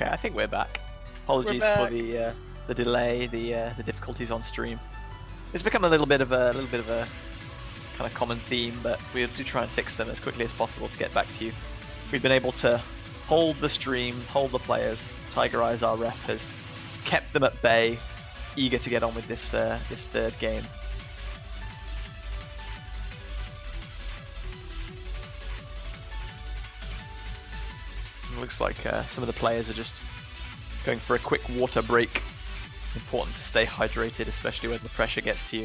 Okay, I think we're back. Apologies for the delay, the difficulties on stream. It's become a little bit of a kind of common theme, but we do try and fix them as quickly as possible to get back to you. We've been able to hold the stream, hold the players. Tiger Eyes, our ref, has kept them at bay, eager to get on with this this third game. It looks like some of the players are just going for a quick water break. Important to stay hydrated, especially when the pressure gets to you.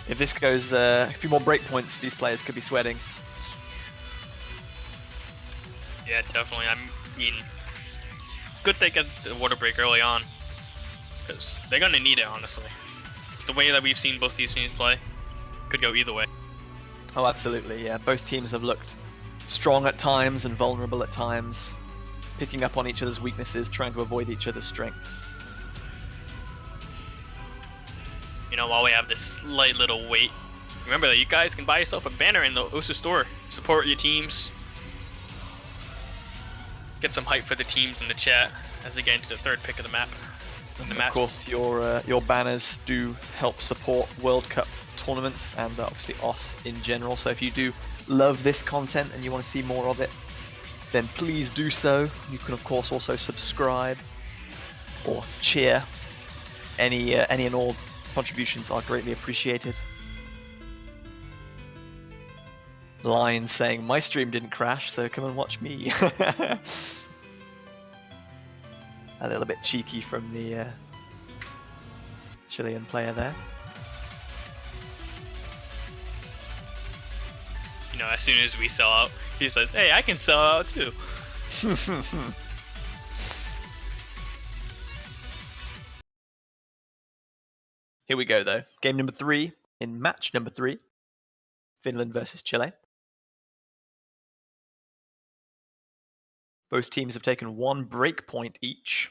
If this goes a few more break points, these players could be sweating. Yeah, definitely. I mean, it's good they get the water break early on, because they're going to need it, honestly. The way that we've seen both these teams play could go either way. Oh, absolutely, yeah. Both teams have looked strong at times and vulnerable at times, picking up on each other's weaknesses, trying to avoid each other's strengths. You know, while we have this slight little wait, remember that you guys can buy yourself a banner in the OSU store. Support your teams. Get some hype for the teams in the chat as they get into the third pick of the map. Of course, your banners do help support World Cup tournaments and obviously OS in general. So if you do love this content and you want to see more of it, then please do so. You can of course also subscribe or cheer. Any and all contributions are greatly appreciated. Line saying my stream didn't crash, so come and watch me. A little bit cheeky from the Chilean player there. You know, as soon as we sell out, he says, "Hey, I can sell out too." Here we go though. Game number 3 in match number 3. Finland versus Chile. Both teams have taken 1 break point each.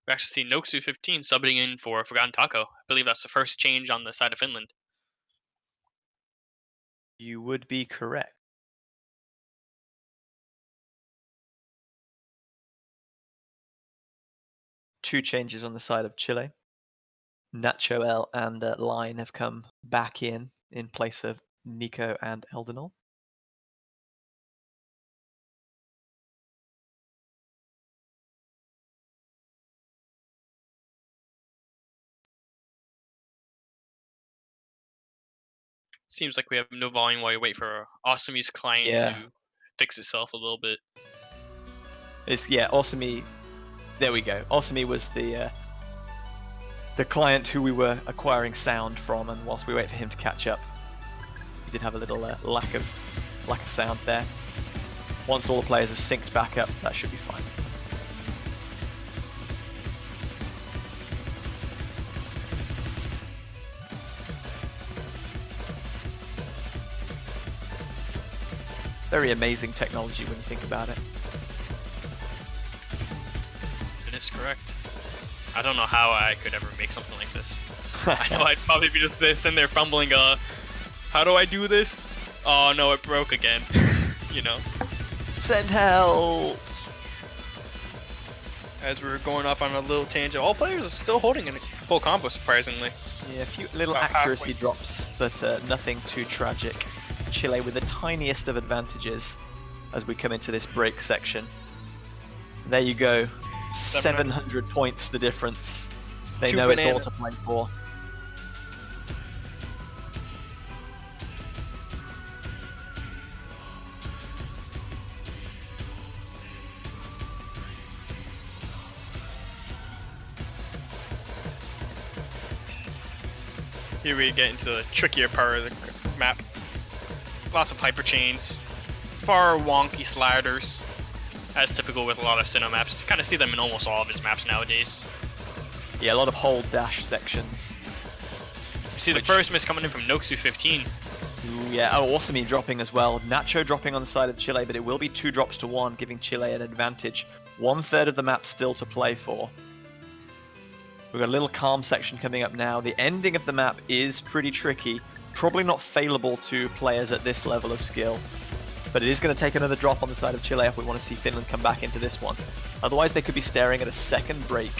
We actually see Noxu 15 subbing in for Forgotten Taco. I believe that's the first change on the side of Finland. You would be correct. Two changes on the side of Chile. Nacho L and Line have come back in place of Nico and Eldenol. Seems like we have no volume while you wait for Awesome's client to fix itself a little bit. Awesome. There we go. Awesome was the client who we were acquiring sound from, and whilst we wait for him to catch up, we did have a little lack of sound there. Once all the players are synced back up, that should be fine. Very amazing technology when you think about it. It is correct. I don't know how I could ever make something like this. I know I'd probably be just sitting there fumbling, how do I do this? Oh no, it broke again. You know. Send help! As we're going off on a little tangent, all players are still holding in a full combo, surprisingly. Yeah, a few little accuracy drops, but nothing too tragic. Chile with the tiniest of advantages as we come into this break section. There you go. 700 points the difference. They know it's all to play for. Here we get into the trickier part of the map. Lots of hyper chains, far wonky sliders, as typical with a lot of Sinnoh maps. You kind of see them in almost all of his maps nowadays. Yeah, a lot of hold dash sections. You see the first miss coming in from Noxu 15. Ooh, yeah, Awesome dropping as well. Nacho dropping on the side of Chile, but it will be 2 drops to 1, giving Chile an advantage. 1/3 of the map still to play for. We've got a little calm section coming up now. The ending of the map is pretty tricky. Probably not failable to players at this level of skill. But it is going to take another drop on the side of Chile if we want to see Finland come back into this one. Otherwise, they could be staring at a second break.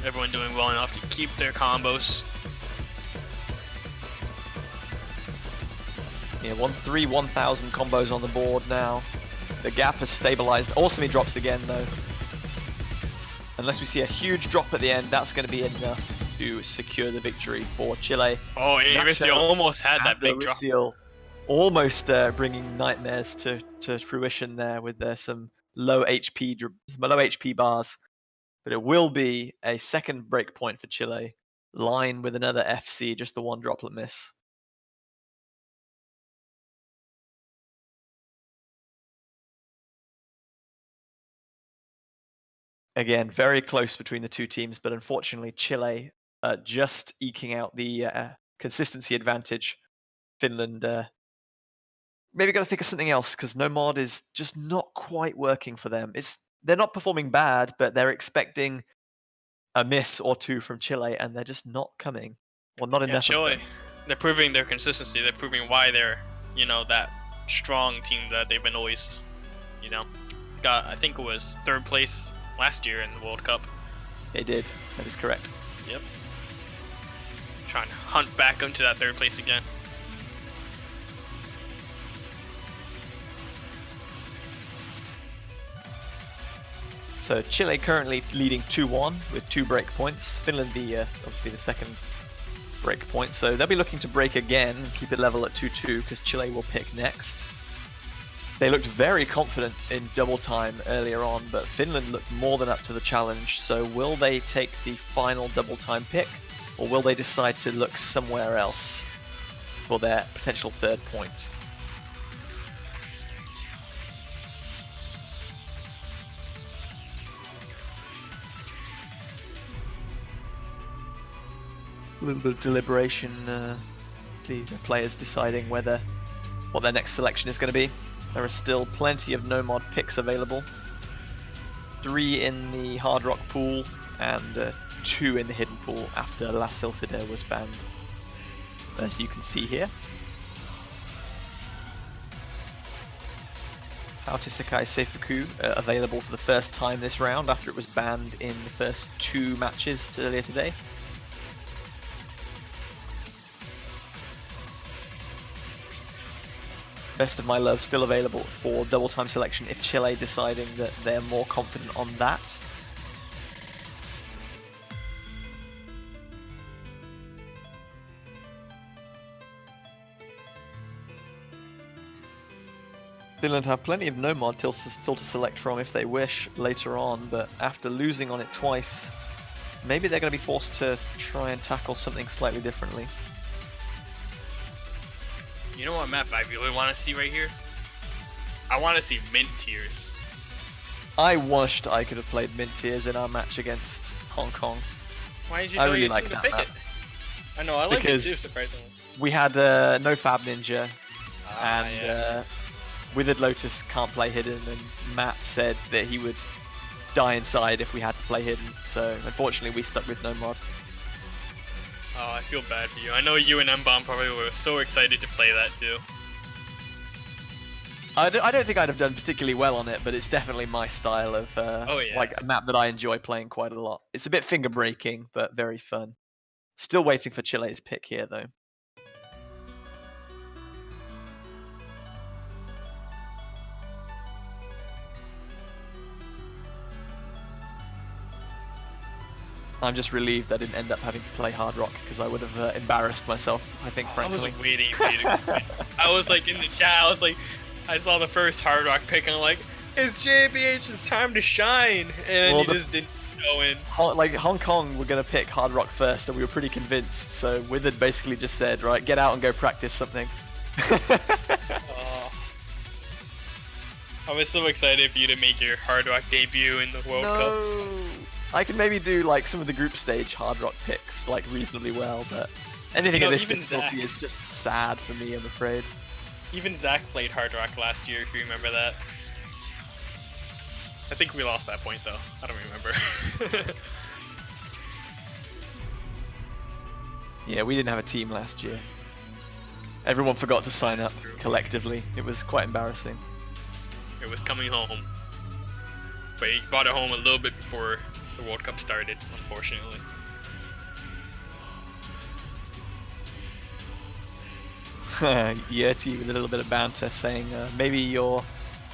Everyone doing well enough to keep their combos. Yeah, 1-3, 1,000 combos on the board now. The gap has stabilized. Awesome, he drops again though. Unless we see a huge drop at the end, that's going to be enough to secure the victory for Chile. Oh, Aricio almost had that big drop. Almost bringing nightmares to fruition there with some low HP bars. But it will be a second break point for Chile. Line with another FC, just the one droplet miss. Again, very close between the two teams, but unfortunately Chile just eking out the consistency advantage. Finland maybe got to think of something else, because no mod is just not quite working for them. They're not performing bad, but they're expecting a miss or two from Chile, and they're just not coming. Well, not enough Chile, of them. They're proving their consistency. They're proving why they're, that strong team that they've been always, got, I think it was 3rd place last year in the World Cup. They did. That is correct. Yep. Trying to hunt back into that 3rd place again. So Chile currently leading 2-1 with 2 break points. Finland, obviously the second break point. So they'll be looking to break again and keep it level at 2-2 because Chile will pick next. They looked very confident in double time earlier on, but Finland looked more than up to the challenge. So will they take the final double time pick, or will they decide to look somewhere else for their potential 3rd point? A little bit of deliberation, the players deciding what their next selection is going to be. There are still plenty of no mod picks available. 3 in the hard rock pool and 2 in the hidden pool after La Sylphide was banned, as you can see here. Hautisekai Seifuku available for the first time this round after it was banned in the first 2 matches earlier today. Best of My Love still available for double time selection if Chile deciding that they're more confident on that. Finland have plenty of no mod still to select from if they wish later on, but after losing on it twice, maybe they're going to be forced to try and tackle something slightly differently. You know what map I really want to see right here? I want to see Mint Tears. I wished I could have played Mint Tears in our match against Hong Kong. Why did you tell really your like team to that pick map. it? I know, I like it too, surprisingly. We had no Fab Ninja, and Withered Lotus can't play hidden, and Matt said that he would die inside if we had to play hidden, so unfortunately we stuck with no mod. Oh, I feel bad for you. I know you and M-Bomb probably were so excited to play that too. I don't think I'd have done particularly well on it, but it's definitely my style of like a map that I enjoy playing quite a lot. It's a bit finger breaking, but very fun. Still waiting for Chile's pick here though. I'm just relieved I didn't end up having to play Hard Rock because I would have embarrassed myself, I think, frankly. I was waiting for you to complain. I was like in the chat, I saw the first Hard Rock pick and I'm like, it's JBH's time to shine! And he just didn't go in. Like, Hong Kong were going to pick Hard Rock first and we were pretty convinced, so Withered basically just said, right, get out and go practice something. I was so excited for you to make your Hard Rock debut in the World Cup. I can maybe do like some of the group stage Hard Rock picks like reasonably well, but anything at this difficulty is just sad for me, I'm afraid. Even Zach played Hard Rock last year, if you remember that. I think we lost that point though. I don't remember. Yeah, we didn't have a team last year. Everyone forgot to sign up collectively. It was quite embarrassing. It was coming home. But he brought it home a little bit before the World Cup started, unfortunately. Yurty with a little bit of banter saying maybe your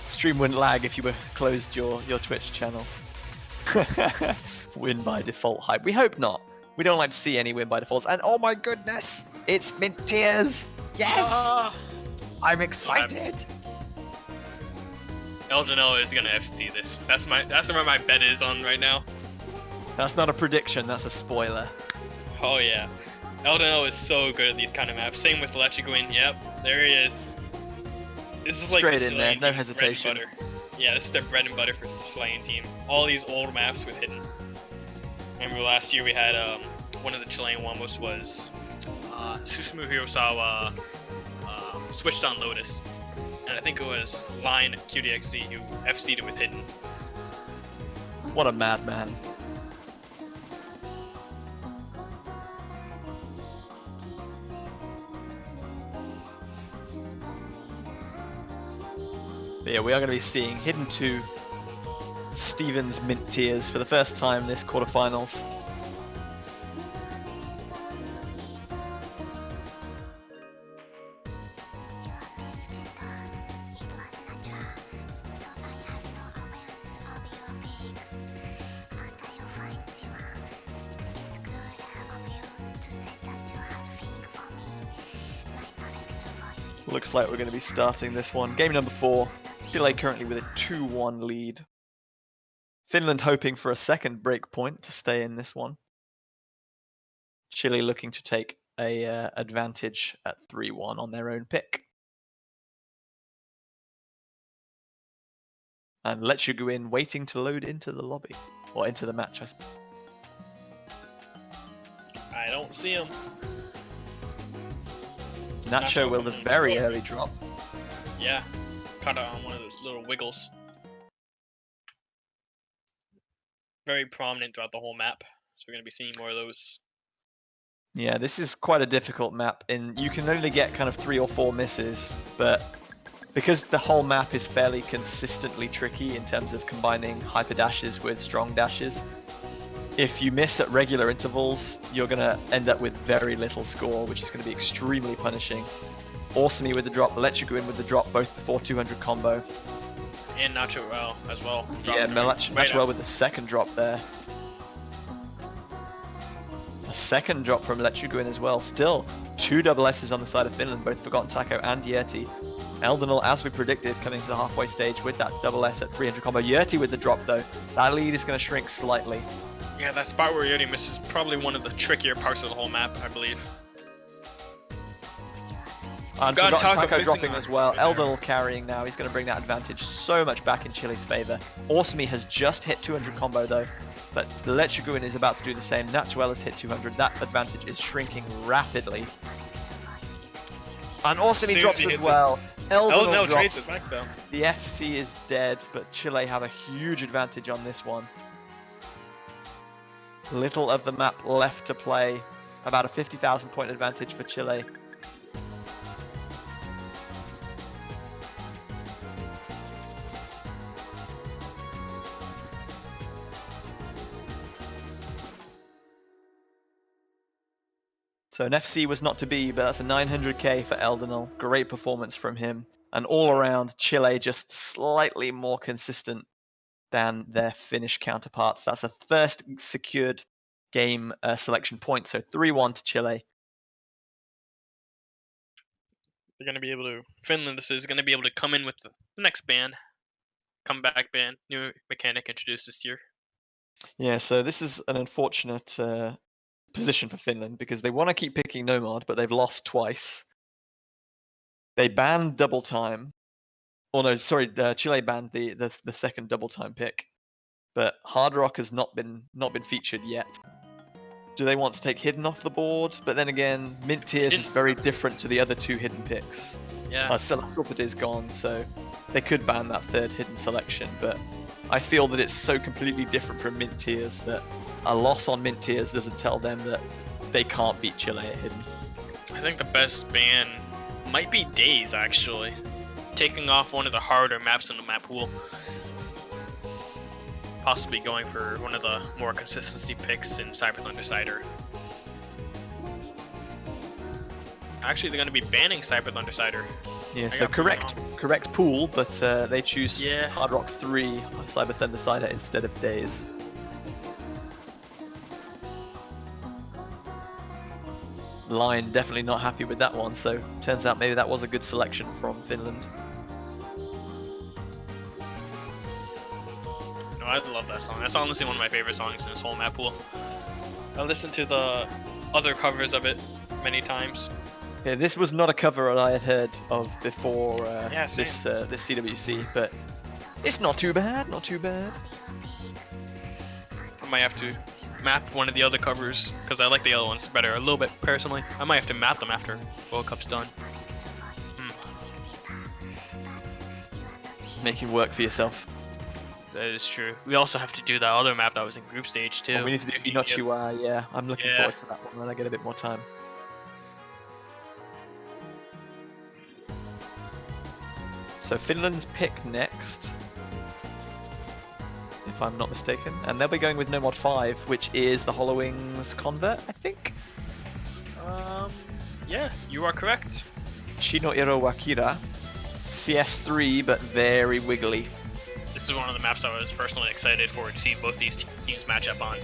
stream wouldn't lag if you were closed your Twitch channel. Win by default hype. We hope not. We don't like to see any win by defaults. And oh my goodness, it's Mint Tears. Yes! I'm excited. Eldonell is gonna FC this. That's where my bet is on right now. That's not a prediction, that's a spoiler. Oh yeah. Eldonell is so good at these kind of maps. Same with Lechiguin. Yep, there he is. This is like straight the in there, Chilean no team's hesitation. bread and butter. Yeah, this is their bread and butter for the Chilean team. All these old maps with hidden. Remember last year we had one of the Chilean ones was Susumu Hirosawa switched on Lotus. And I think it was Line QDXZ who FC'd it with hidden. What a madman. But yeah, we are going to be seeing Hidden 2 Stevens Mint Tears for the first time this quarterfinals. Looks like we're going to be starting this one. Game number 4. Chile currently with a 2-1 lead. Finland hoping for a second break point to stay in this one. Chile looking to take a advantage at 3-1 on their own pick. And Let You Go In waiting to load into the lobby. Or into the match, I suppose. I don't see him. Nacho with a very early drop. Yeah, caught on one of those little wiggles. Very prominent throughout the whole map, so we're going to be seeing more of those. Yeah, this is quite a difficult map, and you can only get kind of 3 or 4 misses, but because the whole map is fairly consistently tricky in terms of combining hyper dashes with strong dashes, if you miss at regular intervals, you're going to end up with very little score, which is going to be extremely punishing. Awesome with the drop, Let You Go In with the drop both before 200 combo. And Nacho as well. Yeah, Nacho with the second drop there. A second drop from Let You Go In as well. Still, 2 double S's on the side of Finland, both Forgotten Taco and Yurty. Eldonell, as we predicted, coming to the halfway stage with that double S at 300 combo. Yurty with the drop though. That lead is going to shrink slightly. Yeah, that spot where Yurty misses probably one of the trickier parts of the whole map, I believe. And Forgotten Taco dropping as well. Eldonell carrying now. He's going to bring that advantage so much back in Chile's favor. Awesome has just hit 200 combo though, but the Let You Go In is about to do the same. Natuel has hit 200. That advantage is shrinking rapidly. And Awesome drops as well. Eldonell trades it back though. The FC is dead, but Chile have a huge advantage on this one. Little of the map left to play. About a 50,000 point advantage for Chile. So an FC was not to be, but that's a 900k for Eldonell. Great performance from him. And all around, Chile just slightly more consistent than their Finnish counterparts. That's a first secured game selection point, so 3-1 to Chile. They're going to be able to, Finland, this is going to be able to come in with the next ban. Comeback ban, new mechanic introduced this year. Yeah, so this is an unfortunate position for Finland because they want to keep picking Nomad, but they've lost twice. They banned double time. Oh no, sorry, Chile banned the second double time pick, but Hard Rock has not been featured yet. Do they want to take Hidden off the board? But then again, Mint Tears is very different to the other 2 hidden picks. Yeah. Silphid is gone, so they could ban that third hidden selection, but I feel that it's so completely different from mint tiers that a loss on mint tiers doesn't tell them that they can't beat Chile at hidden. I think the best ban might be Days, actually. Taking off one of the harder maps in the map pool. Possibly going for one of the more consistency picks in Cyber Thunder Cider. Actually, they're going to be banning Cyber Thunder Cider. Yeah, so correct pool, but they choose Yeah. Hard Rock 3 Cyber Thunder Cider instead of Days. Lion definitely not happy with that one, so turns out maybe that was a good selection from Finland. No, I love that song. That's honestly one of my favorite songs in this whole map pool. I listened to the other covers of it many times. Yeah, this was not a cover that I had heard of before Yeah, same. this CWC, but it's not too bad, not too bad. I might have to map one of the other covers because I like the other ones better a little bit personally. I might have to map them after World Cup's done. Making work for yourself. That is true. We also have to do that other map that was in group stage too. Oh, we need to do Inochiwa, yeah. I'm looking Yeah. forward to that one when I get a bit more time. So Finland's pick next, if I'm not mistaken, and they'll be going with No Mod 5, which is the Hollowings convert, I think. Yeah, you are correct. Shino Iro Wakira, CS3, but very wiggly. This is one of the maps I was personally excited for to see both these teams match up on.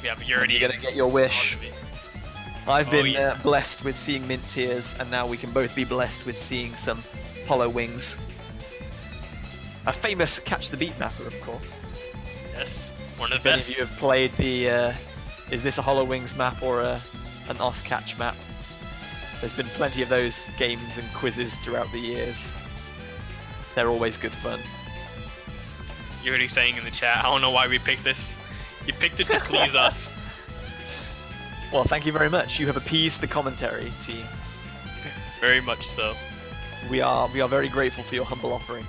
We have Yurdi. You're gonna get your wish. I've Oh, been yeah. blessed with seeing mint tiers, and now we can both be blessed with seeing some Hollow Wings. A famous Catch the Beat mapper, of course. Yes, one of If the any of best. you have played the, is this a Hollow Wings map or an Os Catch map? There's been plenty of those games and quizzes throughout the years. They're always good fun. You're already saying in the chat, I don't know why we picked this. You picked it to please us. Well, thank you very much. You have appeased the commentary team. Very much so. We are very grateful for your humble offering.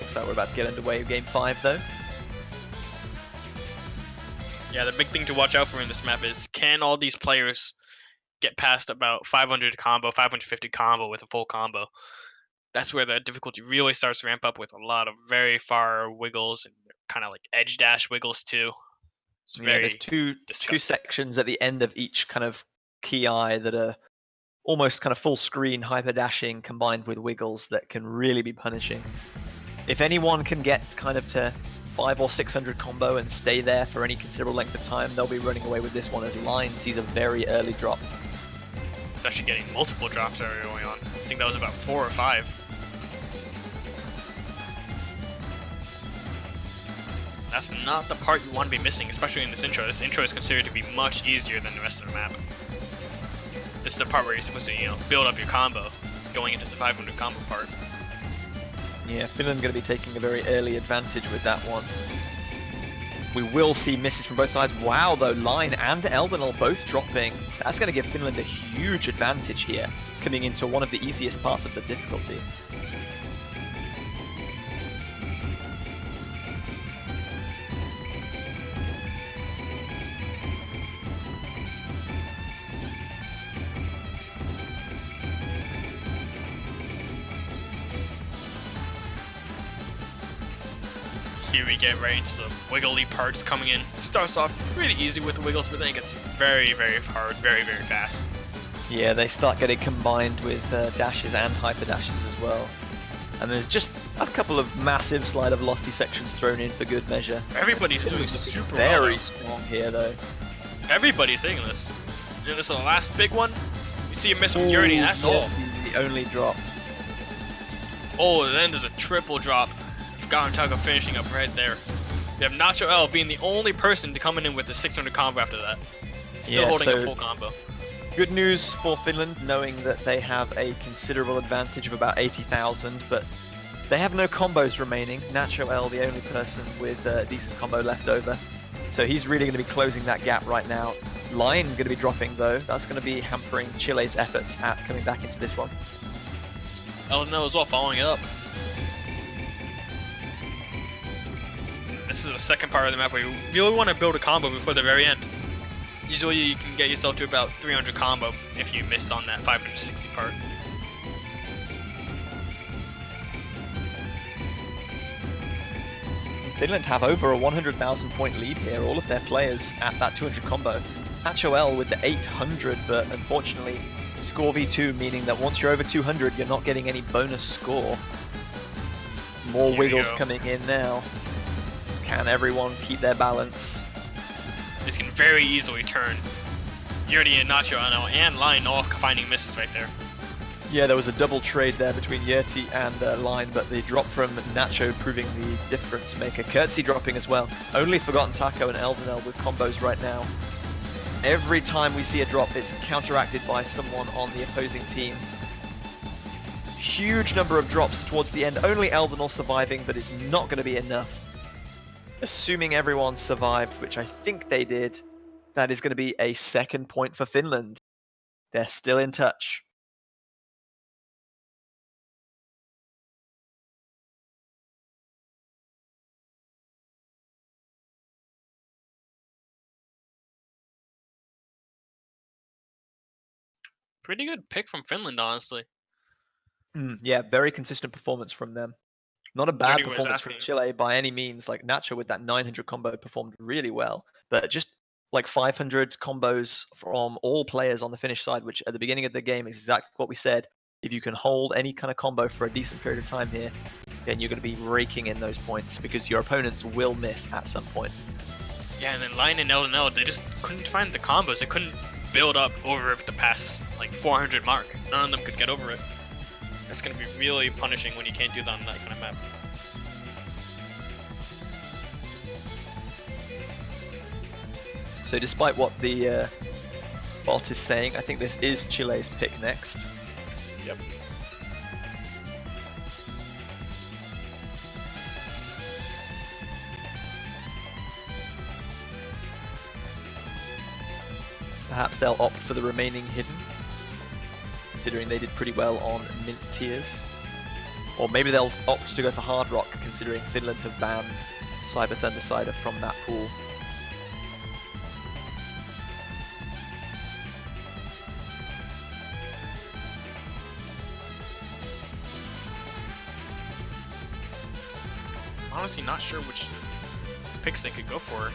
Looks like we're about to get underway with Game 5, though. Yeah, the big thing to watch out for in this map is can all these players get past about 500 combo, 550 combo with a full combo? That's where the difficulty really starts to ramp up with a lot of very far wiggles and kind of like edge dash wiggles too. It's Yeah, very there's two disgusting. sections at the end of each kind of key eye that are almost kind of full screen hyper dashing combined with wiggles that can really be punishing. If anyone can get kind of to 500 or 600 combo and stay there for any considerable length of time, they'll be running away with this one as Line sees a very early drop. It's actually getting multiple drops early on. I think that was about 4 or 5. That's not the part you want to be missing, especially in this intro. This intro is considered to be much easier than the rest of the map. This is the part where you're supposed to, build up your combo, going into the 500 combo part. Yeah, Finland going to be taking a very early advantage with that one. We will see misses from both sides. Wow, though, Line and Eldenal both dropping. That's going to give Finland a huge advantage here, coming into one of the easiest parts of the difficulty. Here we get right into the wiggly parts coming in. Starts off pretty easy with the wiggles, but then it gets very, very hard, very, very fast. Yeah, they start getting combined with dashes and hyper dashes as well. And there's just a couple of massive slide of velocity sections thrown in for good measure. Everybody's doing super Very well, though. strong here, though. Everybody's hitting this. And this is the last big one. You see a miss from Yurdi, and that's all. The only drop. Oh, and then there's a triple drop. Garantaka finishing up right there. We have Nacho L being the only person to come in with a 600 combo after that. Still holding a full combo. Good news for Finland, knowing that they have a considerable advantage of about 80,000, but they have no combos remaining. Nacho L, the only person with a decent combo left over. So he's really going to be closing that gap right now. Line going to be dropping though. That's going to be hampering Chile's efforts at coming back into this one. LNL as well following up. This is the second part of the map where you really want to build a combo before the very end. Usually you can get yourself to about 300 combo if you missed on that 560 part. Finland have over a 100,000 point lead here, all of their players at that 200 combo. Nacho L with the 800, but unfortunately score v2, meaning that once you're over 200, you're not getting any bonus score. More wiggles coming in now. Can everyone keep their balance? This can very easily turn Yurti and Nacho and Line all finding misses right there. Yeah, there was a double trade there between Yurti and Line, but the drop from Nacho proving the difference maker. Curtsy dropping as well. Only Forgotten Taco and Eldenel with combos right now. Every time we see a drop, it's counteracted by someone on the opposing team. Huge number of drops towards the end. Only Eldenel surviving, but it's not going to be enough. Assuming everyone survived, which I think they did, that is going to be a second point for Finland. They're still in touch. Pretty good pick from Finland, honestly. Yeah, very consistent performance from them. Not a bad performance from Chile by any means. Like Nacho with that 900 combo performed really well, but just like 500 combos from all players on the Finnish side, which at the beginning of the game is exactly what we said. If you can hold any kind of combo for a decent period of time here, then you're going to be raking in those points because your opponents will miss at some point. Yeah, and then Line and LNL, they just couldn't find the combos. They couldn't build up over the past like 400 mark. None of them could get over it. That's going to be really punishing when you can't do that on that kind of map. So despite what the bot is saying, I think this is Chile's pick next. Yep. Perhaps they'll opt for the remaining hidden, considering they did pretty well on mint tiers. Or maybe they'll opt to go for hard rock, considering Finland have banned Cyber Thundercider from that pool. Honestly, not sure which picks they could go for.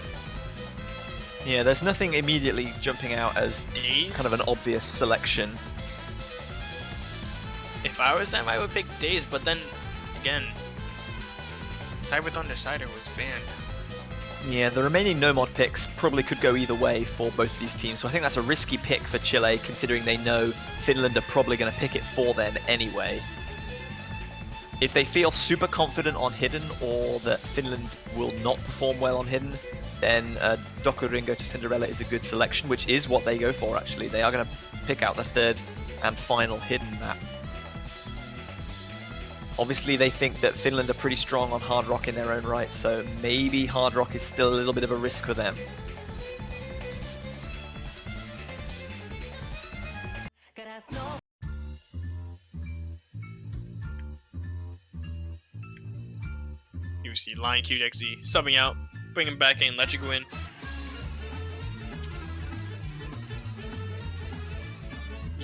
Yeah, there's nothing immediately jumping out as kind of an obvious selection. If I was them, I would pick Daze, but then, again, Cyber Thundercider was banned. Yeah, the remaining no-mod picks probably could go either way for both of these teams, so I think that's a risky pick for Chile, considering they know Finland are probably going to pick it for them anyway. If they feel super confident on Hidden, or that Finland will not perform well on Hidden, then Doku Ringo to Cinderella is a good selection, which is what they go for actually. They are going to pick out the third and final Hidden map. Obviously they think that Finland are pretty strong on hard rock in their own right, so maybe hard rock is still a little bit of a risk for them. You see Line QXZ subbing out, bring him back in, let you go in.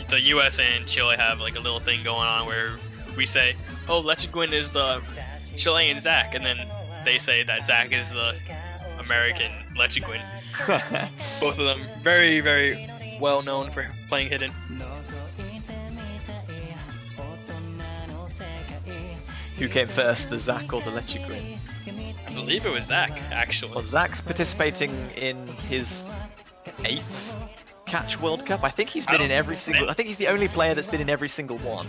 The US and Chile have like a little thing going on where we say, oh, Lechiguin is the Chilean Zac, and then they say that Zac is the American Lechiguin. Both of them very, very well known for playing Hidden. Who came first, the Zac or the Lechiguin? I believe it was Zac, actually. Well, Zac's participating in his 8th Catch World Cup. I think he's been in every single... I think he's the only player that's been in every single one.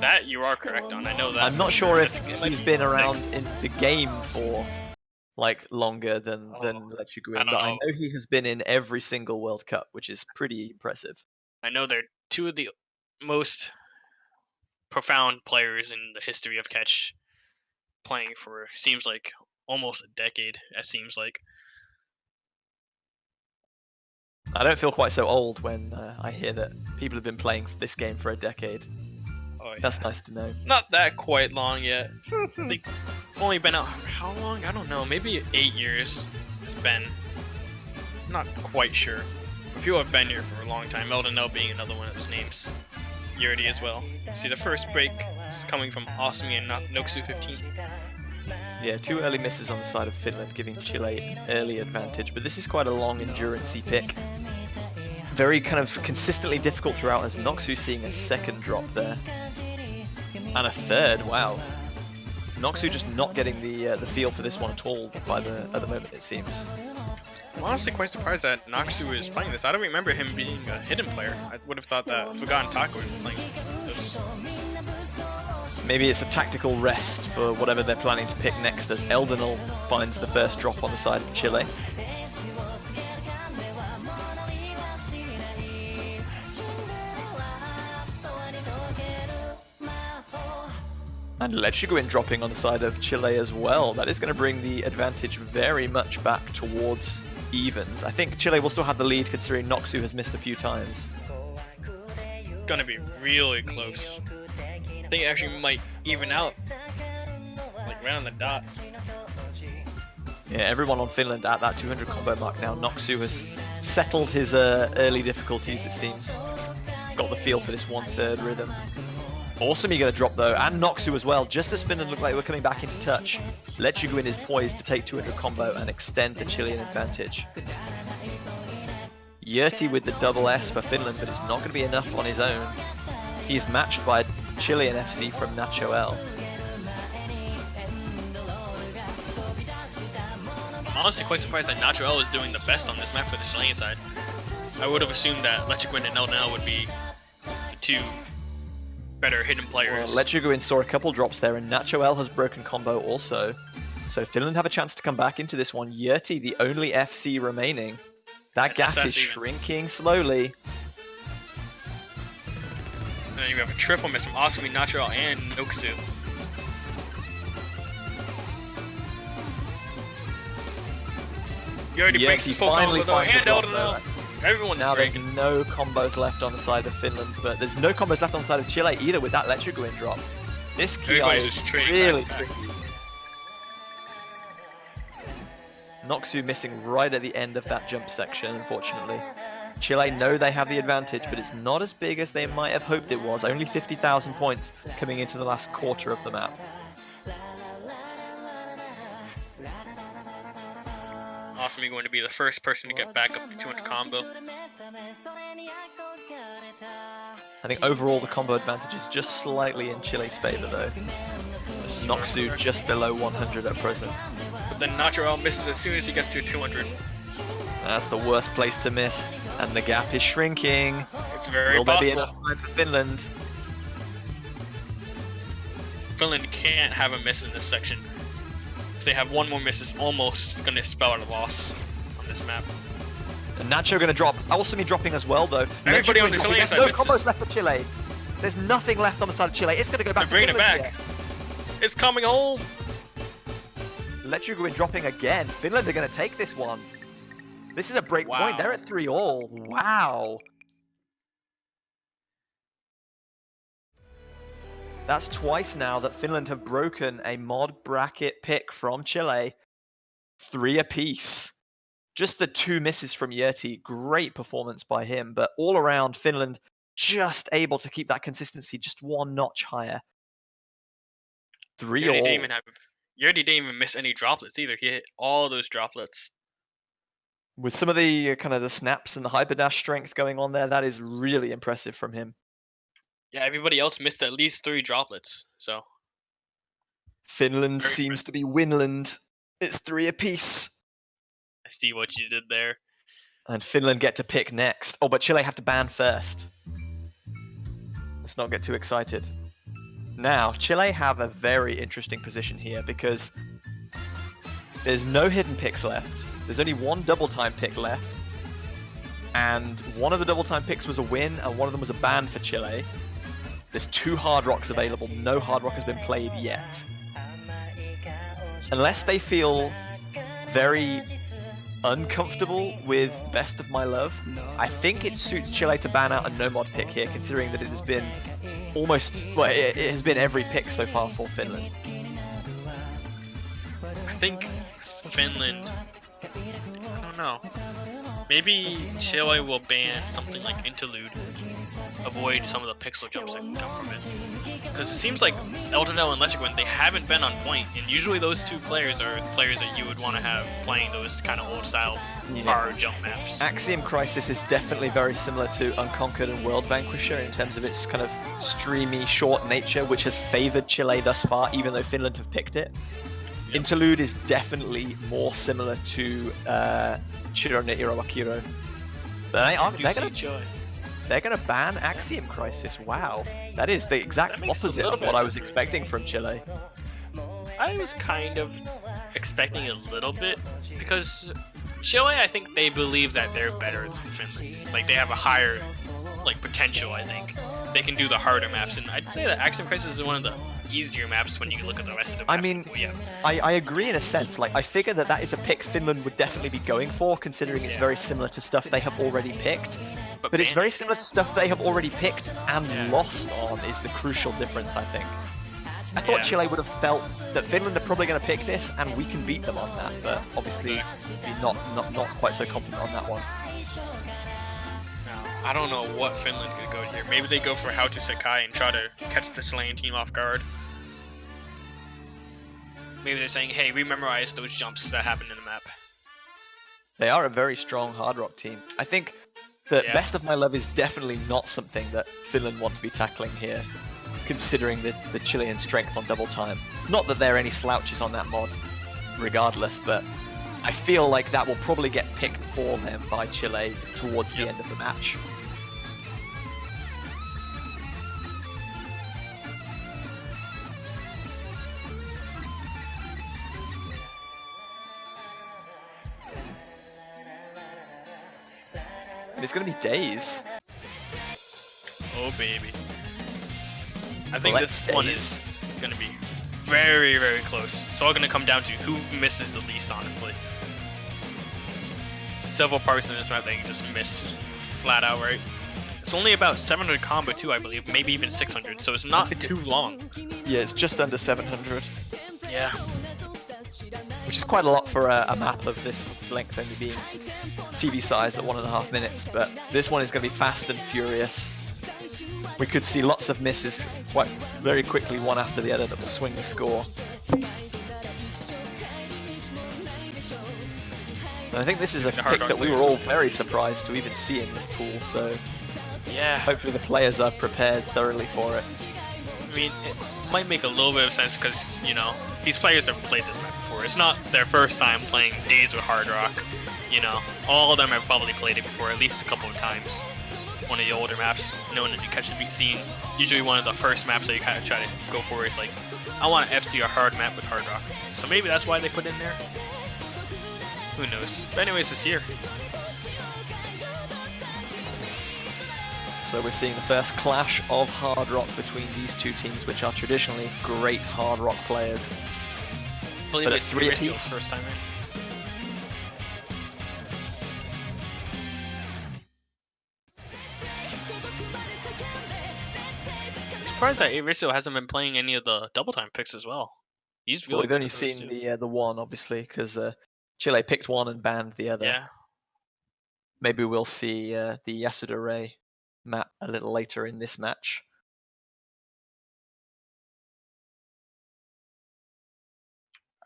That you are correct on, I know that. I'm not sure if he's been around in the game for like longer than Lechiguin, but I know he has been in every single World Cup, which is pretty impressive. I know they're two of the most profound players in the history of catch, playing for seems like almost a decade. It seems like. I don't feel quite so old when I hear that people have been playing this game for a decade. Oh, yeah. That's nice to know. Not that quite long yet. They've only been out how long? I don't know. Maybe 8 years. It's been. Not quite sure. But people have been here for a long time. Eldonell being another one of those names. Yurdi as well. See, the first break is coming from Osmi and Noxu 15. Yeah, 2 early misses on the side of Finland, giving Chile an early advantage. But this is quite a long endurance-y pick. Very kind of consistently difficult throughout, as Noxu seeing a second drop there. And a third, wow. Noxu just not getting the feel for this one at all at the moment, it seems. I'm honestly quite surprised that Noxu is playing this. I don't remember him being a hidden player. I would have thought that Forgotten Taco would be playing this. Maybe it's a tactical rest for whatever they're planning to pick next, as Eldonell finds the first drop on the side of Chile. And Lechuguin dropping on the side of Chile as well. That is going to bring the advantage very much back towards evens. I think Chile will still have the lead considering Noxu has missed a few times. Gonna be really close. I think it actually might even out. Like right on the dot. Yeah, everyone on Finland at that 200 combo mark now. Noxu has settled his early difficulties, it seems. Got the feel for this 1/3 rhythm. Awesome, you're going to drop though, and Noxu as well. Just as Finland looked like they were coming back into touch, Lechuguin is poised to take 200 combo and extend the Chilean advantage. Yurti with the double S for Finland, but it's not going to be enough on his own. He's matched by Chilean FC from Nacho L. I'm honestly quite surprised that Nacho L is doing the best on this map for the Chilean side. I would have assumed that Lechuguin and Eldonell would be the two better hidden players. Well, Lechuguin saw a couple drops there, and Nacho L has broken combo also. So Finland have a chance to come back into this one. Yurti, the only FC remaining. That gap is shrinking slowly. And then you have a triple miss from Osmi, Nacho L, and Noxu. Yurti breaks his full combo though, and Eldonell. Everyone's now breaking. There's no combos left on the side of Finland, but there's no combos left on the side of Chile either with that Lechuguin drop. This Ki is really tricky. Noxu missing right at the end of that jump section, unfortunately. Chile know they have the advantage, but it's not as big as they might have hoped it was. Only 50,000 points coming into the last quarter of the map. Osmi going to be the first person to get back up to 200 combo. I think overall the combo advantage is just slightly in Chile's favor though. Noxu just below 100 at present. But then Nacho L misses as soon as he gets to 200. That's the worst place to miss, and the gap is shrinking. It's very Will possible. there be enough time for Finland? Finland can't have a miss in this section. If they have one more miss, it's almost going to spell out a loss on this map. And Nacho going to drop. Osmi dropping as well, though. Everybody on the Chilean side. There's no combos left for Chile. There's nothing left on the side of Chile. It's going to go back. They're bringing it back. It's coming home. Lechuguin dropping again. Finland are going to take this one. This is a break point. They're at 3-all. Wow. That's twice now that Finland have broken a mod bracket pick from Chile. 3 apiece. Just the 2 misses from Yurti. Great performance by him. But all around, Finland just able to keep that consistency just one notch higher. 3-all. Yurti didn't even miss any droplets either. He hit all those droplets. With some of the kind of the snaps and the hyperdash strength going on there, that is really impressive from him. Yeah, everybody else missed at least 3 droplets, so. Finland seems to be Winland. It's 3 apiece. I see what you did there. And Finland get to pick next. Oh, but Chile have to ban first. Let's not get too excited. Now, Chile have a very interesting position here because there's no hidden picks left. There's only one double time pick left. and one of the double time picks was a win, and one of them was a ban for Chile. There's 2 hard rocks available. No hard rock has been played yet. Unless they feel very uncomfortable with Best of My Love, I think it suits Chile to ban out a no mod pick here, considering that it has been almost, well, it has been every pick so far for Finland. I think Finland, I don't know. Maybe Chile will ban something like Interlude, avoid some of the pixel jumps that can come from it. Because it seems like Eldonel and Lechiquin, they haven't been on point, and usually those two players are players that you would want to have playing those kind of old style hard jump maps. Axiom Crisis is definitely very similar to Unconquered and World Vanquisher in terms of its kind of streamy, short nature, which has favored Chile thus far, even though Finland have picked it. Interlude is definitely more similar to Chirone Irawakiro. But they're gonna ban Axiom Crisis. Wow, that is the exact opposite of what I was expecting from Chile. I was kind of expecting a little bit, because Chile, I think they believe that they're better than Finland. Like, they have a higher potential, I think. They can do the harder maps, and I'd say that Axiom Crisis is one of the easier maps when you look at the rest of the maps. I mean, I agree in a sense. Like, I figure that is a pick Finland would definitely be going for, considering it's very similar to stuff they have already picked. But it's very similar to stuff they have already picked and lost on is the crucial difference, I think. I thought Chile would have felt that Finland are probably going to pick this, and we can beat them on that, but obviously not quite so confident on that one. I don't know what Finland could go here. Maybe they go for How to Sakai and try to catch the Chilean team off guard. Maybe they're saying, hey, we memorized those jumps that happened in the map. They are a very strong hard rock team. I think that Best of My Love is definitely not something that Finland want to be tackling here, considering the Chilean strength on double time. Not that there are any slouches on that mod, regardless, but I feel like that will probably get picked for them by Chile towards the end of the match. And it's going to be days. Oh, baby. I think this one is going to be very, very close. It's all going to come down to who misses the least, honestly. Several parts in this map that you just missed flat out, right? It's only about 700 combo too, I believe, maybe even 600, so it's not too long. Yeah, it's just under 700. Yeah. Which is quite a lot for a map of this length, only being TV size at 1.5 minutes, but this one is going to be fast and furious. We could see lots of misses quite very quickly, one after the other, that will swing the score. And I think this is a pick that we were all very surprised to even see in this pool, so yeah, hopefully the players are prepared thoroughly for it. I mean, it might make a little bit of sense because, you know, these players have played this map before. It's not their first time playing Days with Hard Rock. You know, all of them have probably played it before at least a couple of times. One of the older maps, known in the Catch the Beat scene. Usually one of the first maps that you kind of try to go for is like, I want to FC a hard map with Hard Rock. So maybe that's why they put it in there. Who knows? But anyways, it's here. So we're seeing the first clash of Hard Rock between these two teams, which are traditionally great Hard Rock players. I believe it's 3 apiece. First time, right? Surprised that Aristo hasn't been playing any of the double time picks as well. He's really we've only seen the one, obviously, because Chile picked one and banned the other. Yeah. Maybe we'll see the Yasuda Ray map a little later in this match.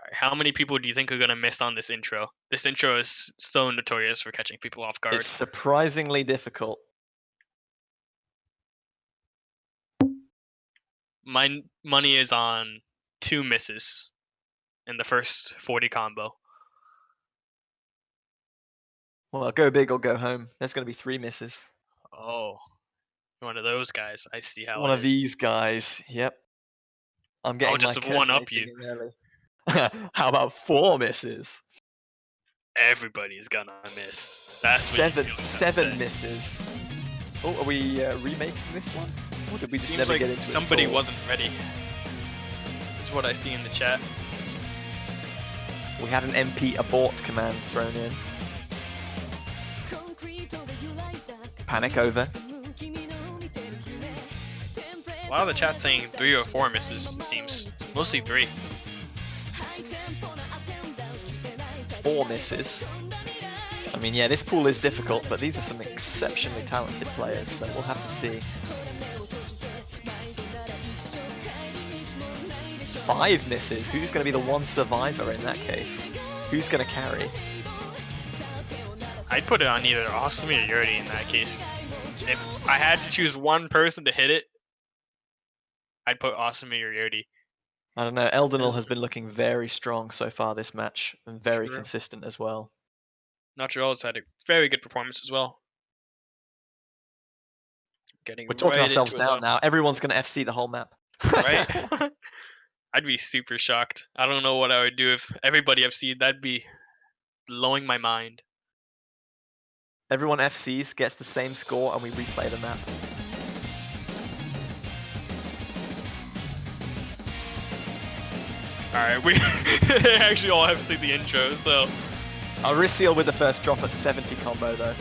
Alright, how many people do you think are going to miss on this intro? This intro is so notorious for catching people off guard. It's surprisingly difficult. My money is on 2 misses in the first 40 combo. Well, go big or go home. There's going to be 3 misses. Oh, one of those guys. I see how one of these guys. Yep. I'm getting just one up you. How about 4 misses? Everybody's gonna miss. That's when you feel seven misses. Oh, are we remaking this one? Or did we just Seems never like get into somebody it at all? wasn't ready. This is what I see in the chat. We had an MP abort command thrown in. Panic over. A lot of the chat's saying 3 or 4 misses, it seems. Mostly 3. 4 misses. I mean, yeah, this pool is difficult, but these are some exceptionally talented players, so we'll have to see. 5 misses. Who's going to be the one survivor in that case? Who's going to carry? I'd put it on either Awesome or Yuri in that case. If I had to choose one person to hit it, I'd put Awesome or Yuri. I don't know. Eldenal has been looking very strong so far this match, and very True. consistent as well. Natural's had a very good performance as well. We're talking right ourselves into it, down though. now. Everyone's going to FC the whole map. Right? I'd be super shocked. I don't know what I would do if everybody FC'd. That'd be blowing my mind. Everyone FCs, gets the same score, and we replay the map. Alright, we actually all have to the intro, so... Arisiel with the first drop at 70 combo, though.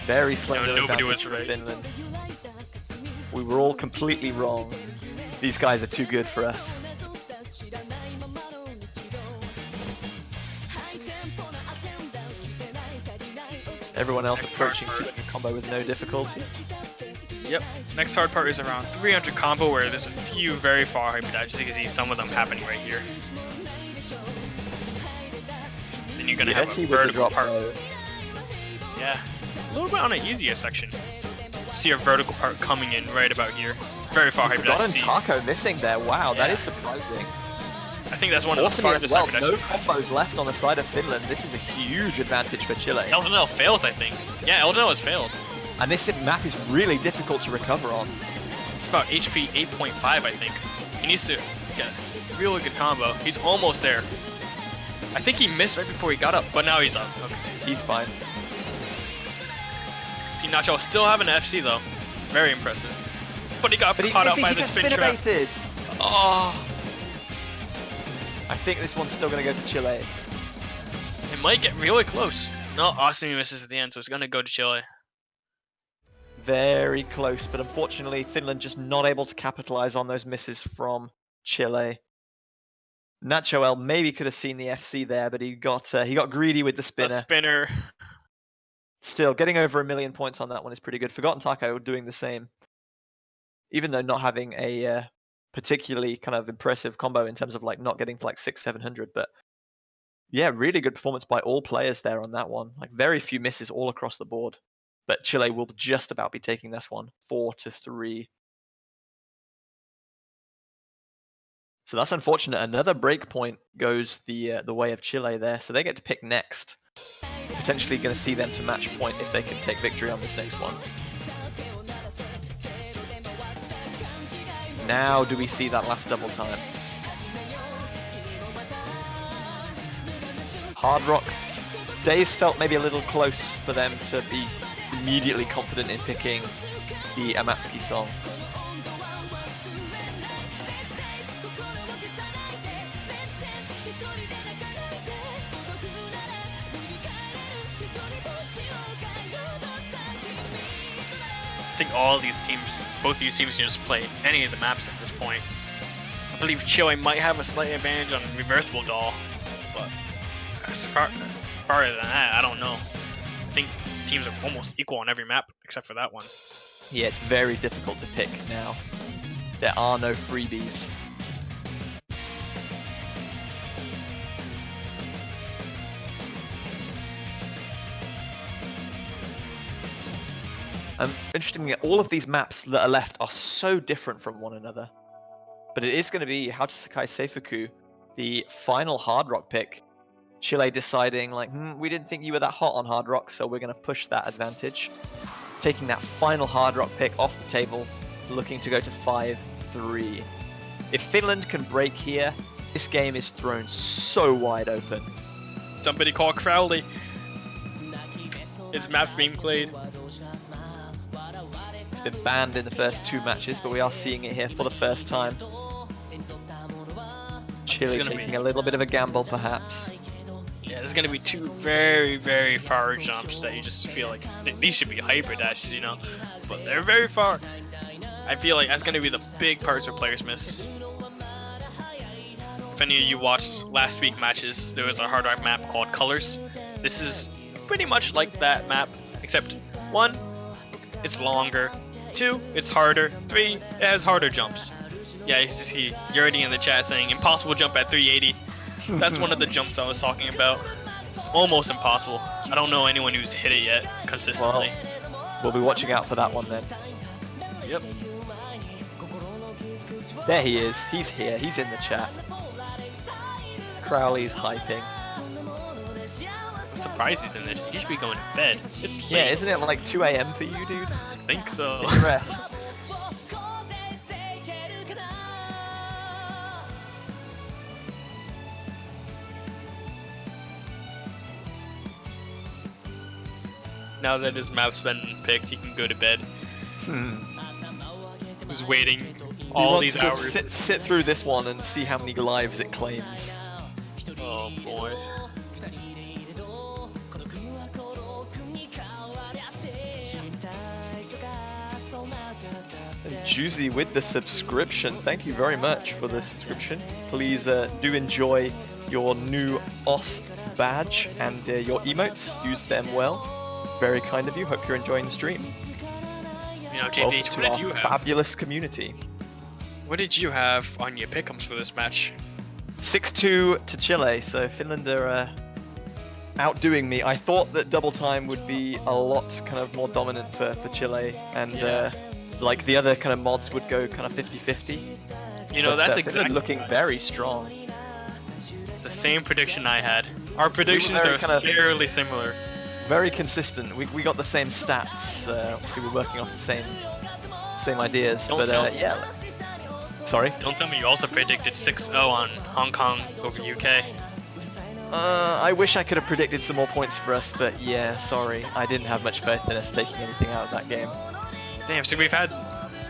Very slender nobody advantage was for right. Finland. We were all completely wrong. These guys are too good for us. Everyone else approaching 200 combo with no difficulty. Yep. Next hard part is around 300 combo, where there's a few very far hyper dashes. You can see some of them happening right here. Then you're gonna have a vertical part. Yeah, it's a little bit on an easier section. See a vertical part coming in right about here. Very far hyper dash. Taco missing there. Wow, that is surprising. I think that's one of the farthest hyper dashes. No combos left on the side of Finland. This is a huge advantage for Chile. Eldenal fails, I think. Yeah, Eldenal has failed. And this map is really difficult to recover on. It's about HP 8.5, I think. He needs to get a really good combo. He's almost there. I think he missed right before he got up, but now he's up. Okay. He's fine. See, Nacho still having an FC though. Very impressive. But he got caught out by the spin trap. Oh. I think this one's still going to go to Chile. It might get really close. No, Austin misses at the end, so it's going to go to Chile. Very close, but unfortunately Finland just not able to capitalize on those misses from Chile. Nachoel maybe could have seen the FC there, but he got greedy with the spinner. The spinner. Still, getting over 1 million points on that one is pretty good. Forgotten Taco doing the same. Even though not having a particularly kind of impressive combo in terms of like not getting to like 600-700, but yeah, really good performance by all players there on that one. Like very few misses all across the board. But Chile will just about be taking this one 4-3. So that's unfortunate. Another break point goes the way of Chile there. So they get to pick next. Potentially going to see them to match point if they can take victory on this next one. Now do we see that last double time? Hard Rock. Days felt maybe a little close for them to be immediately confident in picking the Amatsuki song. I think all these teams, both these teams can just play any of the maps at this point. I believe Chile might have a slight advantage on reversible doll, but as farther than that, I don't know. I think teams are almost equal on every map except for that one. Yeah, it's very difficult to pick now. There are no freebies. Interestingly, all of these maps that are left are so different from one another. But it is going to be How to Sakai Seifuku, the final Hard Rock pick. Chile deciding, like, we didn't think you were that hot on Hard Rock, so we're going to push that advantage. Taking that final Hard Rock pick off the table, looking to go to 5-3. If Finland can break here, this game is thrown so wide open. Somebody call Crowley. His map's being played. It's been banned in the first 2 matches, but we are seeing it here for the first time. Chile taking a little bit of a gamble, perhaps. Yeah, there's gonna be 2 very, very far jumps that you just feel like these should be hyper dashes, you know, but they're very far. I feel like that's gonna be the big parts where players miss. If any of you watched last week's matches, there was a hard rock map called Colors. This is pretty much like that map, except 1, it's longer, 2, it's harder, 3, it has harder jumps. Yeah, you see Yurdi in the chat saying impossible jump at 380. That's one of the jumps I was talking about. It's almost impossible. I don't know anyone who's hit it yet consistently. Well, we'll be watching out for that one then. Yep. There he is. He's here. He's in the chat. Crowley's hyping. I'm surprised he's in this. He should be going to bed. It's late. Yeah, isn't it like 2 AM for you, dude? I think so. Get rest. Now that his map's been picked, he can go to bed. He's waiting all these hours. Sit through this one and see how many lives it claims. Oh boy. And Juicy with the subscription. Thank you very much for the subscription. Please do enjoy your new OS badge and your emotes. Use them well. Very kind of you. Hope you're enjoying the stream. You know, JPH, what did you have? Fabulous community. What did you have on your pick'ems for this match? 6-2 to Chile, so Finland are outdoing me. I thought that double time would be a lot kind of more dominant for Chile, and like the other kind of mods would go kind of 50-50. You know, that's exactly looking very strong. It's the same prediction I had. Our predictions are fairly similar. Very consistent. We got the same stats. Obviously, we're working off the same ideas. Don't tell me. Yeah. Sorry. Don't tell me you also predicted 6-0 on Hong Kong over UK. I wish I could have predicted some more points for us, but yeah, sorry. I didn't have much faith in us taking anything out of that game. Damn, so we've had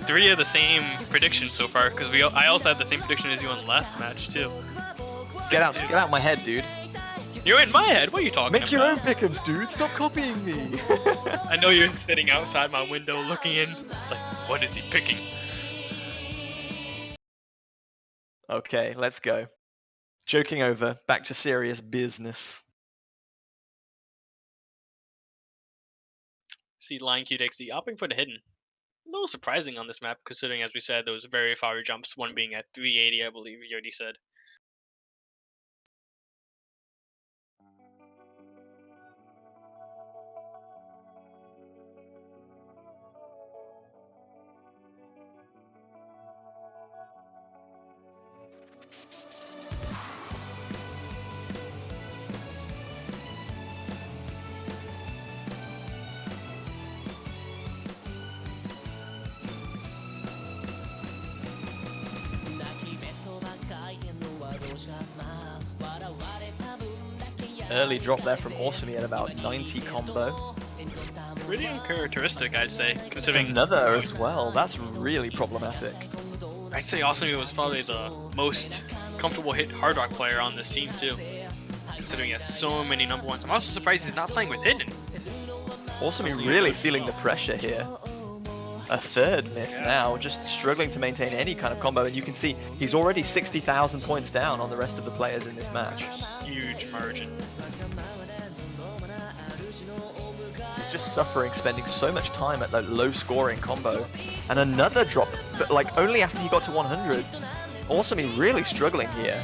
3 of the same predictions so far, because I also had the same prediction as you on the last match too. Get out my head, dude. You're in my head. What are you talking about? Make your own pick'ems, dude. Stop copying me. I know you're sitting outside my window looking in. It's like, what is he picking? Okay, let's go. Joking over. Back to serious business. See Lion QDXD opting for the hidden. A little surprising on this map, considering, as we said, those very far jumps. One being at 380, I believe you already said. Early drop there from Awesome at about 90 combo. Pretty uncharacteristic, I'd say, considering... Another as well. That's really problematic. I'd say Awesome was probably the most comfortable hit hard rock player on this team too, considering he has so many number ones. I'm also surprised he's not playing with hidden. Awesome really feeling the pressure here. A third miss now, just struggling to maintain any kind of combo, and you can see he's already 60,000 points down on the rest of the players in this match. That's a huge margin. He's just suffering, spending so much time at that low scoring combo. And another drop, but like only after he got to 100. Awesome, really struggling here.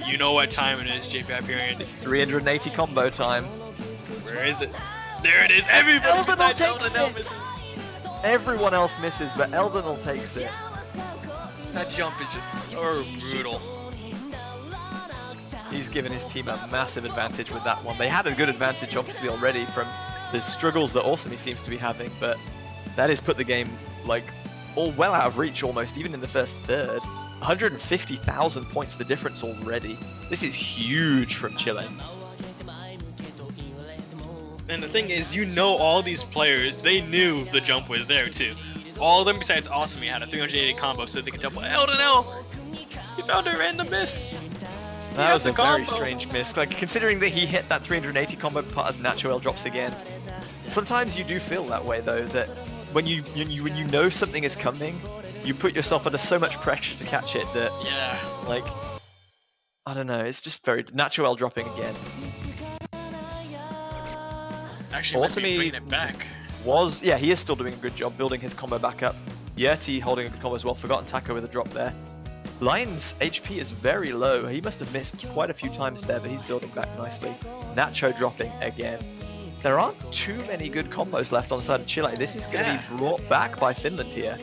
You know what time it is, JP Hyperion. It's 380 combo time. Where is it? There it is! Everybody besides Eldenel misses! Everyone else misses, but Eldenel takes it. That jump is just so brutal. He's given his team a massive advantage with that one. They had a good advantage, obviously, already from the struggles that Awesome seems to be having, but that has put the game, like, all well out of reach almost, even in the first third. 150,000 points the difference already. This is huge from Chile. And the thing is, you know, all these players, they knew the jump was there too. All of them besides Awesome had a 380 combo so they could double Elden. He found a random miss. That was a very strange miss. Like, considering that he hit that 380 combo part as Nacho L drops again. Sometimes you do feel that way though, that when you know something is coming, you put yourself under so much pressure to catch it that, yeah, like, I don't know, it's just very Nacho L dropping again. Actually, might be bringing it back. He is still doing a good job building his combo back up. Yeti holding a good combo as well. Forgotten Taco with a drop there. Lion's HP is very low. He must have missed quite a few times there, but he's building back nicely. Nacho dropping again. There aren't too many good combos left on the side of Chile. This is going to be brought back by Finland here.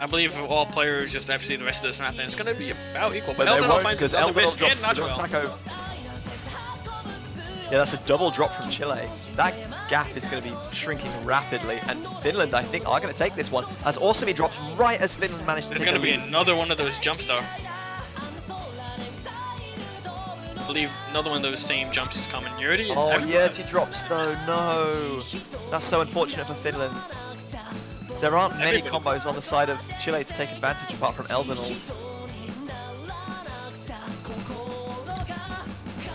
I believe if all players just FC the rest of this map, then it's going to be about equal. But Elden won't, finds because another Elden miss and drops Nacho. Taco. Yeah, that's a double drop from Chile. That gap is going to be shrinking rapidly, and Finland, I think, are going to take this one. As Awesome drops right as Finland managed to. There's going to be another one of those jump star. I believe another one of those same jumps is coming. Yeti. Oh, Yeti drops though. No, that's so unfortunate for Finland. There aren't many combos on the side of Chile to take advantage apart from Eldenals.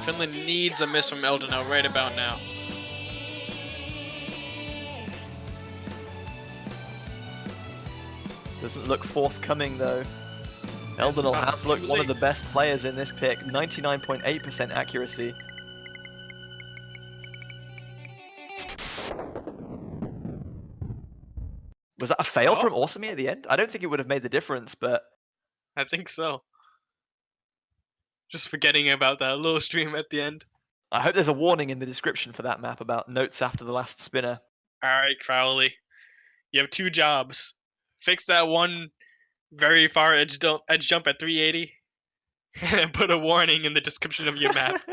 Finland needs a miss from Eldenal right about now. Doesn't look forthcoming though. Eldenal has looked one of the best players in this pick. 99.8% accuracy. Was that a fail from Awesome at the end? I don't think it would have made the difference, but... I think so. Just forgetting about that little stream at the end. I hope there's a warning in the description for that map about notes after the last spinner. Alright, Crowley. You have 2 jobs. Fix that one very far edge jump at 380. And put a warning in the description of your map.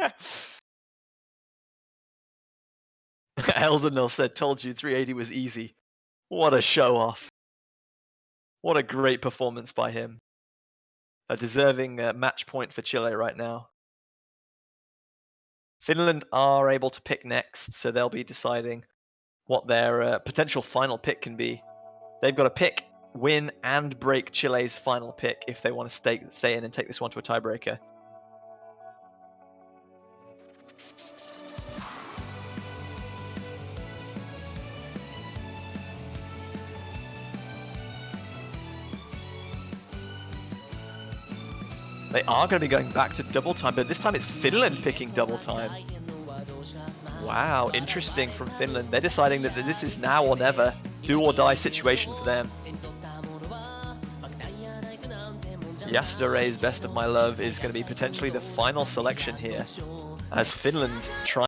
Eldenal said, told you 380 was easy. What a show off. What a great performance by him. A deserving match point for Chile right now. Finland are able to pick next, so they'll be deciding what their potential final pick can be. They've got to pick, win, and break Chile's final pick if they want to stay in and take this one to a tiebreaker. They are going to be going back to double time, but this time it's Finland picking double time. Wow, interesting from Finland. They're deciding that this is now or never, do or die situation for them. Yastare's Best of My Love is going to be potentially the final selection here, as Finland try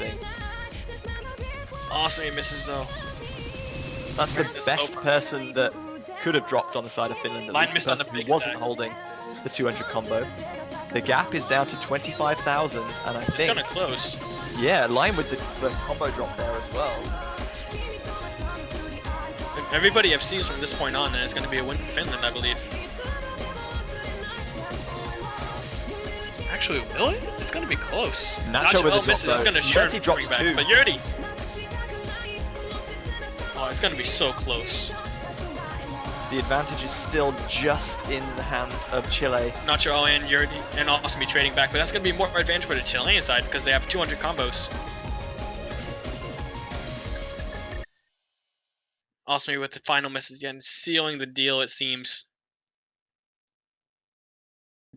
interesting. Awesome, he misses though. That's the best person that could have dropped on the side of Finland. At Mine least missed the on the person who big wasn't stack. holding the 200 combo. The gap is down to 25,000, and I It's think, kind of close. yeah, line with the combo drop there as well. If everybody FCs from this point on, then it's going to be a win for Finland, I believe. Actually, will it? It's going to be close. Nacho with the drop, misses. It's going to Shirt Yurty drops back, too. but Yurty. Oh, it's going to be so close. The advantage is still just in the hands of Chile. Nacho and Yurty and Awesome trading back, but that's going to be more advantage for the Chilean side because they have 200 combos. Awesome with the final misses again, sealing the deal, it seems.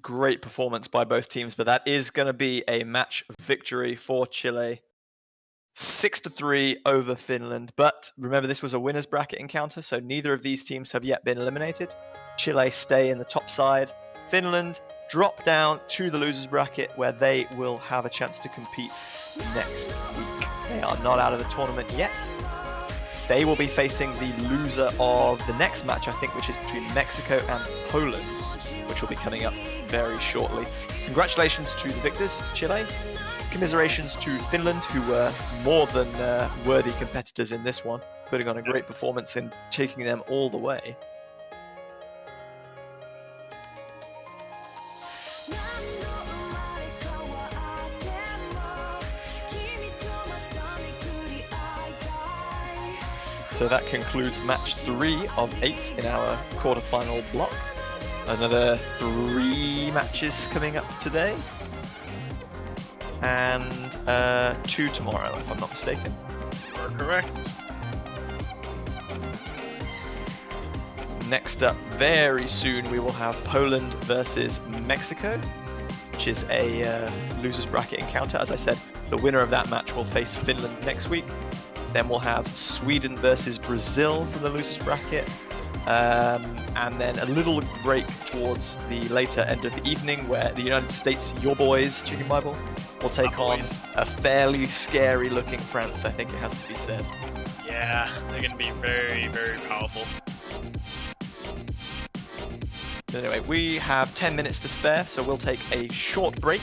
Great performance by both teams, but that is going to be a match victory for Chile. 6-3 over Finland, but remember this was a winner's bracket encounter, so neither of these teams have yet been eliminated. Chile stay in the top side. Finland drop down to the losers bracket where they will have a chance to compete next week. They are not out of the tournament yet. They will be facing the loser of the next match, I think, which is between Mexico and Poland, which will be coming up very shortly. Congratulations to the victors, Chile. Commiserations to Finland, who were more than worthy competitors in this one, putting on a great performance and taking them all the way. So that concludes match 3 of 8 in our quarterfinal block. Another 3 matches coming up today. And 2 tomorrow, if I'm not mistaken. You're correct. Next up, very soon, we will have Poland versus Mexico, which is a losers bracket encounter. As I said, the winner of that match will face Finland next week. Then we'll have Sweden versus Brazil from the losers bracket. And then a little break towards the later end of the evening where the United States, your boys, Chicken Bible, will take on a fairly scary looking France, I think it has to be said. Yeah, they're going to be very, very powerful. Anyway, we have 10 minutes to spare, so we'll take a short break.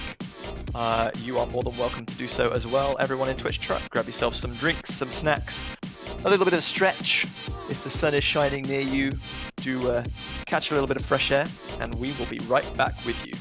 You are more than welcome to do so as well. Everyone in Twitch chat, grab yourself some drinks, some snacks, a little bit of stretch. If the sun is shining near you, do catch a little bit of fresh air, and we will be right back with you.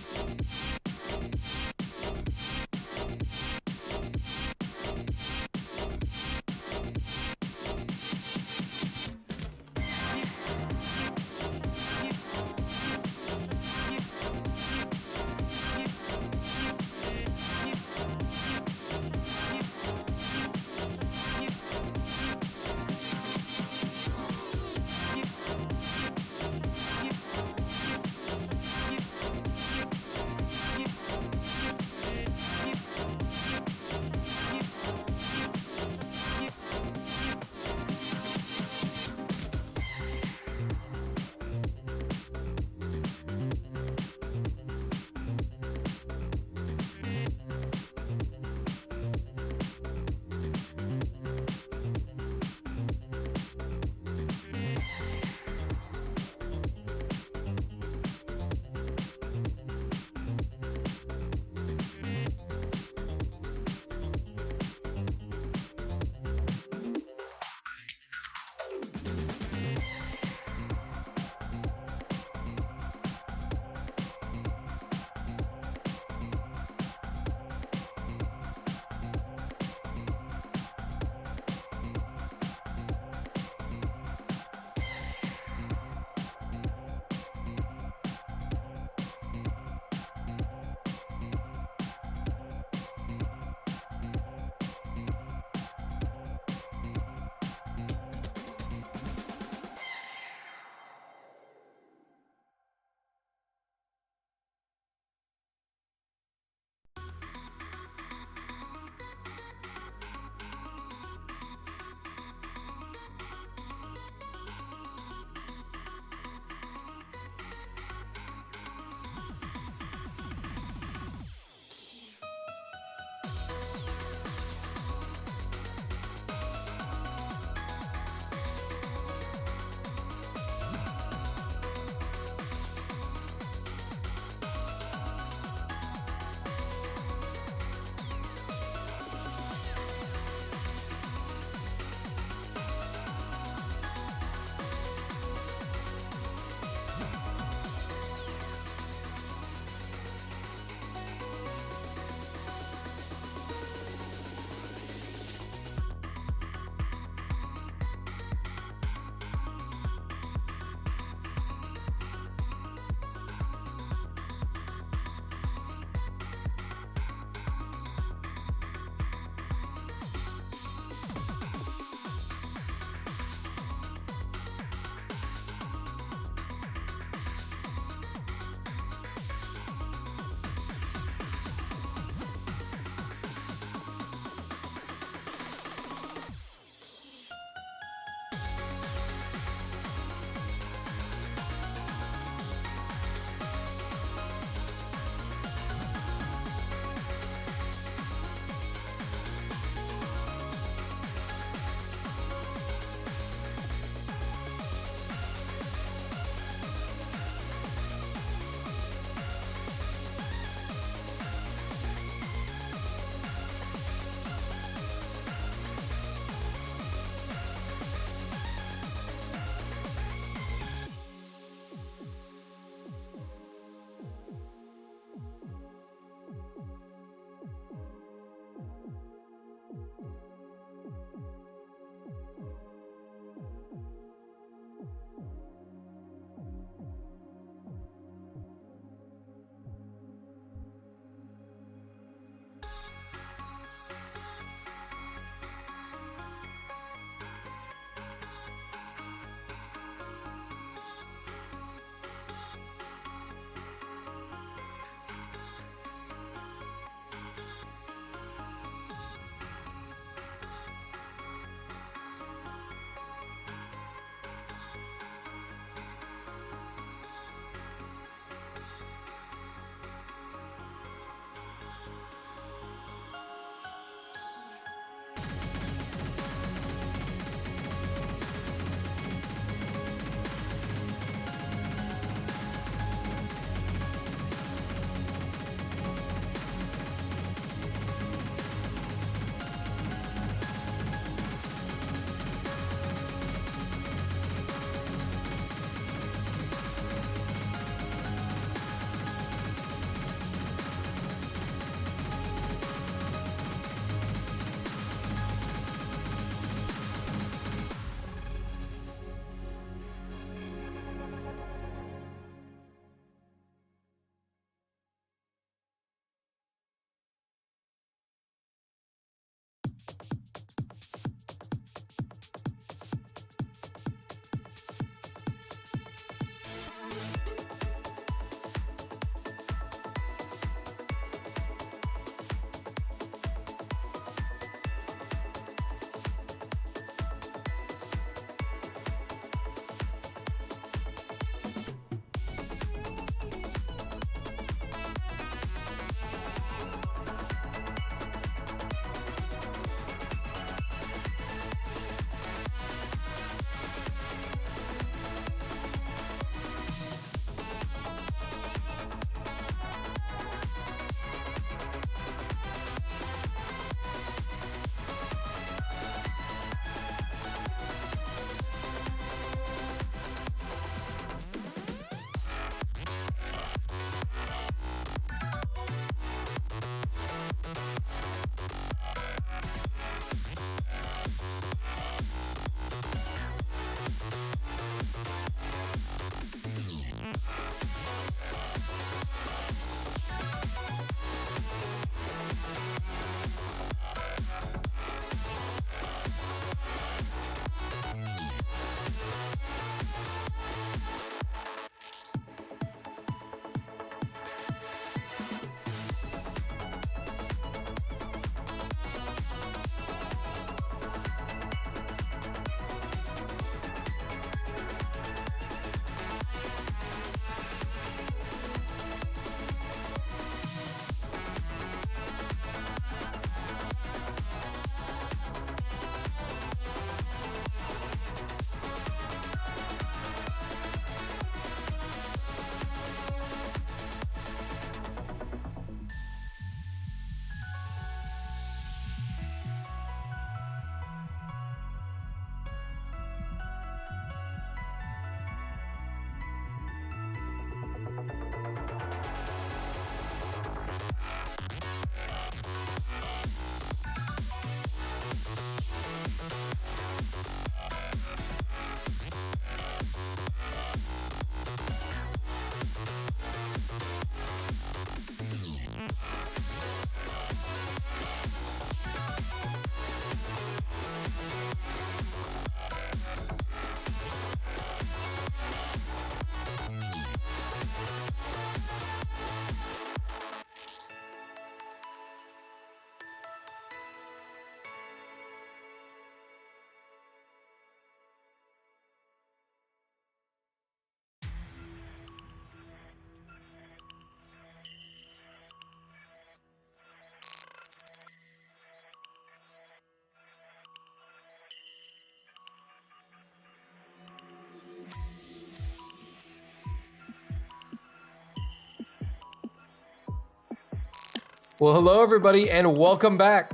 Well, hello everybody, and welcome back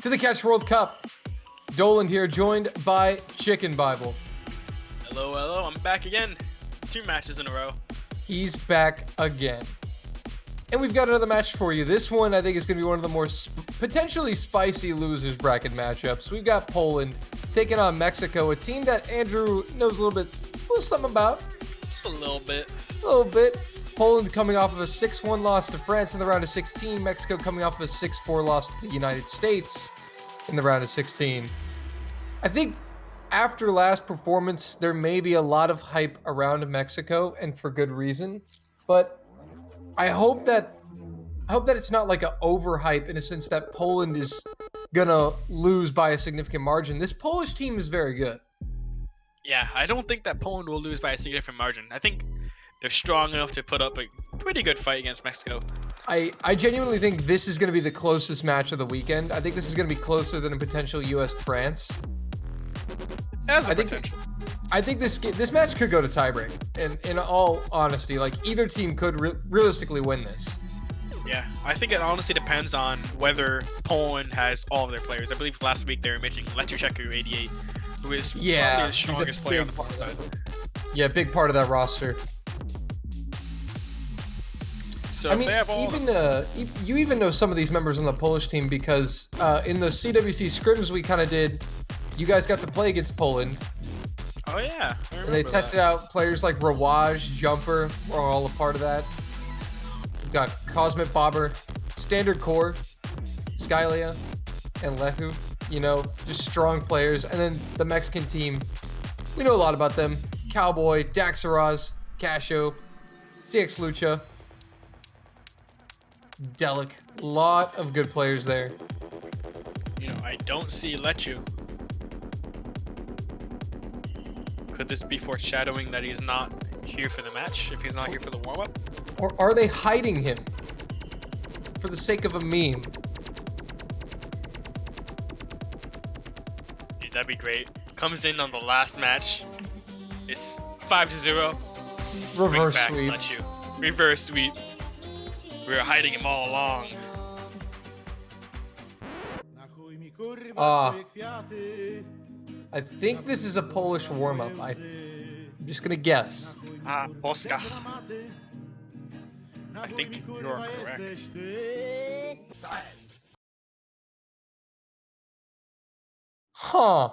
to the Catch World Cup. Dolan here, joined by Chicken Bible. Hello, I'm back again. 2 matches in a row. He's back again. And we've got another match for you. This one, I think, is going to be one of the more potentially spicy losers bracket matchups. We've got Poland taking on Mexico, a team that Andrew knows a little something about. Just a little bit. A little bit. Poland coming off of a 6-1 loss to France in the round of 16. Mexico coming off of a 6-4 loss to the United States in the round of 16. I think after last performance, there may be a lot of hype around Mexico, and for good reason. But I hope that it's not like an overhype in a sense that Poland is gonna lose by a significant margin. This Polish team is very good. Yeah, I don't think that Poland will lose by a significant margin. I think they're strong enough to put up a pretty good fight against Mexico. I genuinely think this is going to be the closest match of the weekend. I think this is going to be closer than a potential US-France. I think this match could go to tiebreak. And in all honesty, like either team could realistically win this. Yeah, I think it honestly depends on whether Poland has all of their players. I believe last week they were mentioning Letucheku 88, who is probably the strongest player on the Polish side. Yeah, big part of that roster. So I mean, they have all you even know some of these members on the Polish team because in the CWC scrims we kind of did, you guys got to play against Poland. Oh yeah, and they tested out players like Rawaj, Jumper, were all a part of that. We've got Cosmic Bobber, Standard Core, Skylia, and Lehu. You know, just strong players. And then the Mexican team, we know a lot about them. Cowboy, Daxaraz, Casio, CX Lucha, Delic. Lot of good players there. You know, I don't see Lechu. Could this be foreshadowing that he's not here for the match, if he's not here for the warm-up? Or are they hiding him for the sake of a meme? Dude, that'd be great. Comes in on the last match. It's 5-0. Reverse sweep. Lechu. Reverse sweep. We were hiding him all along. I think this is a Polish warm-up. I'm just gonna guess. Oscar. I think you're correct. Huh.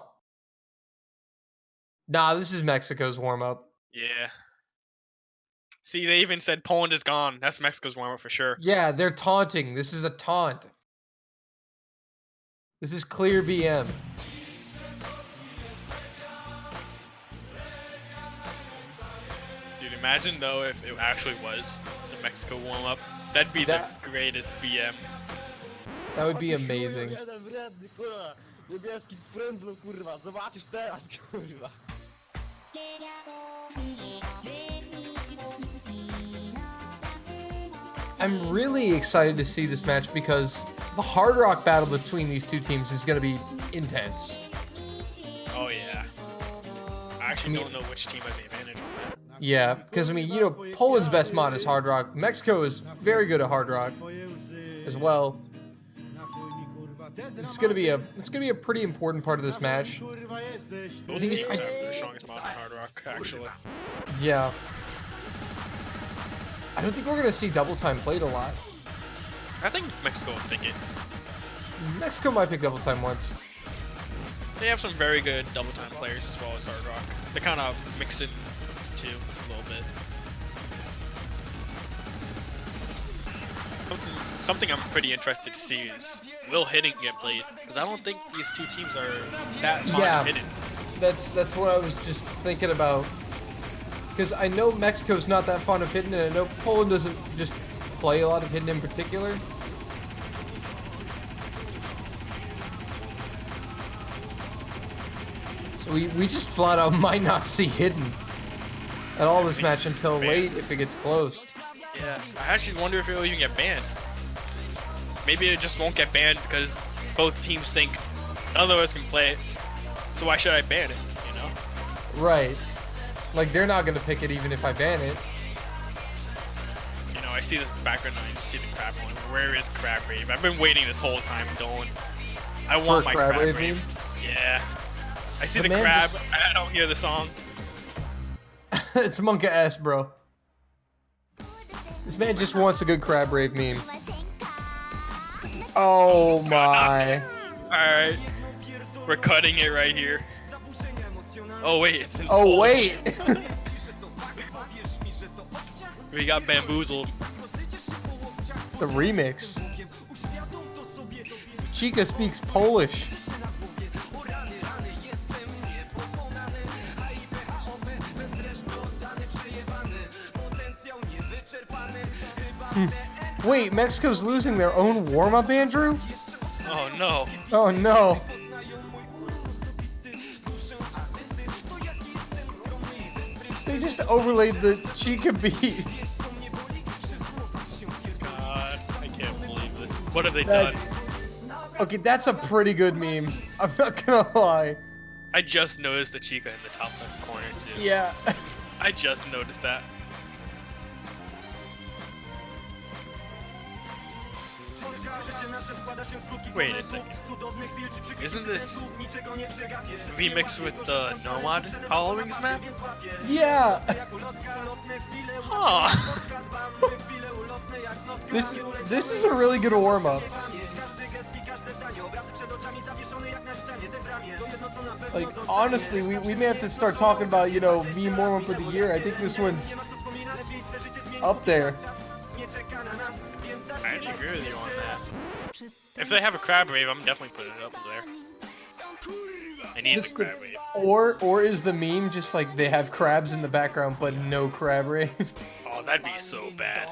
Nah, this is Mexico's warm-up. Yeah. See, they even said Poland is gone. That's Mexico's warm-up for sure. Yeah, they're taunting. This is a taunt. This is clear BM. Dude, imagine though if it actually was the Mexico warm-up. That'd be the greatest BM. That would be amazing. I'm really excited to see this match because the hard rock battle between these two teams is going to be intense. Oh yeah. I actually don't know which team has the advantage on that. Yeah, because I mean, you know, Poland's best mod is hard rock. Mexico is very good at hard rock as well. It's gonna be a pretty important part of this match. Both teams have their strongest mod in hard rock, actually. Yeah. I don't think we're gonna see double time played a lot. I think Mexico will pick it. Mexico might pick double time once. They have some very good double time players as well as hard rock. They kind of mix it two a little bit. Something I'm pretty interested to see is will hitting get played? Because I don't think these two teams are that fond of hitting. That's what I was just thinking about. Because I know Mexico's not that fond of hitting, and I know Poland doesn't just play a lot of hitting in particular. So we just flat out might not see hidden at all this match until late if it gets closed. Yeah, I actually wonder if it will even get banned. Maybe it just won't get banned because both teams think none of us can play it, so why should I ban it, you know? Right. Like, they're not going to pick it even if I ban it. You know, I see this background and I just see the crab one. Where is Crab Rave? I've been waiting this whole time going. I want my Crab Rave. Yeah. I see the crab. I don't hear the song. It's Monka S, bro. This man just wants a good Crab Rave meme. Oh my. Alright. We're cutting it right here. Oh wait, it's in Oh wait. We got bamboozled. The remix. Chica speaks Polish. Wait, Mexico's losing their own warm-up, Andrew? Oh no. Oh no. They just overlaid the Chica beat. God, I can't believe this. What have they done? Okay, that's a pretty good meme. I'm not gonna lie. I just noticed the Chica in the top left corner too. Yeah. I just noticed that. Wait a second. Isn't this remixed with the Nomad Hollow Wings map? Yeah. Huh. This is a really good warm up. Like honestly, we may have to start talking about, you know, meme warm up of the year. I think this one's up there. I agree with you on that. If they have a Crab Rave, I'm definitely putting it up there. I need the Crab Rave. Or is the meme just like they have crabs in the background but no Crab Rave? Oh, that'd be so bad.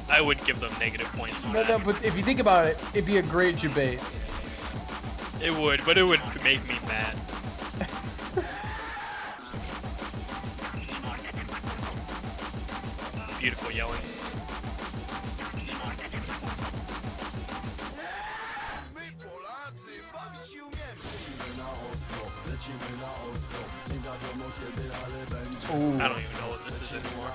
I would give them negative points for that. No, but if you think about it, it'd be a great debate. It would, but it would make me mad. Beautiful yelling. Ooh. I don't even know what this is anymore.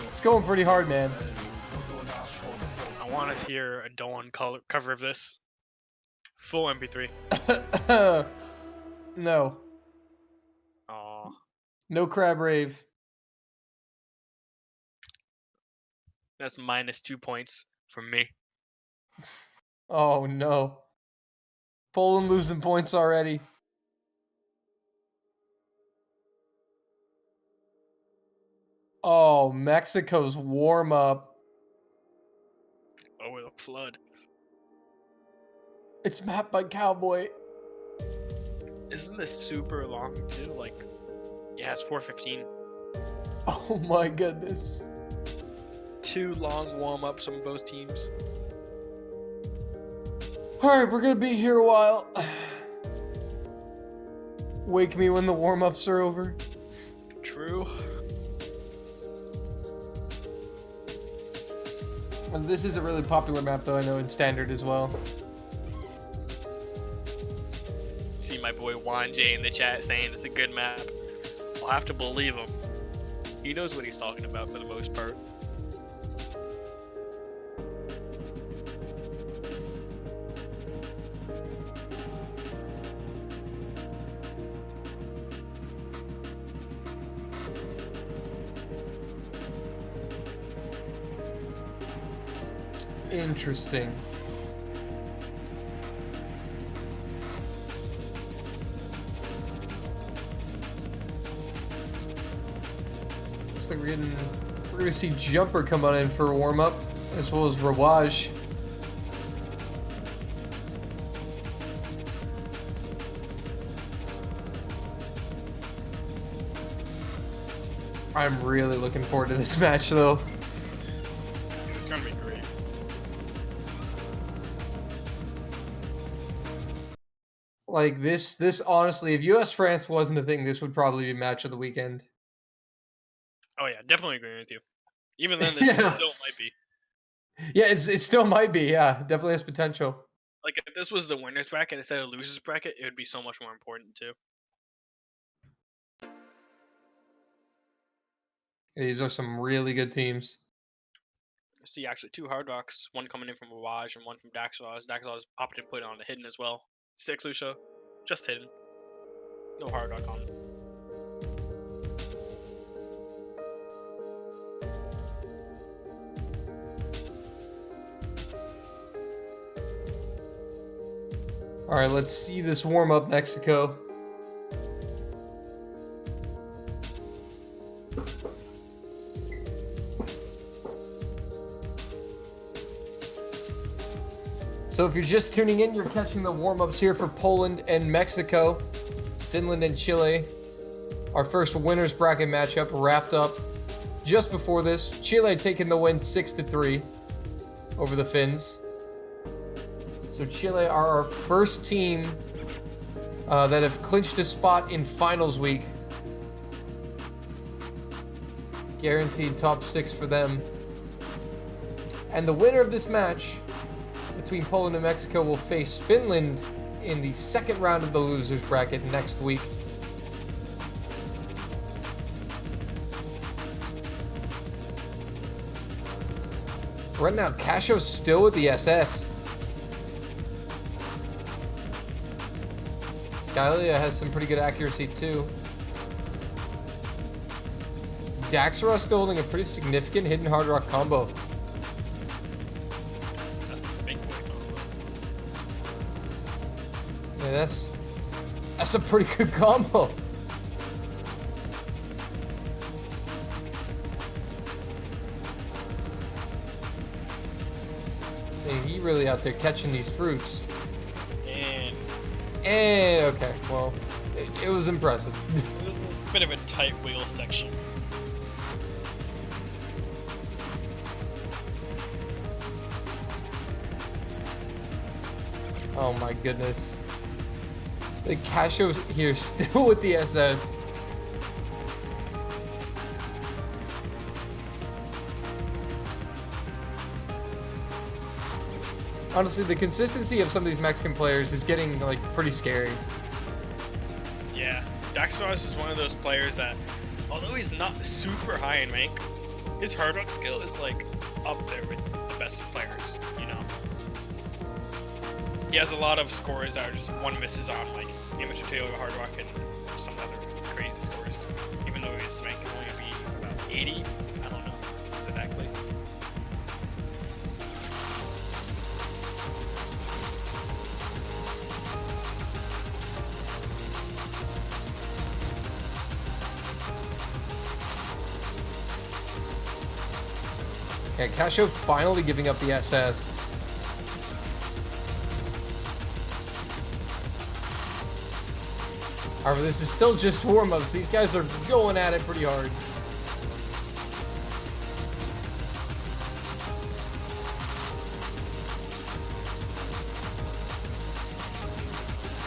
It's going pretty hard, man. I want to hear a Dawn cover of this. Full MP3. No. Aw. No Crab Rave. That's -2 points from me. Oh no. Poland losing points already. Oh, Mexico's warm up. Oh, with a flood. It's mapped by Cowboy. Isn't this super long too? Like, yeah, it's 4:15. Oh my goodness. 2 long warm-ups from both teams. Alright, we're gonna be here a while. Wake me when the warm-ups are over. True. And this is a really popular map though, I know, in Standard as well. See my boy Juan J in the chat saying it's a good map. I'll have to believe him. He knows what he's talking about for the most part. Interesting. Looks like we're gonna see Jumper come on in for a warm up, as well as Rawaj. I'm really looking forward to this match though. It's gonna be great. Like this honestly, if US France wasn't a thing, this would probably be match of the weekend. Oh yeah, definitely agreeing with you. Even then, this Yeah. still might be. Yeah, it still might be. Yeah, definitely has potential. Like if this was the winners bracket instead of losers bracket, it would be so much more important too. Yeah, these are some really good teams. I see actually 2 Hard Rocks, one coming in from Ravage and one from Daxos. Daxos popped and put it on the hidden as well. 6 Lucia, just hidden. No Hard Rock on. All right, let's see this warm up, Mexico. So if you're just tuning in, you're catching the warm-ups here for Poland and Mexico, Finland and Chile. Our first winners bracket matchup wrapped up just before this. Chile taking the win 6-3 over the Finns. So Chile are our first team that have clinched a spot in finals week. Guaranteed top 6 for them. And the winner of this match between Poland and Mexico will face Finland in the second round of the losers bracket next week. Right now, Casho's still with the SS. Skylia has some pretty good accuracy too. Daxra still holding a pretty significant hidden hard rock combo. Yeah, that's a pretty good combo. Hey, he really out there catching these fruits. And okay, well, it was impressive. It was a bit of a tight wheel section. Oh my goodness. The Casho's here still with the SS. Honestly, the consistency of some of these Mexican players is getting like pretty scary. Yeah, Daxos is one of those players that, although he's not super high in rank, his hard rock skill is like up there with the best players, you know? He has a lot of scores that are just one misses on like image material hard rock and some other crazy scores. Even though his rank can only be about 80, I don't know exactly. Okay, Casho finally giving up the SS. However, this is still just warm-ups. These guys are going at it pretty hard.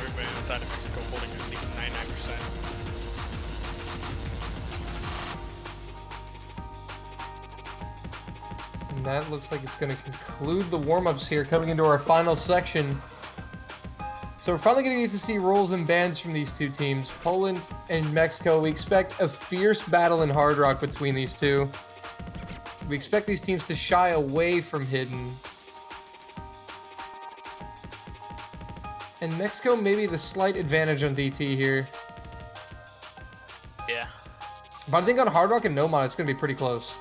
Everybody inside of Mexico holding at least 99%. And that looks like it's going to conclude the warm-ups here, coming into our final section. So we're finally going to get to see roles and bans from these two teams, Poland and Mexico. We expect a fierce battle in Hard Rock between these two. We expect these teams to shy away from Hidden. And Mexico maybe the slight advantage on DT here. Yeah, But I think on Hard Rock and Nomad, it's going to be pretty close.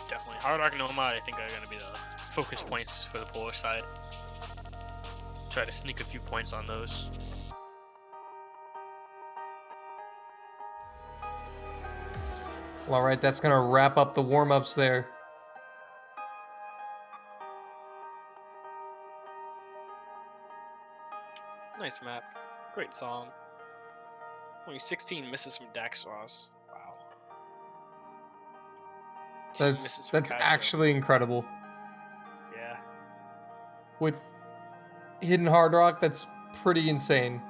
definitely. Hard rock and Nomad, I think, are going to be the focus points for the Polish side. Try to sneak a few points on those. Well, all right, that's going to wrap up the warm-ups there. Nice map. Great song. Only 16 misses from Daxos. Wow. 2 misses from That's Casho. actually incredible. Yeah. With Hidden Hard Rock, that's pretty insane.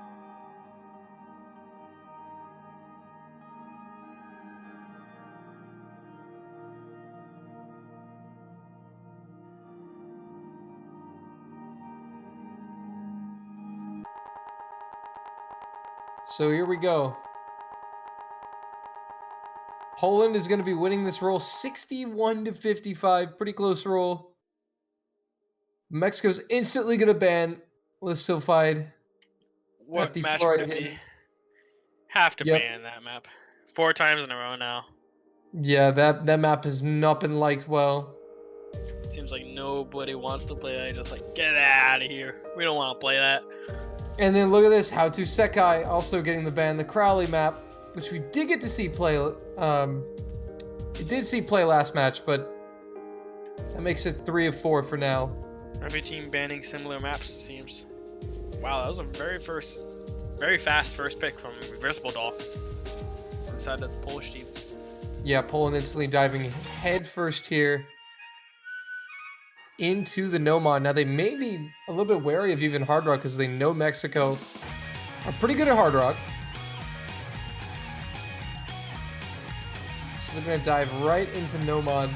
So here we go. Poland is going to be winning this roll 61-55. Pretty close roll. Mexico's instantly going to ban Lithofied. What FD match Fluoride would it hidden. be? Have to Yep. ban that map. 4 times in a row now. Yeah, that map has not been liked well. Seems like nobody wants to play that. Just like, get out of here. We don't want to play that. And then look at this, How to Sekai also getting the ban, the Crowley map, which we did get to see play. It did see play last match, but that makes it 3 of 4 for now. Every team banning similar maps, it seems. Wow, that was a very fast first pick from Reversible Doll. Inside that the Polish team. Yeah, Poland instantly diving head first here into the no mod. Now they may be a little bit wary of even Hard Rock because they know Mexico are pretty good at Hard Rock. So they're going to dive right into no mod.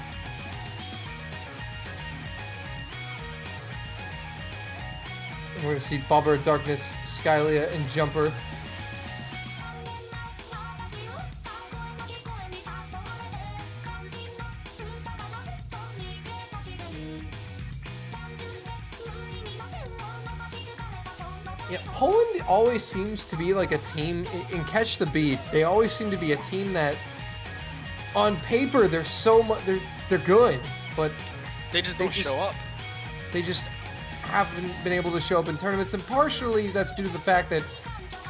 And we're going to see Bobber, Darkness, Skylia, and Jumper. Yeah, Poland always seems to be like a team in Catch the Beat. They always seem to be a team that, on paper, they're so much they're good, but They just don't show up. they just haven't been able to show up in tournaments, and partially that's due to the fact that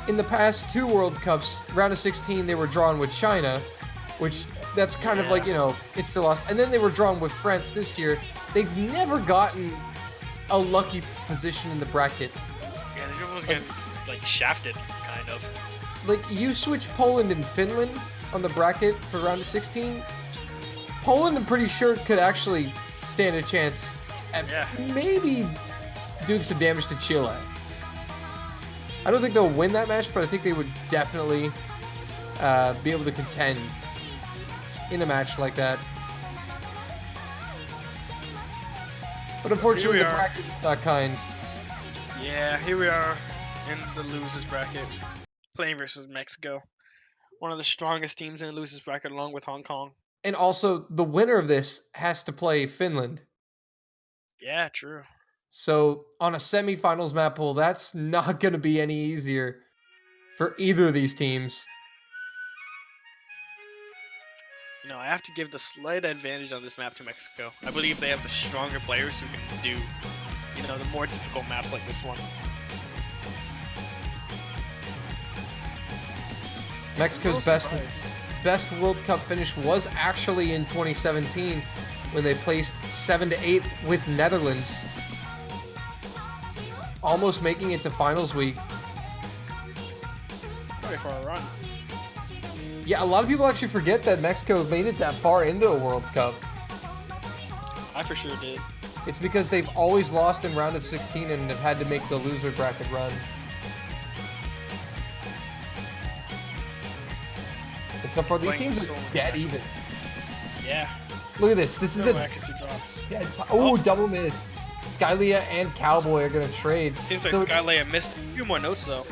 in the past 2 World Cups, round of 16, they were drawn with China, which that's kind of like, you know, it's still lost. And then they were drawn with France this year. They've never gotten a lucky position in the bracket. Yeah, they're almost getting like shafted, kind of. Like, you switch Poland and Finland on the bracket for round of 16, Poland, I'm pretty sure, could actually stand a chance at maybe doing some damage to Chile. I don't think they'll win that match, but I think they would definitely be able to contend in a match like that. But unfortunately, the bracket is not kind. Yeah, here we are in the losers bracket, playing versus Mexico. One of the strongest teams in the losers bracket, along with Hong Kong. And also, the winner of this has to play Finland. Yeah, true. So, on a semifinals map pool, that's not going to be any easier for either of these teams. You know, I have to give the slight advantage on this map to Mexico. I believe they have the stronger players who can do, you know, the more difficult maps like this one. Mexico's best World Cup finish was actually in 2017 when they placed 7 to 8 with Netherlands, almost making it to finals week. Ready for a run. Yeah, a lot of people actually forget that Mexico made it that far into a World Cup. I for sure did. It's because they've always lost in round of 16 and have had to make the loser bracket run. And so far, these teams are dead even. Yeah. Look at this. This is a accuracy drops. dead double miss. Skylia and Cowboy are going to trade. Seems like So Skylea missed a few more notes though.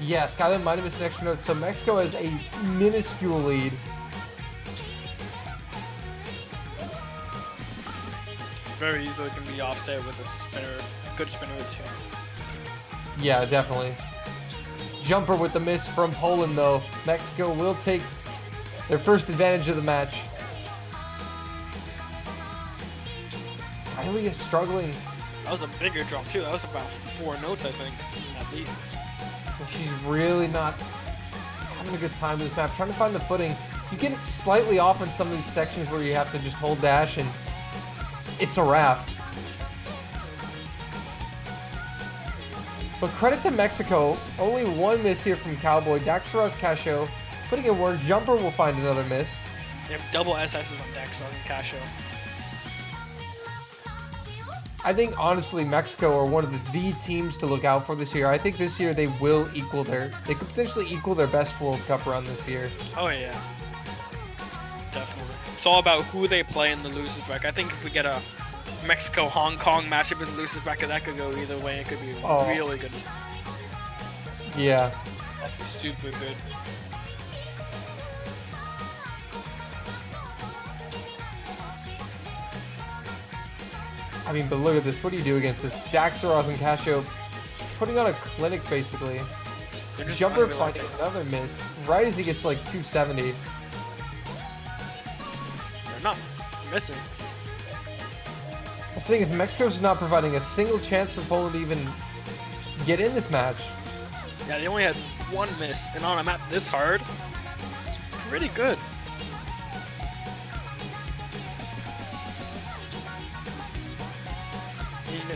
yeah, Skylia might have missed an extra note. So Mexico has a minuscule lead. Very easily can be offset with a spinner, good spinner or two. Yeah, definitely. Jumper with the miss from Poland, though. Mexico will take their first advantage of the match. Skylia is struggling. That was a bigger drop too. That was about 4 notes, I think, at least. She's really not having a good time with this map. Trying to find the footing. You get it slightly off in some of these sections where you have to just hold dash, and it's a wrap. But credit to Mexico, only 1 miss here from Cowboy. Daxaraz Casho putting in work. Jumper will find another miss. They have double SSs on Daxaraz and Casho. I think, honestly, Mexico are one of the teams to look out for this year. I think this year they will equal they could potentially equal their best World Cup run this year. Oh yeah. Definitely. It's all about who they play in the losers bracket. I think if we get a Mexico-Hong Kong matchup in the losers bracket, that could go either way. It could be really good. Yeah. That's super good. I mean, but look at this. What do you do against this? Daxaros and Casio putting on a clinic, basically. They're just Jumper unrelenting. finding another miss right as he gets to like 270. They're not missing. The thing is, Mexico's not providing a single chance for Poland to even get in this match. Yeah, they only had one miss, and on a map this hard, it's pretty good.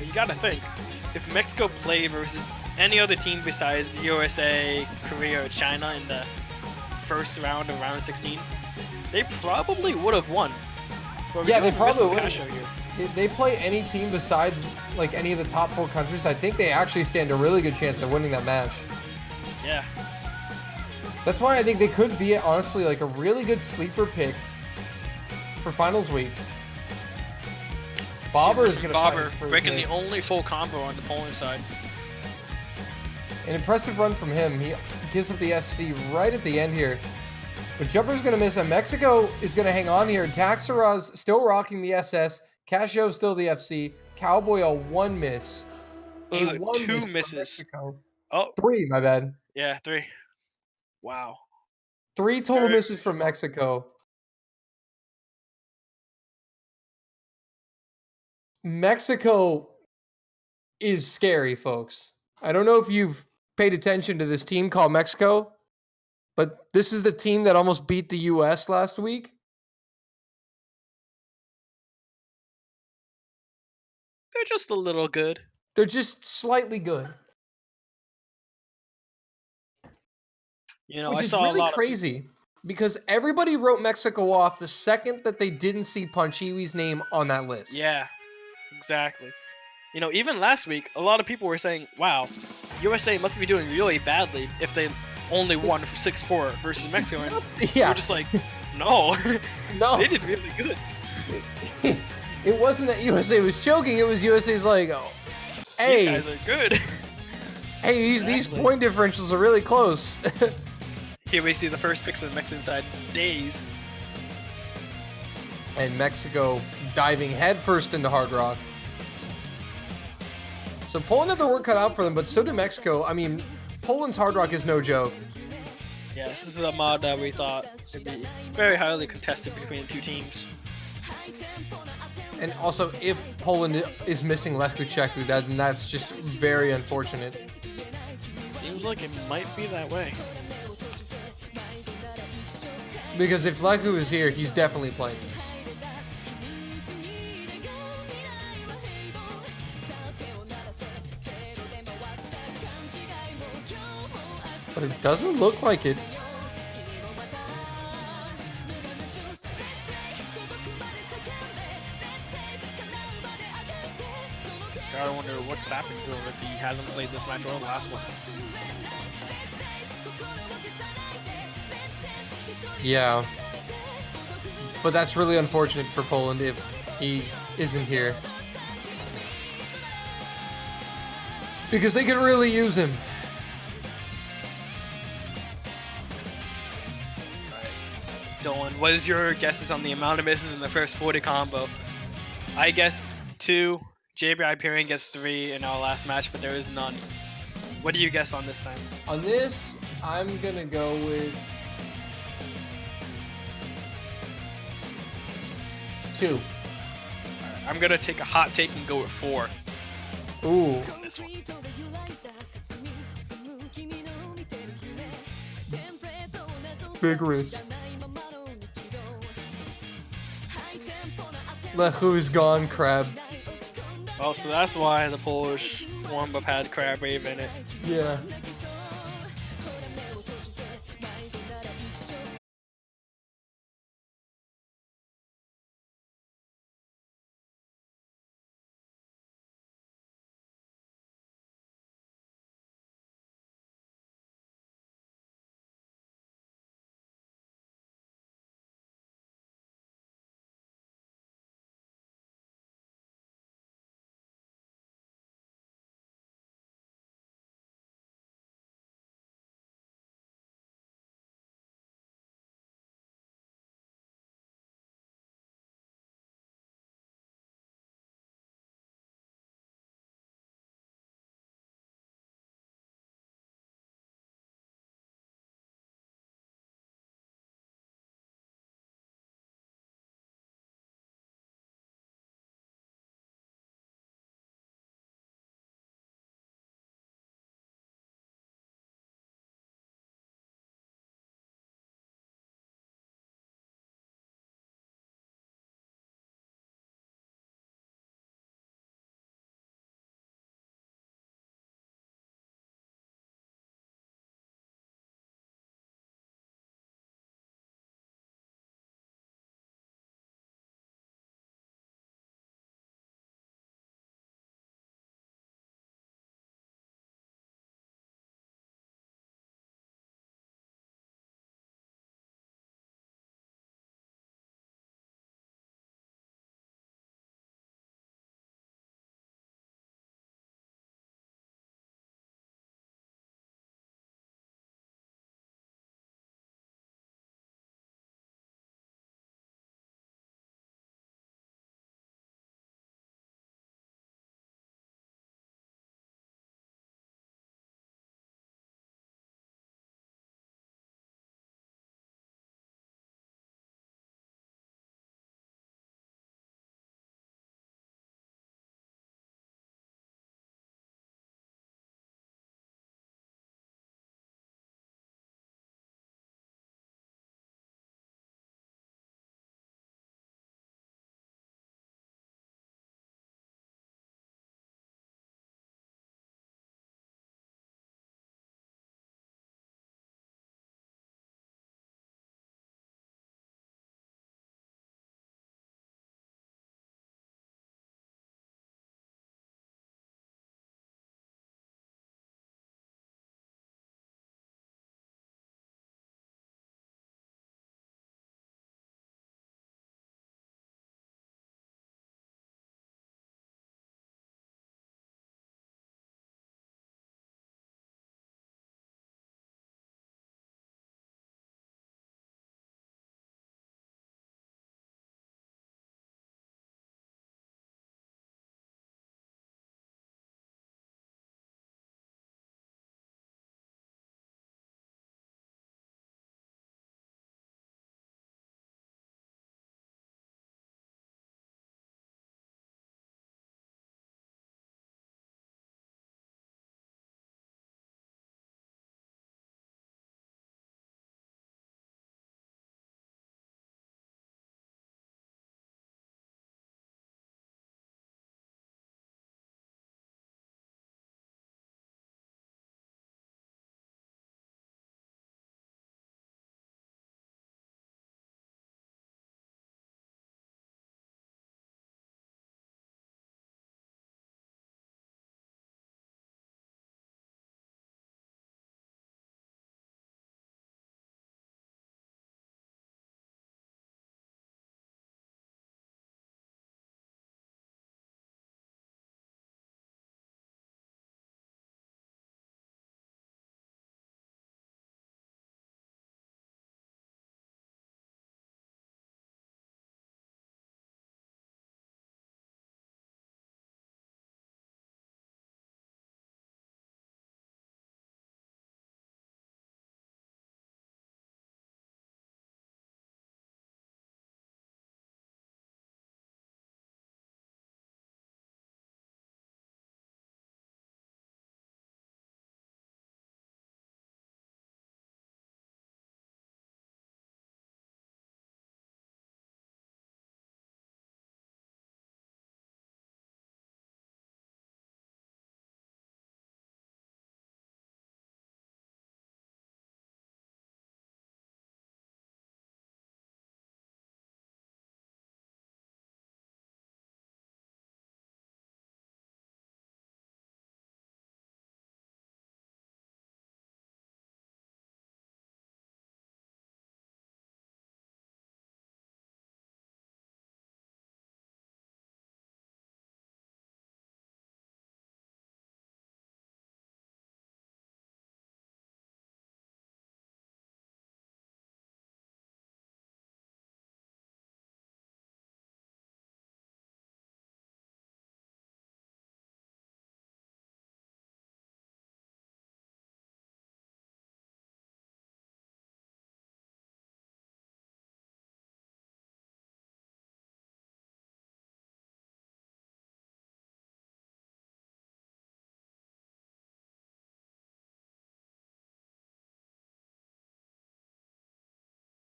You gotta think, if Mexico play versus any other team besides USA, Korea, or China in the first round of round 16, they probably would have won. But Yeah, they probably would would. If they play any team besides like any of the top 4 countries, I think they actually stand a really good chance of winning that match. Yeah. That's why I think they could be honestly like a really good sleeper pick for finals week. Bobber is going to Bobber breaking the only full combo on the Poland side. An impressive run from him. He gives up the FC right at the end here. But Jumper's going to miss him. Mexico is going to hang on here. Daxaraz still rocking the SS. Casio still the FC. Cowboy a 1 miss. Those are one 2 miss from misses. Mexico. Oh, 3, my bad. yeah, 3. Wow. 3 total Very misses from Mexico. Mexico is scary, folks. I don't know if you've paid attention to this team called Mexico, but this is the team that almost beat the US last week. They're just a little good. They're just slightly good. You know, Which I is saw really a lot crazy because everybody wrote Mexico off the second that they didn't see Panchiwi's name on that list. Yeah, exactly. You know, even last week, a lot of people were saying, wow, USA must be doing really badly if they only won 6-4 versus Mexico. And Yeah. we're just like, no, No. they did really good. It wasn't that USA was choking, it was USA's like, oh, hey, These guys are good. hey, these Exactly. point differentials are really close. Here we see the first pick for the Mexican side, days. And Mexico diving headfirst into Hard Rock. So Poland had their work cut out for them, but so did Mexico. I mean, Poland's Hard Rock is no joke. Yeah, this is a mod that we thought would be very highly contested between the two teams. And also, if Poland is missing Lekucheku, that's just very unfortunate. Seems like it might be that way. Because if Leku is here, he's definitely playing this. But it doesn't look like it. I wonder what's happened to him if he hasn't played this match or the last one. Yeah. But that's really unfortunate for Poland if he isn't here. Because they could really use him. Dolan, what is your guesses on the amount of misses in the first 40 combo? I guessed 2, JB Hyperion gets 3 in our last match, but there is none. What do you guess on this time? On this, I'm gonna go with 2. I'm gonna take a hot take and go with 4 Ooh. on this one. Vigorous. Lechu's gone, Crab. Oh, so that's why the Polish warm-up had Crab Wave in it. Yeah.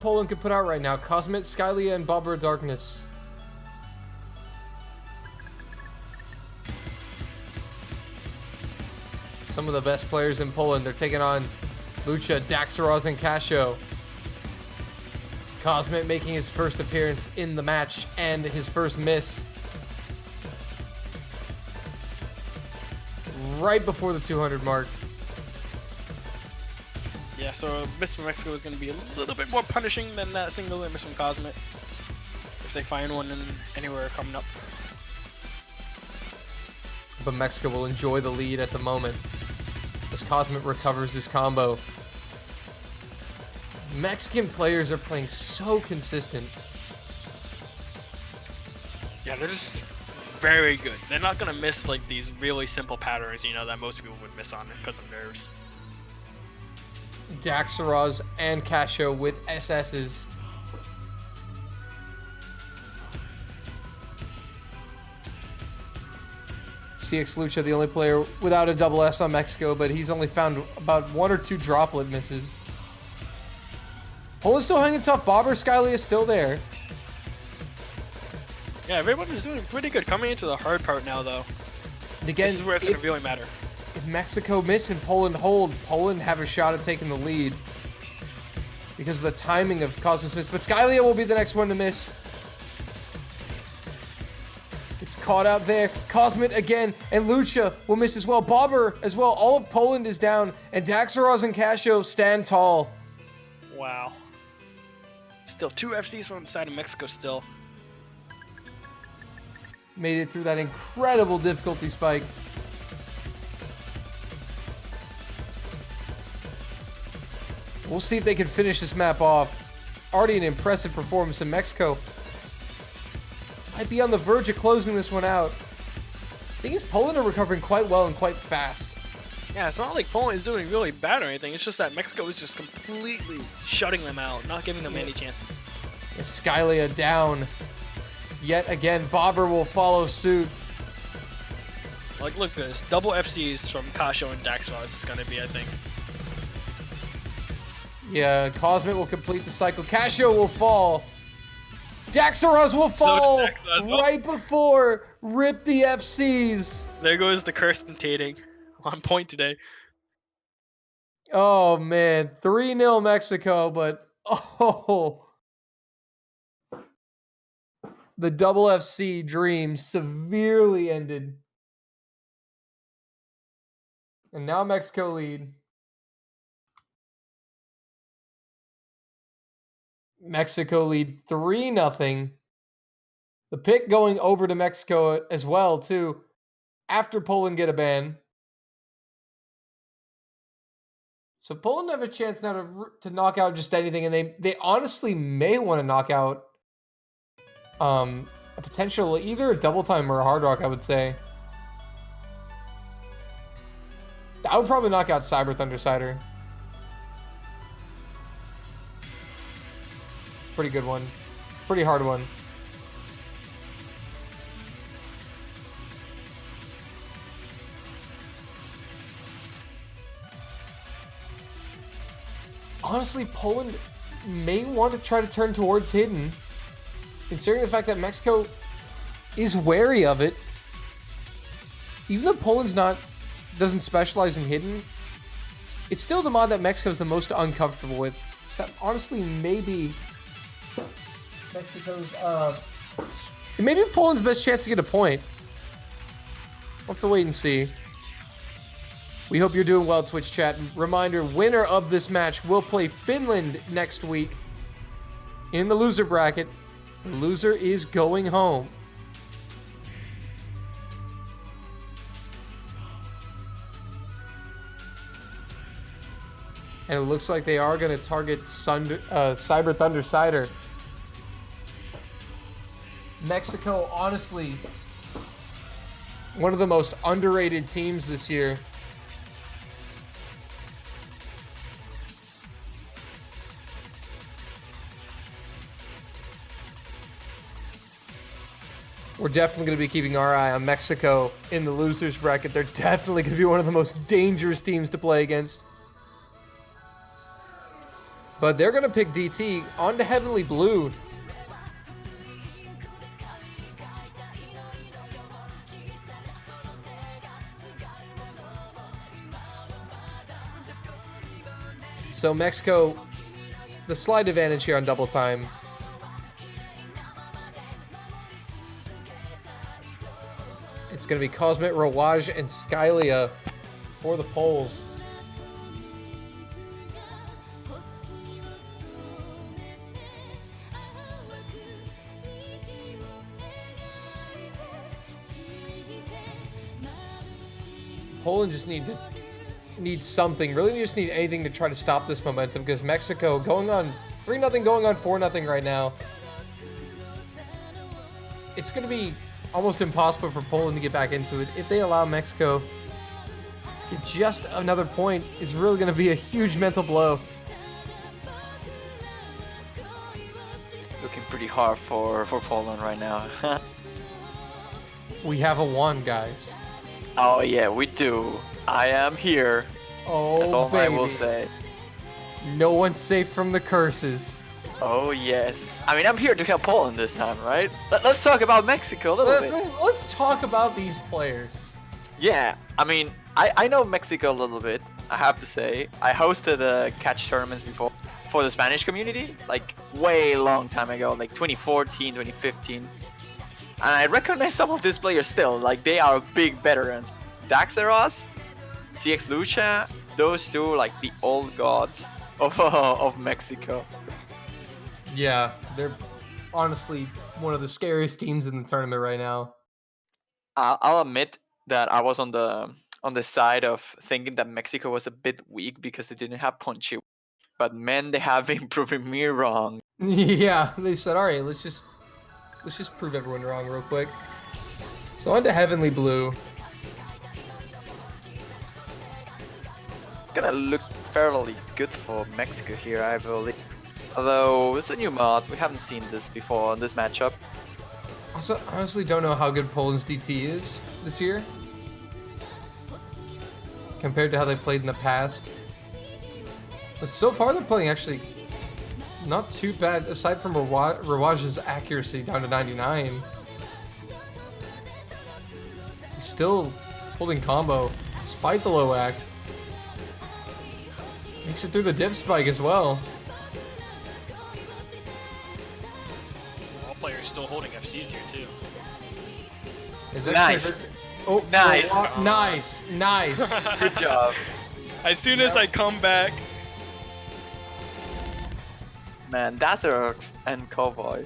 Poland could put out right now. Cosmet, Skylia, and Bobber Darkness. Some of the best players in Poland. They're taking on Lucha, Daxaroz, and Casio. Cosmet making his first appearance in the match and his first miss. Right before the 200 mark. Yeah, so miss from Mexico is going to be a little bit more punishing than that single miss from Cosmet. If they find one anywhere coming up. But Mexico will enjoy the lead at the moment as Cosmet recovers his combo. Mexican players are playing so consistent. Yeah, they're just very good. They're not going to miss like these really simple patterns, you know, that most people would miss on it because of nerves. Daxaroz and Casio with SS's. CX Lucha, the only player without a double S on Mexico, but he's only found about 1 or 2 droplet misses. Poland's still hanging tough. Bobber Skylia is still there. Yeah, everybody's doing pretty good coming into the hard part now, though. And again, this is where it's going to really matter. If Mexico miss and Poland hold, Poland have a shot at taking the lead because of the timing of Cosmet's miss. But Skylia will be the next one to miss. Gets caught out there. Cosmet again, and Lucha will miss as well. Bobber as well. All of Poland is down, and Daxaroz and Casio stand tall. Wow. Still 2 FCs from the side of Mexico still. Made it through that incredible difficulty spike. We'll see if they can finish this map off. Already an impressive performance in Mexico. Might be on the verge of closing this one out. Thing is, Poland are recovering quite well and quite fast. Yeah, it's not like Poland is doing really bad or anything. It's just that Mexico is just completely shutting them out, not giving them any chances. Skylia down. Yet again, Bobber will follow suit. Like, look at this. Double FCs from Casio and Daxaroz is going to be, I think. Yeah, Cosmet will complete the cycle. Casio will fall. Daxaroz will fall right before rip the FCs. There goes the Kirsten Tating on point today. Oh, man. 3-0 Mexico, but oh. The double FC dream severely ended. And now Mexico lead. Mexico lead 3-0. The pick going over to Mexico as well, too, after Poland get a ban. So Poland have a chance now to knock out just anything, and they honestly may want to knock out a potential either a double time or a hard rock, I would say. I would probably knock out Cyber Thunder Cider. It's a pretty good one. It's a pretty hard one. Honestly, Poland may want to try to turn towards Hidden, considering the fact that Mexico is wary of it. Even though Poland's doesn't specialize in Hidden, it's still the mod that Mexico's the most uncomfortable with. So that honestly maybe Mexico's maybe Poland's best chance to get a point. We'll have to wait and see. We hope you're doing well, Twitch chat. Reminder, winner of this match will play Finland next week in the loser bracket. The loser is going home. And it looks like they are going to target Cyber Thunder Cider. Mexico, honestly, one of the most underrated teams this year. We're definitely going to be keeping our eye on Mexico in the losers bracket. They're definitely going to be one of the most dangerous teams to play against. But they're going to pick DT onto Heavenly Blue. So Mexico, the slight advantage here on double time. It's going to be Cosmic, Rawaj, and Skylia for the Poles. Poland just needs something. Really just need anything to try to stop this momentum because Mexico going on 3-0, going on 4-0 right now. It's going to be almost impossible for Poland to get back into it. If they allow Mexico to get just another point, is really going to be a huge mental blow. Looking pretty hard for Poland right now. We have a 1, guys. Oh yeah, we do. I am here. Oh, that's all baby. I will say. No one's safe from the curses. Oh yes. I mean, I'm here to help Poland this time, right? Let's talk about Mexico a little bit. Let's talk about these players. Yeah, I mean, I know Mexico a little bit, I have to say. I hosted catch tournaments before for the Spanish community, like way long time ago, like 2014, 2015. And I recognize some of these players still, like they are big veterans. Daxeros, CX Lucha, those two, like the old gods of Mexico. Yeah, they're honestly one of the scariest teams in the tournament right now. I'll admit that I was on the side of thinking that Mexico was a bit weak because they didn't have Ponchi. But man, they have been proving me wrong. Yeah, they said, all right, let's just prove everyone wrong real quick. So on to Heavenly Blue. It's gonna look fairly good for Mexico here, I believe. Although it's a new mod, we haven't seen this before in this matchup. Also, honestly don't know how good Poland's DT is this year compared to how they played in the past. But so far they're playing actually not too bad, aside from Rawaj's accuracy down to 99. He's still holding combo despite the low act. Makes it through the div spike as well. All players still holding FCs here too. Is that Nice. Oh, Nice. Nice. Good job. As soon as I come back, Man, Dazarox and Cowboy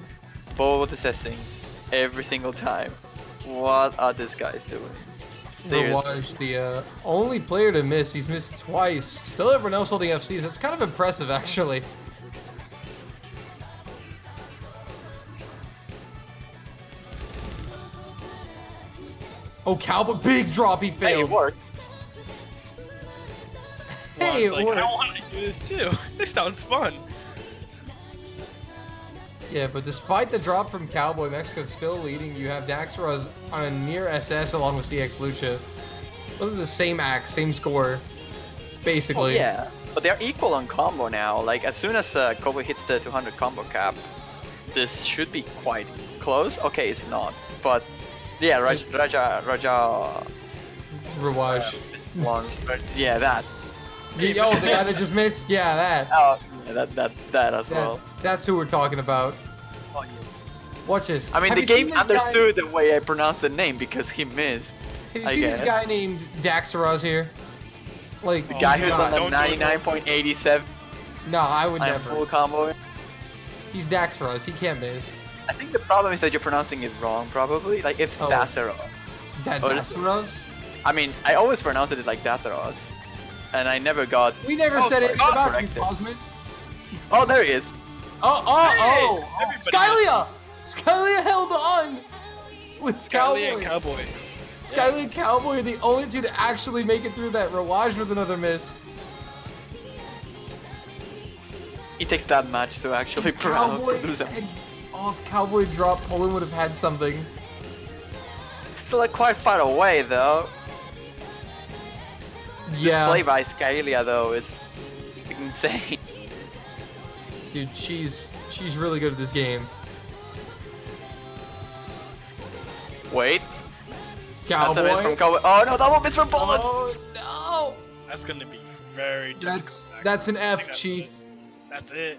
both assessing every single time. What are these guys doing? Seriously. Rawaj, the only player to miss. He's missed twice. Still everyone else holding FCs. That's kind of impressive, actually. Oh, Cowboy, big drop, he Hey, failed. it worked. well, I Hey, was it like, worked. I want to do this too. This sounds fun. Yeah, but despite the drop from Cowboy, Mexico's still leading. You have Daxeros on a near SS along with CX Lucha. Both of the same axe, same score, basically. Oh, yeah, but they're equal on combo now. Like, as soon as Cowboy hits the 200 combo cap, this should be quite close. Okay, it's not, but yeah, Raja Rawaj. once, but yeah, that. Oh, the guy that just missed? Yeah, that. Oh, yeah, that as Yeah, well. that's who we're talking about. Oh, yeah. Watch this. I mean, Have the you seen game this guy- understood the way I pronounced the name because he missed. Have you I seen this guess. guy named Daxeros here? Like, The guy he's who's not- on the Don't do it, don't do it. 99.87. No, I would I am never. full combo. He's Daxeros. He can't miss. I think the problem is that you're pronouncing it wrong, probably. Like, it's Oh. Daceros. Daxeros? I mean, I always pronounced it like Daceros. And I never got... We never Oh, said sorry. it about you, Corrected. Cosmic. Oh, there he is. Oh! everybody Skylia! Skylia held on! With Skyly Cowboy. and Cowboy. Skylia and Cowboy are the only two to actually make it through that. Rawaj with another miss. It takes that much to actually Cowboy produce him. had, oh, if Cowboy dropped, Poland would have had something. Still quite far away, though. This Yeah. play by Scalia, though, is insane. dude, she's really good at this game. Wait. Cowboy. That's a miss from Cowboy. Oh no, that one miss from Poland. Oh no! That's gonna be very difficult. That's an I F, think Chief. That's it.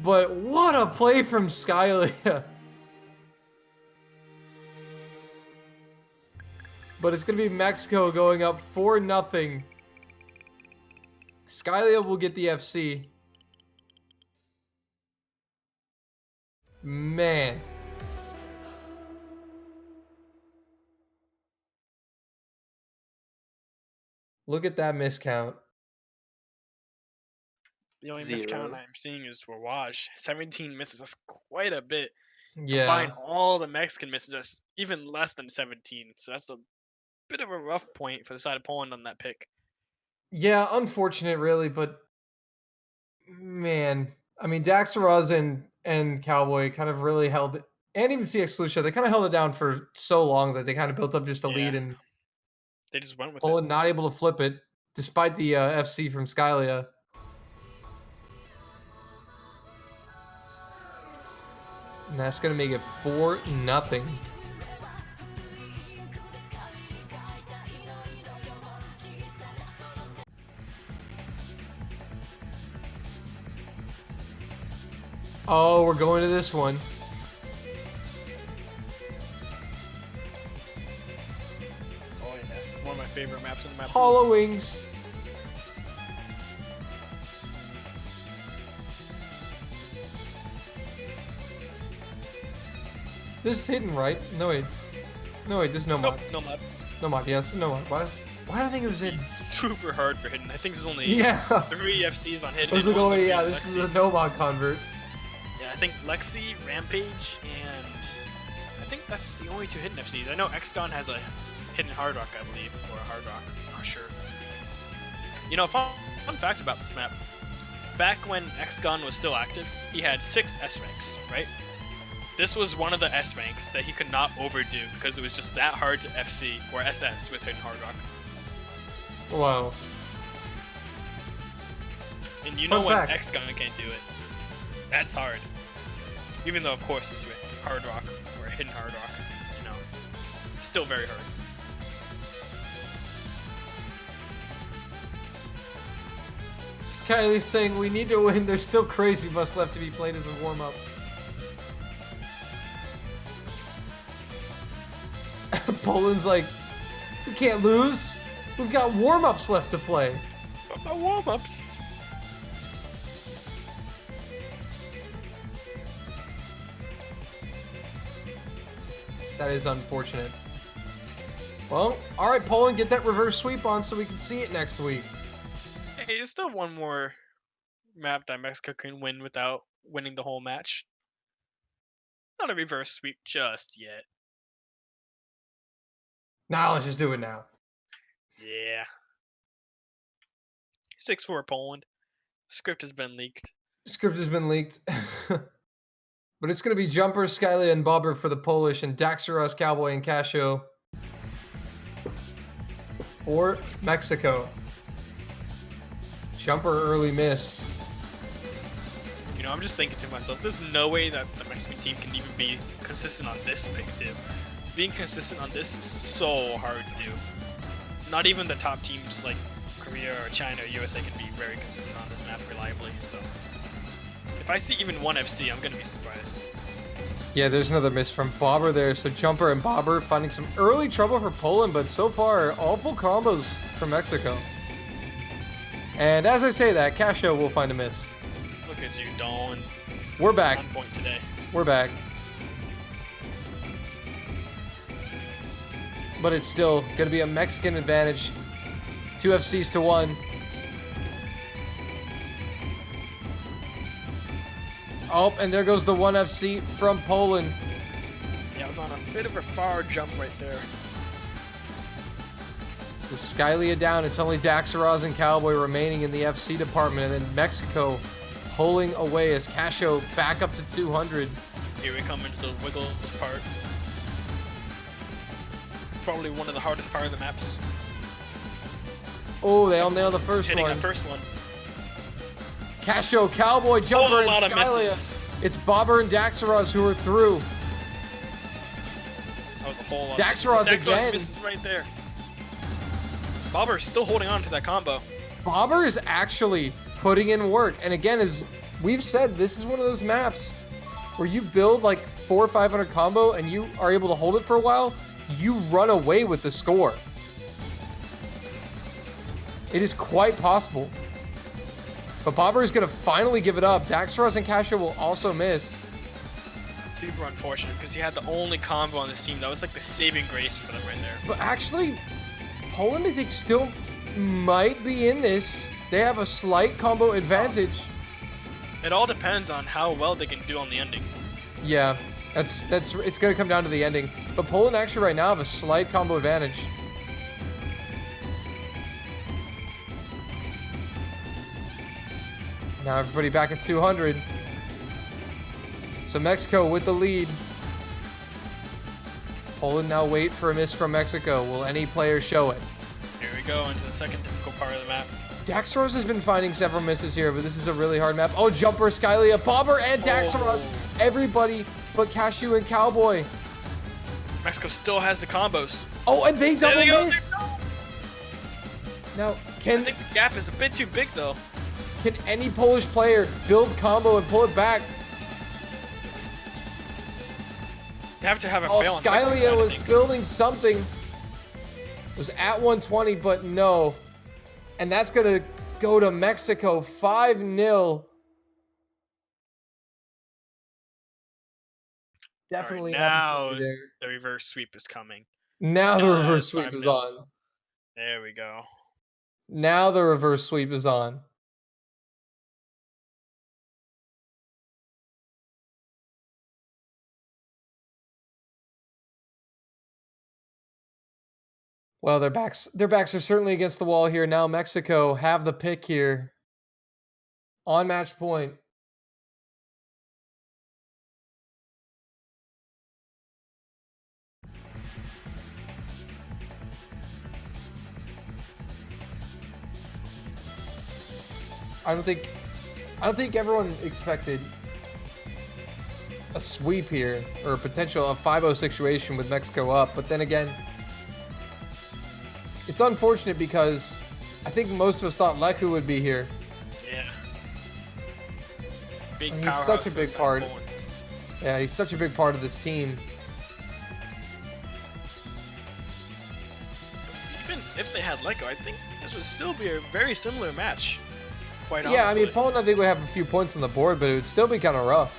But what a play from Skylia. But it's gonna be Mexico going up 4-0. Skylia will get the FC. Man. Look at that miscount. The only 0. miscount I'm seeing is for Wash. 17 misses. That's quite a bit. Yeah. Combine all the Mexican misses, that's even less than 17. So that's a bit of a rough point for the side of Poland on that pick. Yeah, unfortunate really, but man, I mean Daxaraz and Cowboy kind of really held it, and even CX Lucia, they kind of held it down for so long that they kind of built up just a lead, and They just went with Poland not able to flip it despite the FC from Skylia. And that's gonna make it 4-0. Oh, we're going to this one. Oh yeah, one of my favorite maps in the map. Hollow Wings. This is hidden, right? No wait. No wait, this is no mod. Nope, no mod. No mod, yes, this is no mod. Why do I think it was hidden? Super hard for hidden. I think there's only Yeah. 3 FCs on hidden. I was like, and oh one wait, would yeah, be this is Lexi. a no mod convert. Yeah, I think Lexi, Rampage, and I think that's the only 2 hidden FCs. I know XCon has a hidden Hard Rock, I believe, or a Hard Rock. I'm not sure. You know, fun fact about this map. Back when XCon was still active, he had 6 S ranks, right? This was one of the S ranks that he could not overdo because it was just that hard to FC or SS with hidden Hard Rock. Wow. And you know Fun when fact. XCon can't do it, that's hard. Even though, of course, it's with Hard Rock or hidden Hard Rock, you know, still very hard. Skyly's saying we need to win. There's still Crazy Bus left to be played as a warm-up. Poland's like, we can't lose. We've got warm-ups left to play. But my warm-ups. That is unfortunate. Well, alright, Poland, get that reverse sweep on so we can see it next week. Hey, there's still one more map that Mexico can win without winning the whole match. Not a reverse sweep just yet. Now let's just do it now. Yeah. 6-4 Poland. Script has been leaked. Script has been leaked. But it's going to be Jumper, Skylia, and Bobber for the Polish, and Daxaros, Cowboy, and Casio for Mexico. Jumper early miss. You know, I'm just thinking to myself, there's no way that the Mexican team can even be consistent on this pick too. Being consistent on this is so hard to do. Not even the top teams like Korea or China or USA can be very consistent on this map reliably, so if I see even one FC, I'm gonna be surprised. Yeah, there's another miss from Bobber there. So Jumper and Bobber finding some early trouble for Poland, but so far, all full combos for Mexico. And as I say that, Casio will find a miss. Look at you, Dawn. We're back. On point today. We're back. But it's still going to be a Mexican advantage. 2 FCs to 1. Oh, and there goes the 1 FC from Poland. Yeah, I was on a bit of a far jump right there. So Skylia down. It's only Daxaraz and Cowboy remaining in the FC department. And then Mexico pulling away as Casio back up to 200. Here we come into the wiggles part. Probably one of the hardest part of the maps. Oh, they all nailed the first Hitting one. the first one. Casio, Cowboy, Jumper, and lot of Skylia. misses. It's Bobber and Daxaros who are through. That was a whole lot. Daxaros again. Misses right there. Bobber's still holding on to that combo. Bobber is actually putting in work. And again, as we've said, this is one of those maps where you build like 400 or 500 combo and you are able to hold it for a while, you run away with the score. It is quite possible. But Bobber is going to finally give it up. Daxaros and Casio will also miss. Super unfortunate because he had the only combo on this team. That was like the saving grace for them right there. But actually, Poland, I think, still might be in this. They have a slight combo advantage. It all depends on how well they can do on the ending. Yeah, it's going to come down to the ending. But Poland actually right now have a slight combo advantage. Now everybody back at 200. So Mexico with the lead. Poland now wait for a miss from Mexico. Will any player show it? Here we go into the second difficult part of the map. Daxaros has been finding several misses here, but this is a really hard map. Oh, Jumper, Skylia, Bobber, and Daxaros. Everybody but Cashew and Cowboy. Mexico still has the combos. Oh, and they double go. miss. Now, I can think the gap is a bit too big though. any Polish player build combo and pull it back? They have to have a Oh, fail on Mexico's side, Skylia I was think. building something. It was at 120, but no. And that's going to go to Mexico 5-0. Definitely All right, now opportunity there. the reverse sweep is coming. Now the reverse it's sweep is 5-0. on. There we go. Now the reverse sweep is on. Well, their backs are certainly against the wall here. Now Mexico have the pick here on match point. I don't think everyone expected a sweep here or a potential 5-0 situation with Mexico up, but then again, it's unfortunate because I think most of us thought Leku would be here. Yeah. Big He's powerhouse such a for big South part. Poland. Yeah, he's such a big part of this team. Even if they had Leko, I think this would still be a very similar match. Quite Yeah, I honestly. mean, Poland I think would have a few points on the board, but it would still be kind of rough.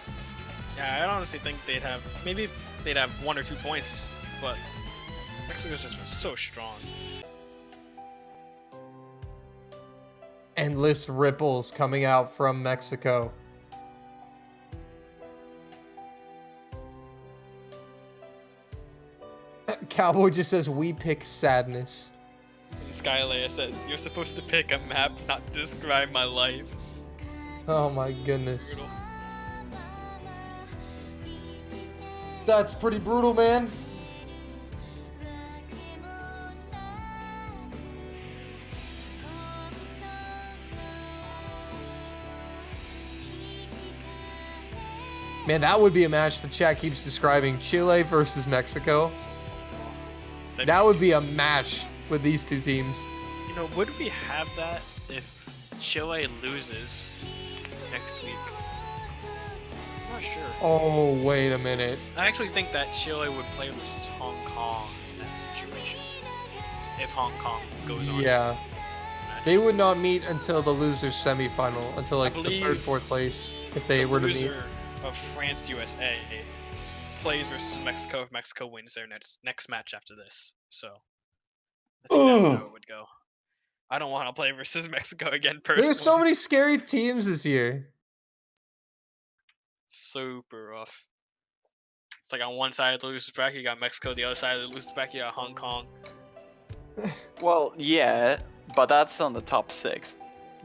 Yeah, I honestly think they'd have 1 or 2 points, but Mexico's just been so strong. Endless ripples coming out from Mexico. Cowboy just says, "We pick sadness." And Skylea says, "You're supposed to pick a map, not describe my life." Oh my goodness. Brutal. That's pretty brutal, man. Man, that would be a match the chat keeps describing. Chile versus Mexico. That would be a match with these two teams. You know, would we have that if Chile loses next week? I'm not sure. Oh, wait a minute. I actually think that Chile would play versus Hong Kong in that situation. If Hong Kong goes on. Yeah. They would not meet until the losers semifinal, until like the believe third, fourth place, if they were to meet. Loser of France USA plays versus Mexico if Mexico wins their next match after this. So I think that's how it would go. I don't want to play versus Mexico again personally. There's so many scary teams this year. Super rough. It's like on one side of the losers bracket you got Mexico, the other side of the losers bracket you got Hong Kong. Well, yeah, but that's on the top 6.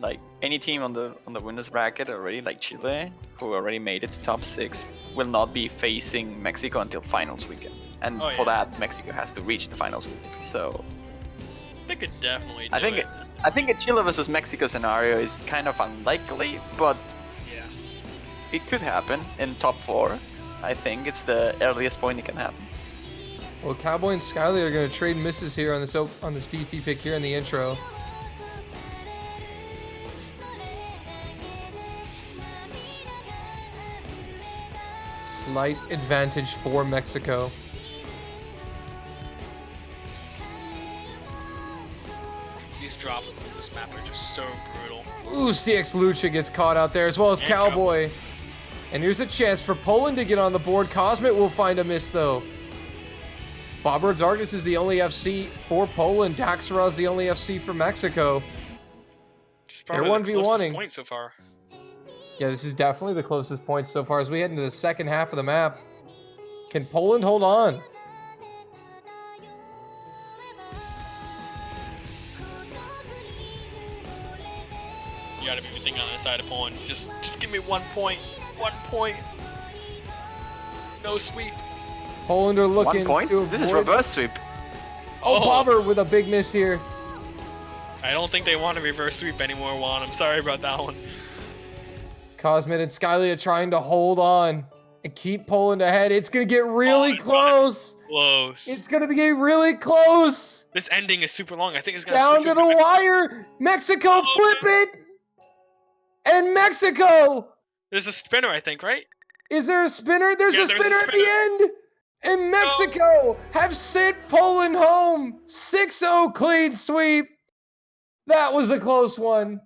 Like any team on the winners bracket already, like Chile, who already made it to top 6, will not be facing Mexico until finals weekend. And for that, Mexico has to reach the finals weekend. So They could definitely do I think it. I think a Chile versus Mexico scenario is kind of unlikely, but Yeah. it could happen in top 4. I think it's the earliest point it can happen. Well, Cowboy and Skyly are going to trade misses here on this DT pick here in the intro. Slight advantage for Mexico. These drops on this map are just so brutal. Ooh, CX Lucha gets caught out there as well as And Cowboy. And here's a chance for Poland to get on the board. Cosmic will find a miss though. Bobber Darkness is the only FC for Poland. Daxara is the only FC for Mexico. They're 1v1ing. Point so far. Yeah, this is definitely the closest point so far as we head into the second half of the map. Can Poland hold on? You gotta be thinking on the side of Poland. Just give me 1 point. 1 point. No sweep. Poland are looking 1 point? to This is avoid- reverse sweep. Oh, Oh. Bobber with a big miss here. I don't think they want to reverse sweep anymore, Juan. I'm sorry about that one. Cosmic and Skyly are trying to hold on and keep Poland ahead. It's going to get really Oh, close. Close. It's going to get really close. This ending is super long. I think it's gonna Down switch to the over wire. Mexico Oh, flip it. And Mexico. There's a spinner, I think, right? Is there a spinner? There's Yeah, a there's a spinner at the end. And Mexico have sent Poland home. 6-0 clean sweep. That was a close one.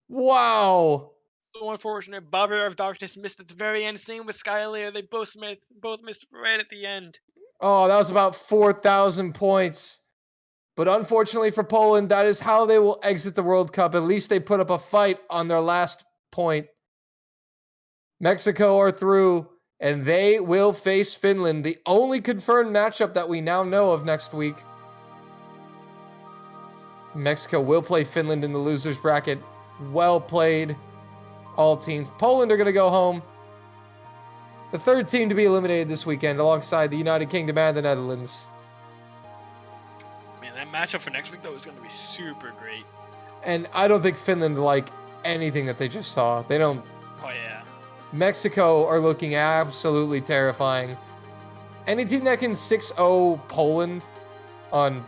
Wow. So unfortunate. Bobber of Darkness missed at the very end. Same with Skylayer. They both missed right at the end. Oh, that was about 4,000 points. But unfortunately for Poland, that is how they will exit the World Cup. At least they put up a fight on their last point. Mexico are through, and they will face Finland, the only confirmed matchup that we now know of next week. Mexico will play Finland in the losers bracket. Well played, all teams. Poland are going to go home. The third team to be eliminated this weekend alongside the United Kingdom and the Netherlands. Man, that matchup for next week, though, is going to be super great. And I don't think Finland like anything that they just saw. They don't. Oh, yeah. Mexico are looking absolutely terrifying. Any team that can 6-0 Poland on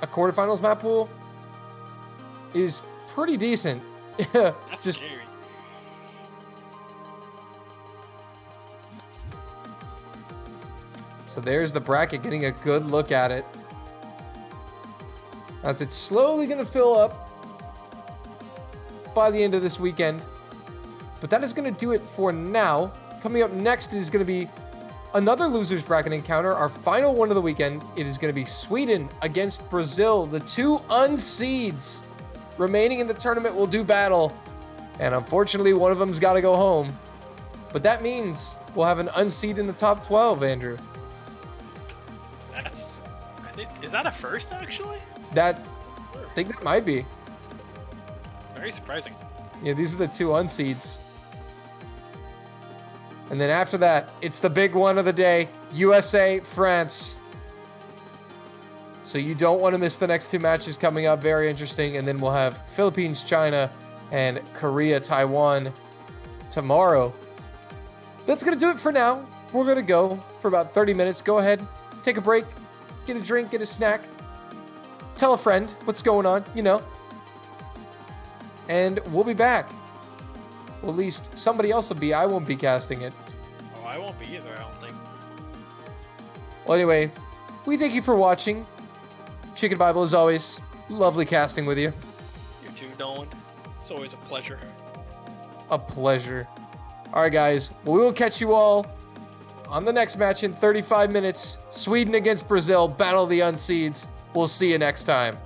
a quarterfinals map pool is pretty decent. That's Just scary. so there's the bracket, getting a good look at it. As it's slowly going to fill up by the end of this weekend. But that is going to do it for now. Coming up next is going to be another losers bracket encounter, our final one of the weekend. It is going to be Sweden against Brazil. The two unseeds remaining in the tournament will do battle. And unfortunately, one of them's got to go home. But that means we'll have an unseed in the top 12, Andrew. That's... I think... Is that a first, actually? I think that might be. Very surprising. Yeah, these are the two unseeds. And then after that, it's the big one of the day. USA, France. So you don't want to miss the next two matches coming up. Very interesting. And then we'll have Philippines, China, and Korea, Taiwan tomorrow. That's going to do it for now. We're going to go for about 30 minutes. Go ahead, take a break, get a drink, get a snack. Tell a friend what's going on, you know. And we'll be back. Well, at least somebody else will be. I won't be casting it. Oh, I won't be either, I don't think. Well, anyway, we thank you for watching. Chicken Bible, as always, lovely casting with you. You too, Dolan. It's always a pleasure. A pleasure. All right, guys. Well, we will catch you all on the next match in 35 minutes. Sweden against Brazil, Battle of the Unseeds. We'll see you next time.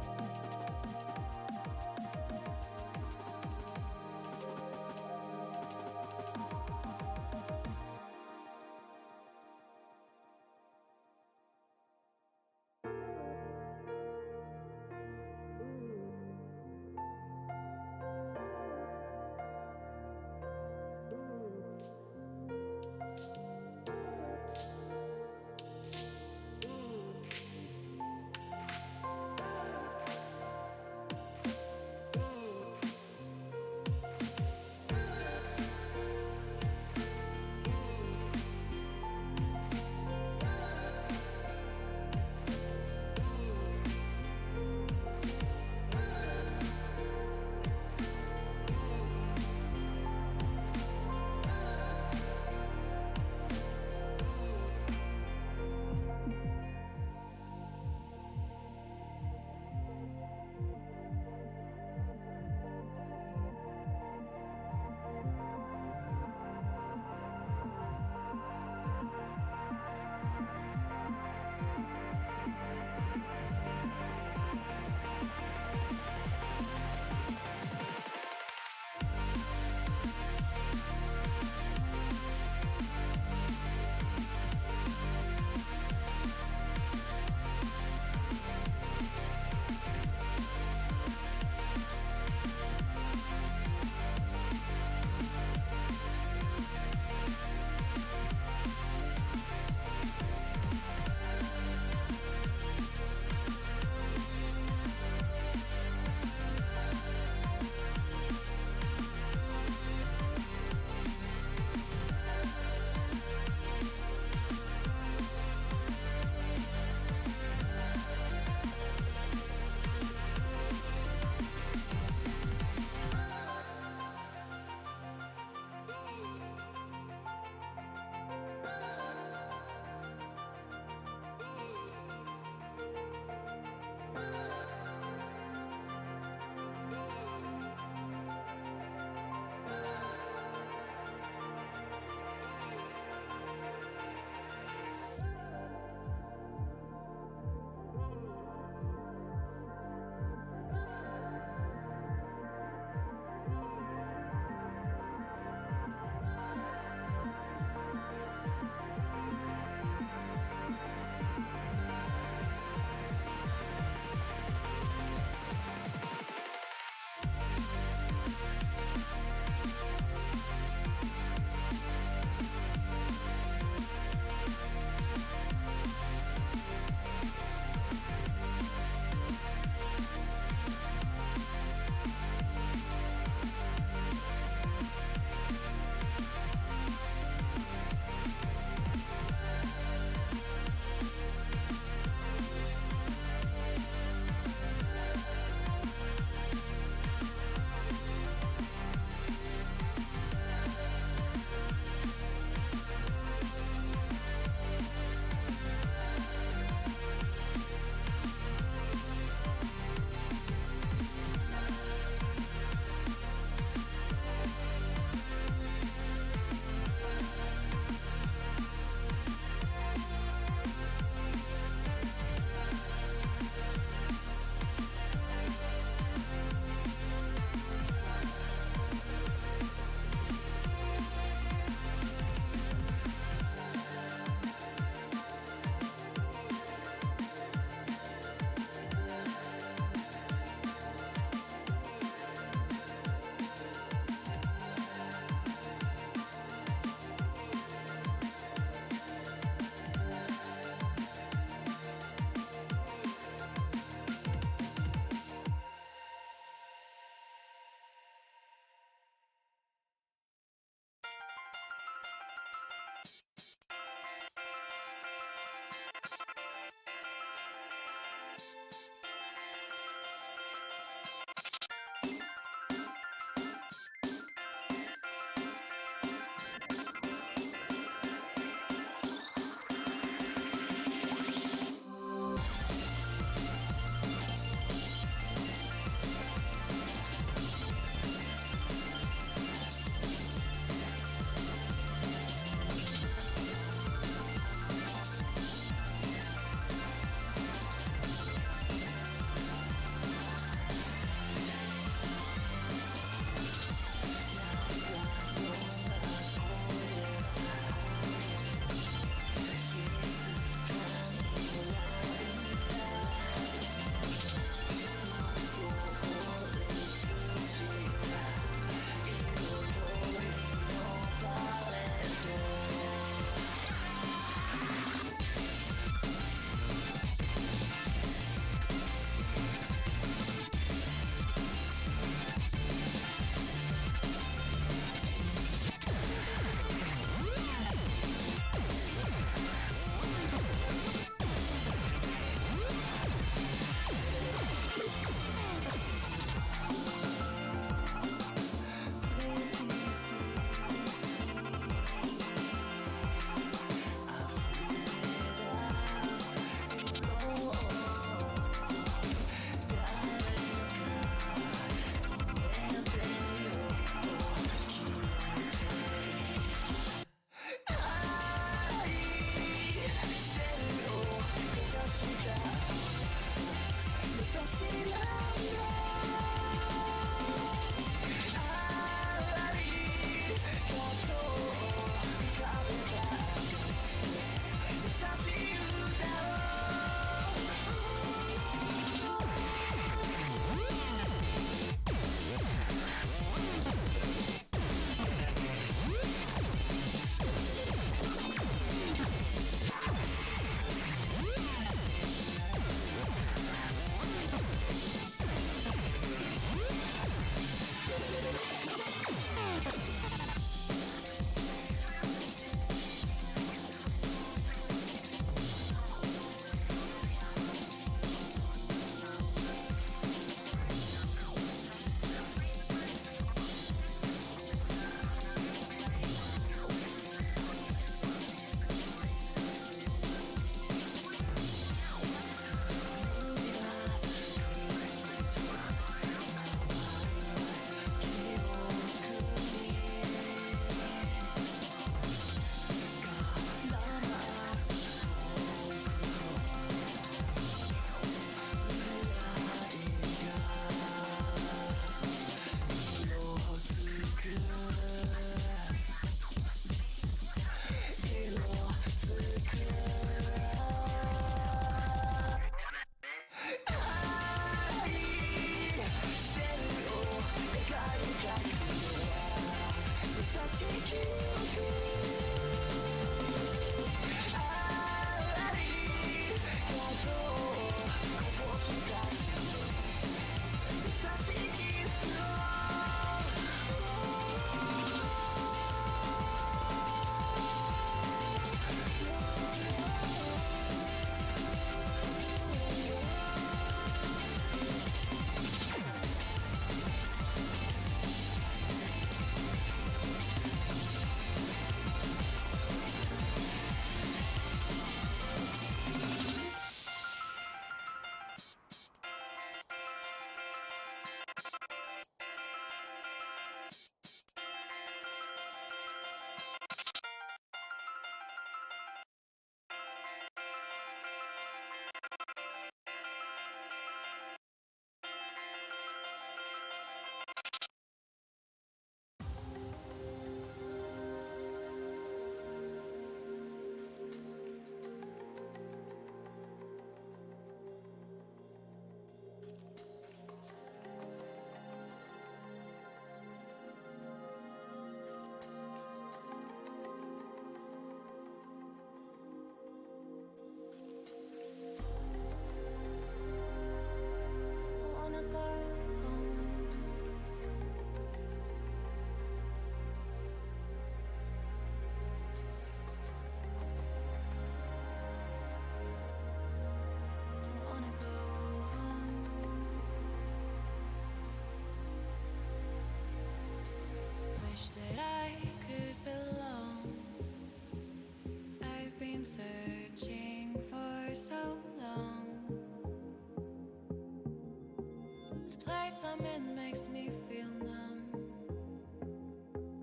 place I'm in makes me feel numb.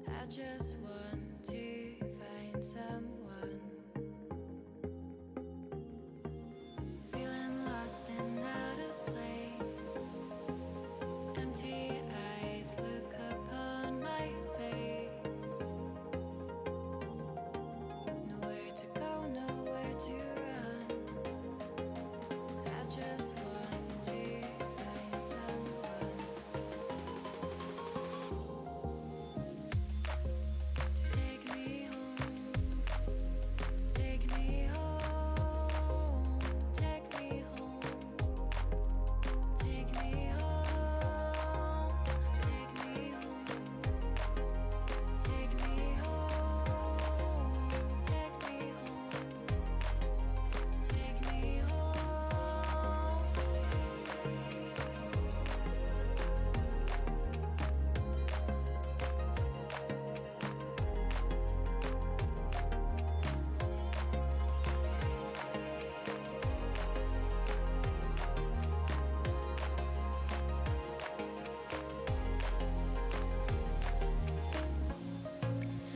I just want to find someone. Feeling lost and out of place. Empty eyes look upon my face. Nowhere to go, nowhere to run. I just want to find someone to take me home, take me home, take me home, take me home, take me home, take me home, take me home, take me home.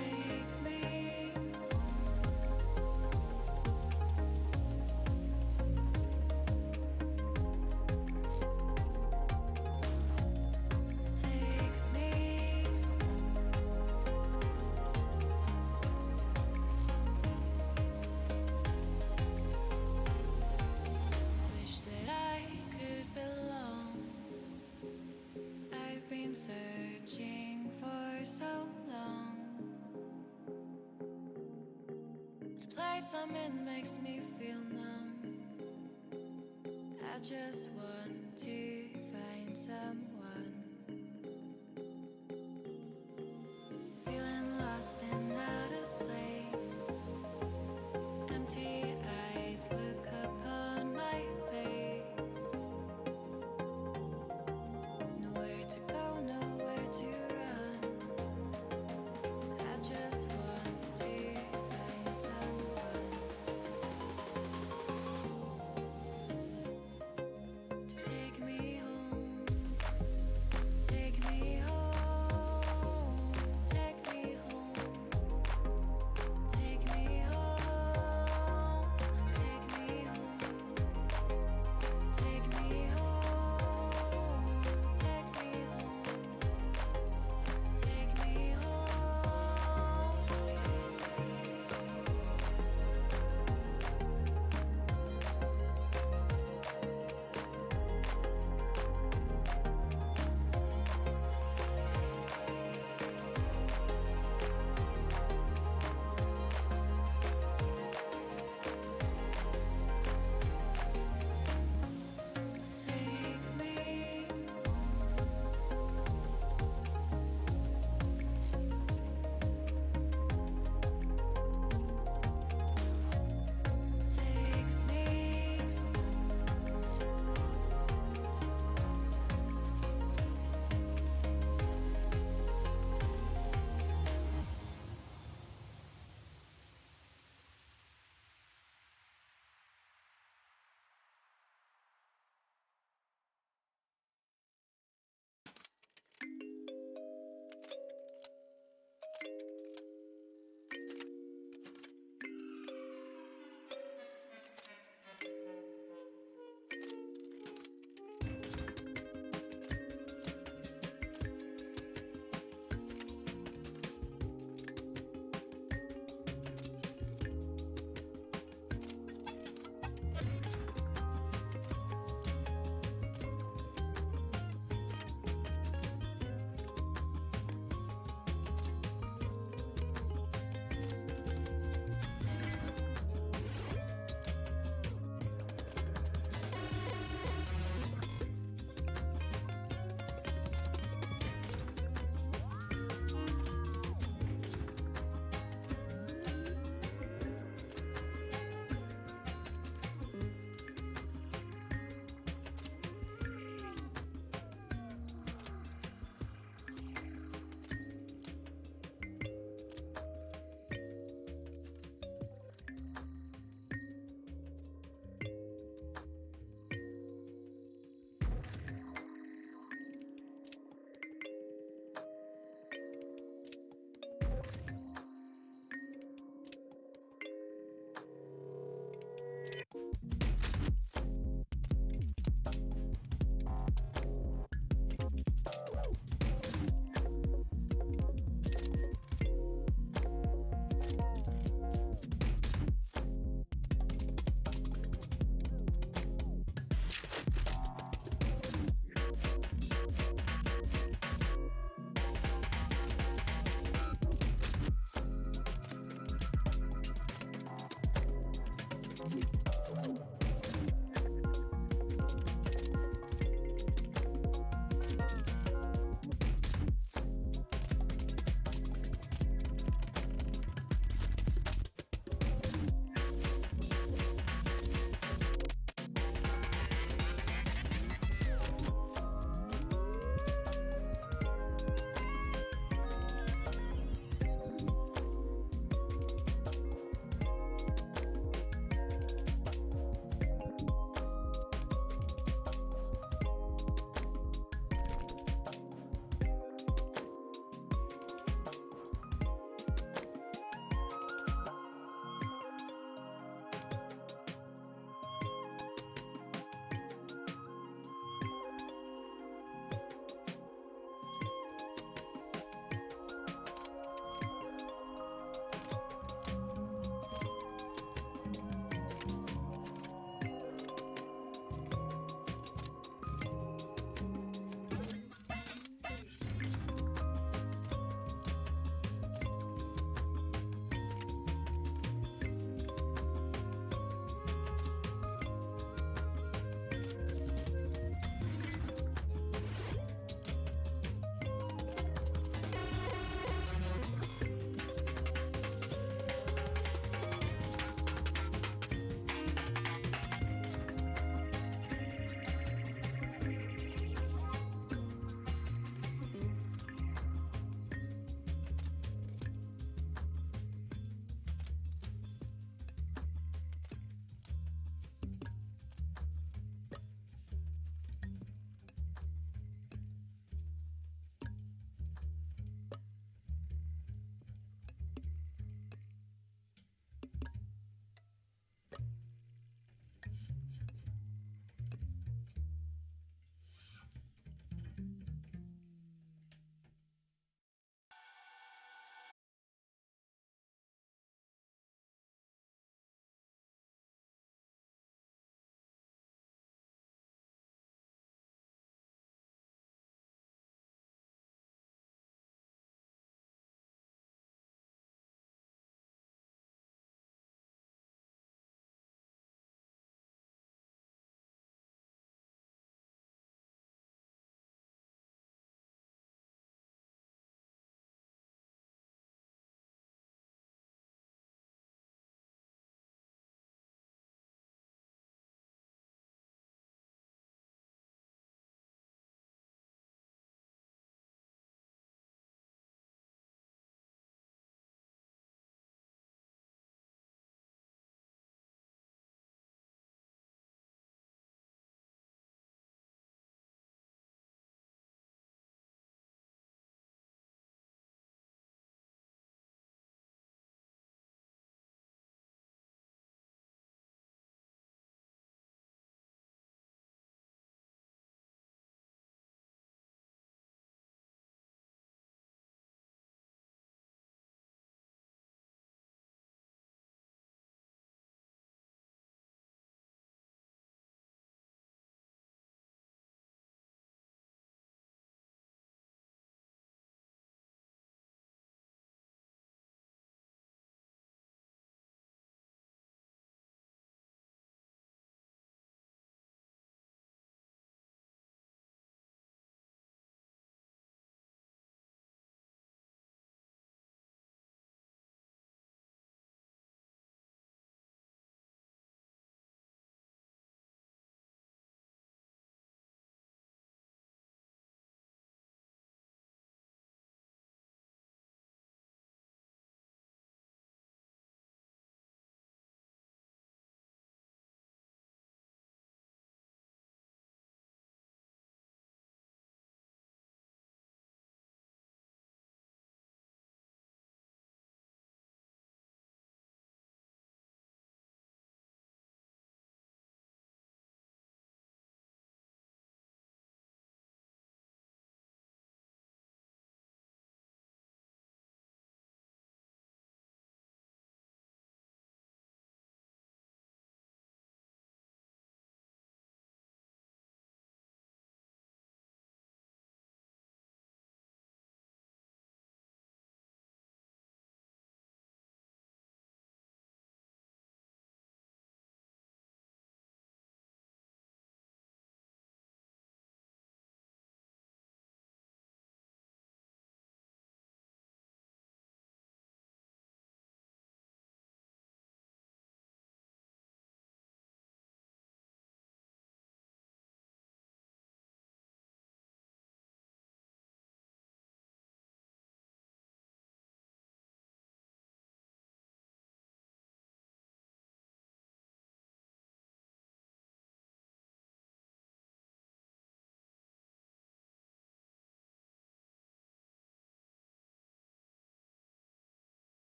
Take me take me. Wish that I could belong. I've been searching for so long. This place I'm in makes me feel numb. I just want to find someone. Feeling lost and out of place. Empty eyes look upon my face. Nowhere to go, nowhere to run. I just want to find someone to take me home, take me home, take me home, take me home,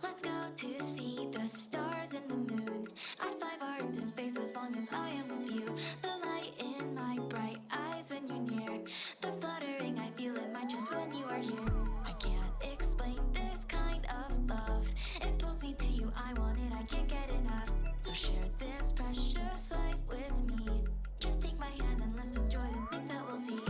Let's go to see the stars and the moon. I'd fly far into space as long as I am with you. The light in my bright eyes when you're near. The fluttering I feel in my chest when you are here. I can't explain this kind of love. It pulls me to you, I want it, I can't get enough. So share this precious light with me. Just take my hand and let's enjoy the things that we'll see.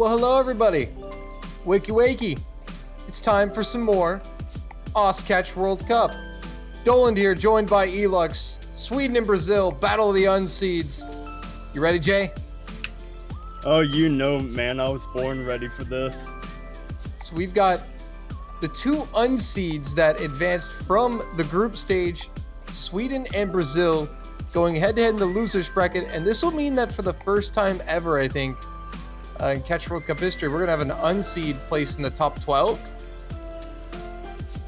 Well, hello everybody. Wakey wakey. It's time for some more Oscatch World Cup. Doland here, joined by Elux. Sweden and Brazil, battle of the unseeds. You ready, Jay? Oh, you know, man, I was born ready for this. So we've got the two unseeds that advanced from the group stage, Sweden and Brazil, going head-to-head in the losers bracket, and this will mean that for the first time ever, I think, in Catch World Cup history, we're going to have an unseed placed in the top 12.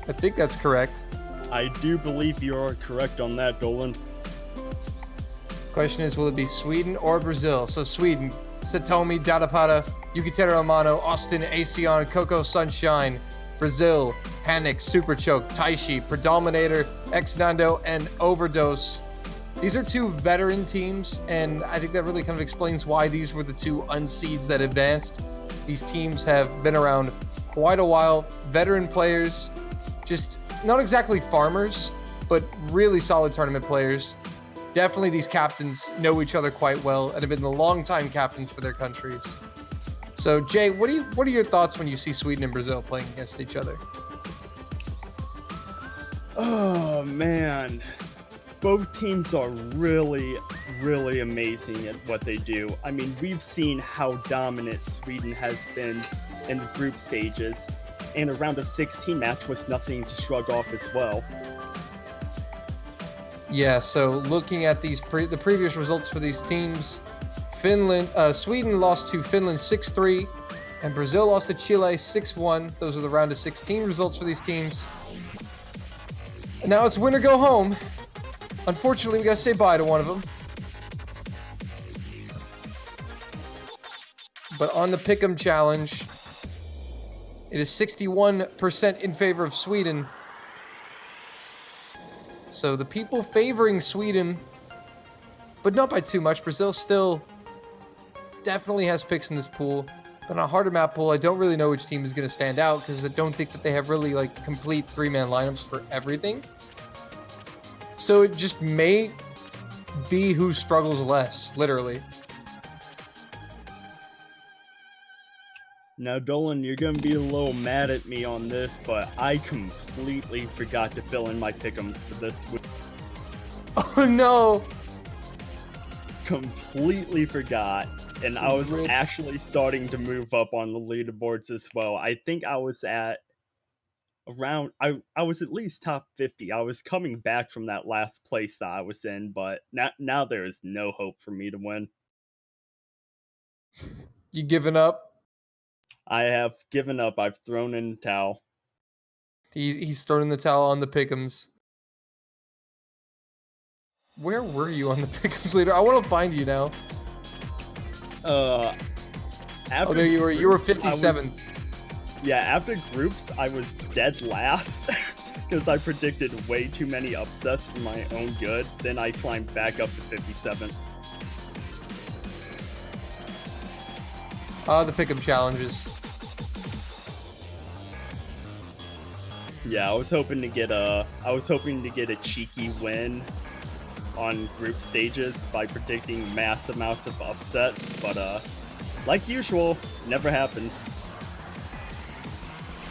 I think that's correct. I do believe you are correct on that, Dolan. Question is, will it be Sweden or Brazil? So Sweden, Satomi, Dadapata, Yukiteru Amano, Austin, Aesion, Coco Sunshine. Brazil, Panic, Super Choke, Taishi, Predominator, Ex Nando, and Overdose. These are two veteran teams, and I think that really kind of explains why these were the two unseeds that advanced. These teams have been around quite a while. Veteran players, just not exactly farmers, but really solid tournament players. Definitely these captains know each other quite well and have been the longtime captains for their countries. So Jay, what are your thoughts when you see Sweden and Brazil playing against each other? Oh, man. Both teams are really, really amazing at what they do. I mean, we've seen how dominant Sweden has been in the group stages, and a round of 16 match was nothing to shrug off as well. Yeah, so looking at these the previous results for these teams, Sweden lost to Finland 6-3, and Brazil lost to Chile 6-1. Those are the round of 16 results for these teams. And now it's win or go home. Unfortunately, we gotta say bye to one of them. But on the Pick'em challenge, it is 61% in favor of Sweden. So the people favoring Sweden, but not by too much. Brazil still definitely has picks in this pool. But on a harder map pool, I don't really know which team is going to stand out because I don't think that they have really like complete three-man lineups for everything. So it just may be who struggles less, literally. Now, Dolan, you're gonna be a little mad at me on this, but I completely forgot to fill in my pick'ems for this week. Oh no! Completely forgot, and I was actually starting to move up on the leaderboards as well. I think I was at around, I was at least top 50. I was coming back from that last place that I was in, but now there is no hope for me to win. You giving up? I have given up. I've thrown in the towel. He's throwing the towel on the pick'ems. Where were you on the pick'ems leader? I want to find you now. Oh, there you were. You were 57th. Yeah, after groups, I was dead last because I predicted way too many upsets for my own good. Then I climbed back up to 57th. The pick'em challenges. Yeah, I was hoping to get a cheeky win on group stages by predicting mass amounts of upsets, but like usual, never happens.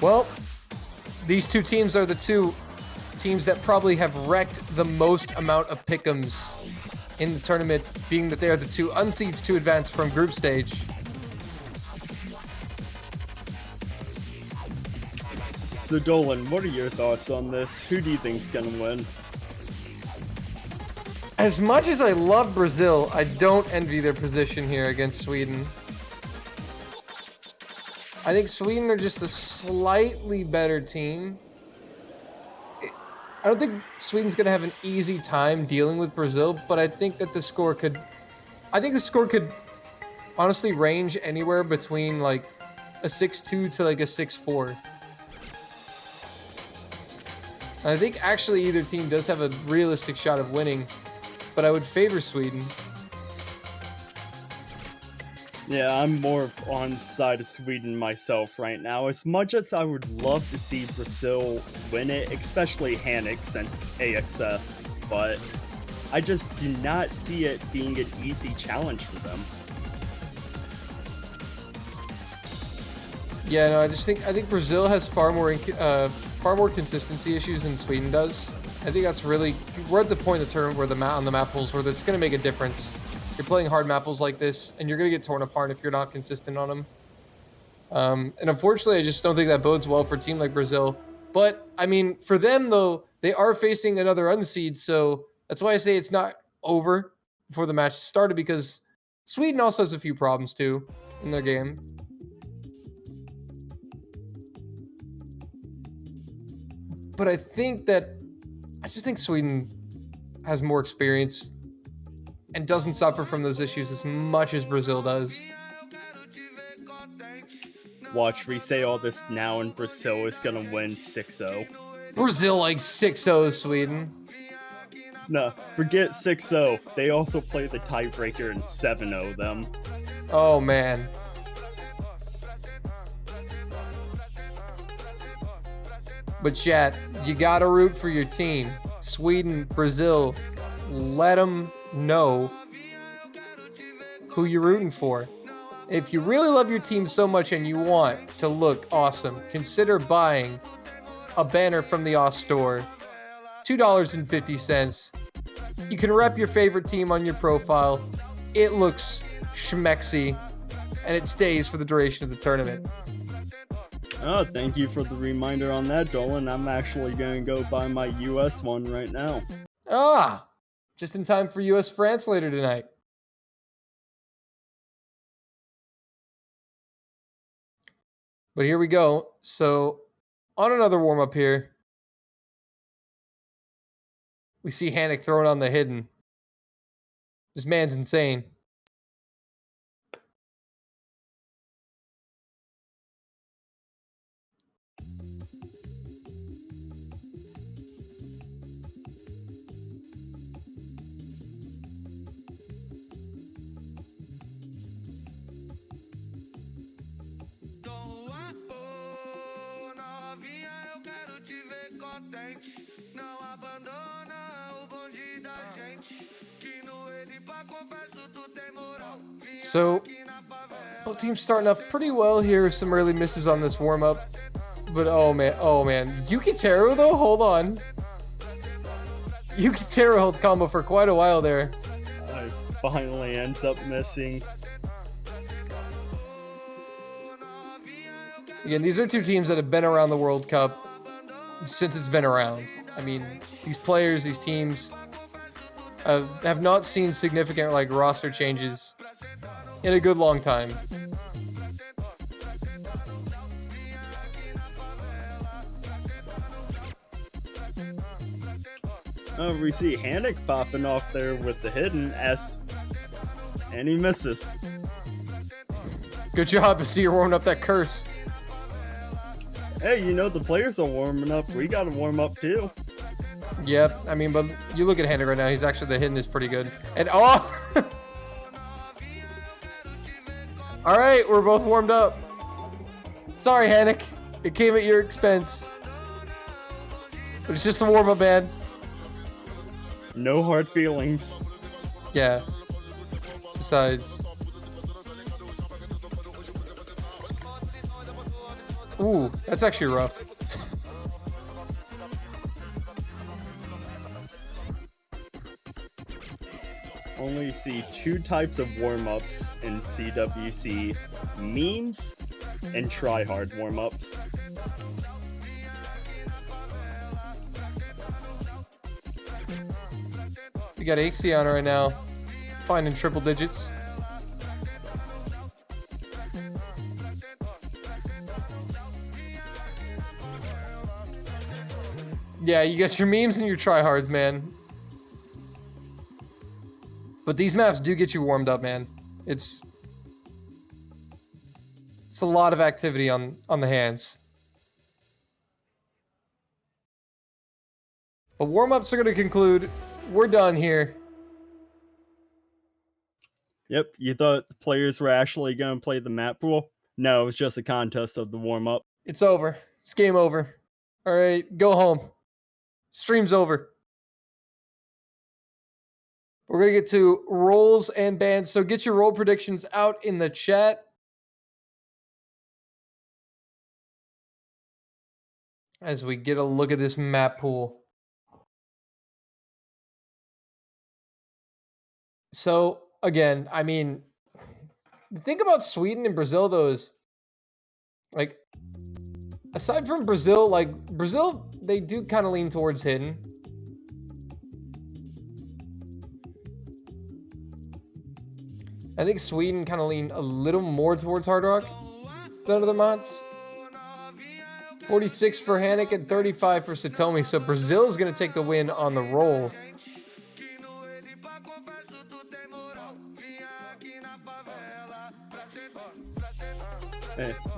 Well, these two teams are the two teams that probably have wrecked the most amount of pick'ems in the tournament, being that they are the two unseeds to advance from group stage. So Dolan, what are your thoughts on this? Who do you think's gonna win? As much as I love Brazil, I don't envy their position here against Sweden. I think Sweden are just a slightly better team. I don't think Sweden's gonna have an easy time dealing with Brazil, but I think that the score could honestly range anywhere between like a 6-2 to like a 6-4. I think actually either team does have a realistic shot of winning, but I would favor Sweden. Yeah, I'm more on the side of Sweden myself right now. As much as I would love to see Brazil win it, especially Hanik since AXS, but I just do not see it being an easy challenge for them. Yeah, no, I think Brazil has far more consistency issues than Sweden does. I think that's really, we're at the point of the tournament where on the map pools where it's going to make a difference. You're playing hard map pools like this, and you're going to get torn apart if you're not consistent on them. And unfortunately, I just don't think that bodes well for a team like Brazil. But I mean, for them though, they are facing another unseed, so that's why I say it's not over before the match started, because Sweden also has a few problems too in their game. But I just think Sweden has more experience and doesn't suffer from those issues as much as Brazil does. Watch, we say all this now and Brazil is gonna win 6-0. Brazil like 6-0 Sweden. No, forget 6-0. They also play the tiebreaker and 7-0 them. Oh man. But chat, you gotta root for your team. Sweden, Brazil, let them know who you're rooting for. If you really love your team so much and you want to look awesome, consider buying a banner from the Oz store. $2.50. You can rep your favorite team on your profile. It looks schmexy, and it stays for the duration of the tournament. Oh, thank you for the reminder on that, Dolan. I'm actually going to go buy my US one right now. Ah, just in time for US-France later tonight. But here we go. So, on another warm-up here, we see Hannick throwing on the hidden. This man's insane. So, both teams starting up pretty well here with some early misses on this warm-up. But oh man. Yukiteru though, hold on. Yukiteru held combo for quite a while there. Finally ends up missing. Again, these are two teams that have been around the World Cup since it's been around. I mean, these players, these teams have not seen significant like roster changes in a good long time. We see Hannick popping off there with the hidden S, and he misses. Good job. I see you're warming up that curse. Hey, you know, the players are warming up. We gotta warm up too. Yep. I mean, but you look at Hannick right now. He's actually, the hidden is pretty good. And oh! All right, we're both warmed up. Sorry, Hannick. It came at your expense. But it's just a warm-up, man. No hard feelings. Yeah. Besides... Ooh, that's actually rough. Only see two types of warm-ups in CWC: memes and try-hard warm-ups. We got AC on right now, finding triple digits. Yeah, you got your memes and your tryhards, man. But these maps do get you warmed up, man. It's a lot of activity on the hands. But warm-ups are going to conclude. We're done here. Yep, you thought the players were actually going to play the map pool? No, it was just a contest of the warm-up. It's over. It's game over. All right, go home. Stream's over. We're going to get to roles and bans. So get your role predictions out in the chat. as we get a look at this map pool. So again, I mean, the thing about Sweden and Brazil though is, like, aside from Brazil, like Brazil, they do kind of lean towards hidden. I think Sweden kind of lean a little more towards hard rock than other mods. 46 for Hanik and 35 for Satomi. So Brazil is going to take the win on the roll.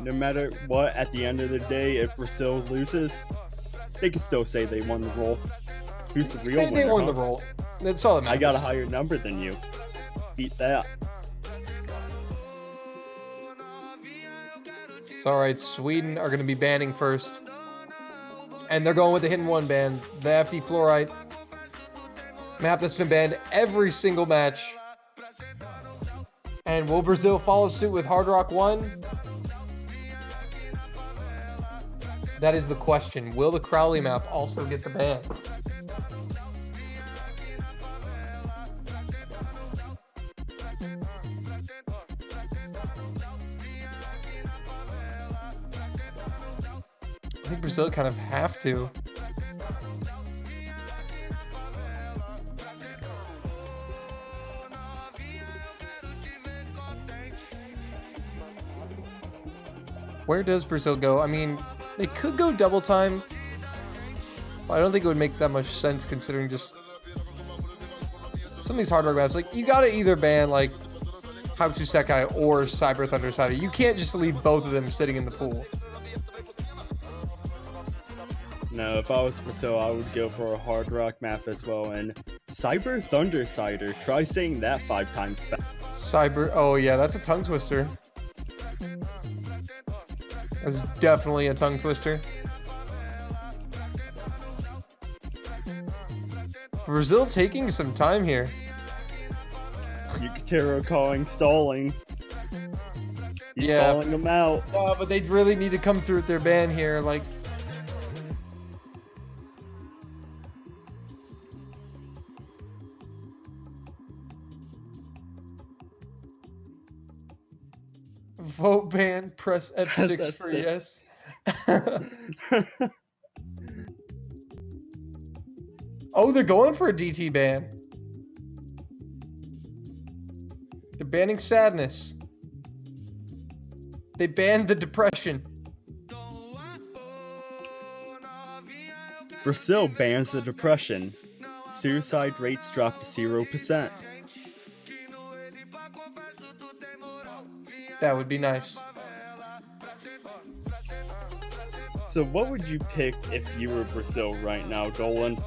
No matter what, at the end of the day, if Brazil loses, they can still say they won the roll. Who's the real winner? They won the roll. That's all that matters. I got a higher number than you. Beat that. It's alright, Sweden are going to be banning first. And they're going with the hidden one ban. The FD Fluorite map that's been banned every single match. And will Brazil follow suit with Hard Rock 1? That is the question. Will the Crowley map also get the ban? I think Brazil kind of have to. Where does Brazil go? I mean, they could go double time, but I don't think it would make that much sense considering just some of these hard rock maps. Like, you gotta either ban like Hakusu Sekai or Cyber Thunder Cider. You can't just leave both of them sitting in the pool. No, if I was Brazil, I would go for a hard rock map as well. And Cyber Thunder Cider. Try saying that 5 times fast. Cyber. Oh yeah, that's a tongue twister. That's definitely a tongue twister. Brazil taking some time here. Yukitero calling stalling. He's Yeah. stalling them out. But they really need to come through with their ban here. Like, vote ban, press F6 for yes. Oh, they're going for a DT ban. They're banning sadness. They banned the depression. Brazil bans the depression. Suicide rates drop to 0%. That would be nice. So what would you pick if you were Brazil right now, Dolan?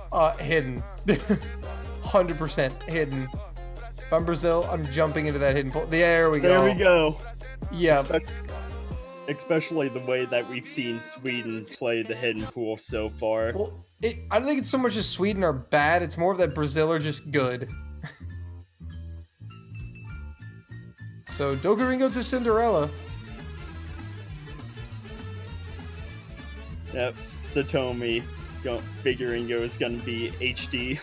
Hidden. 100% hidden. If I'm Brazil, I'm jumping into that hidden pool. There we go. There we go. Yeah. Especially the way that we've seen Sweden play the hidden pool so far. Well, I don't think it's so much as Sweden are bad. It's more that Brazil are just good. So, Dogaringo to Cinderella. Yep, Satomi figuring it was gonna be HD.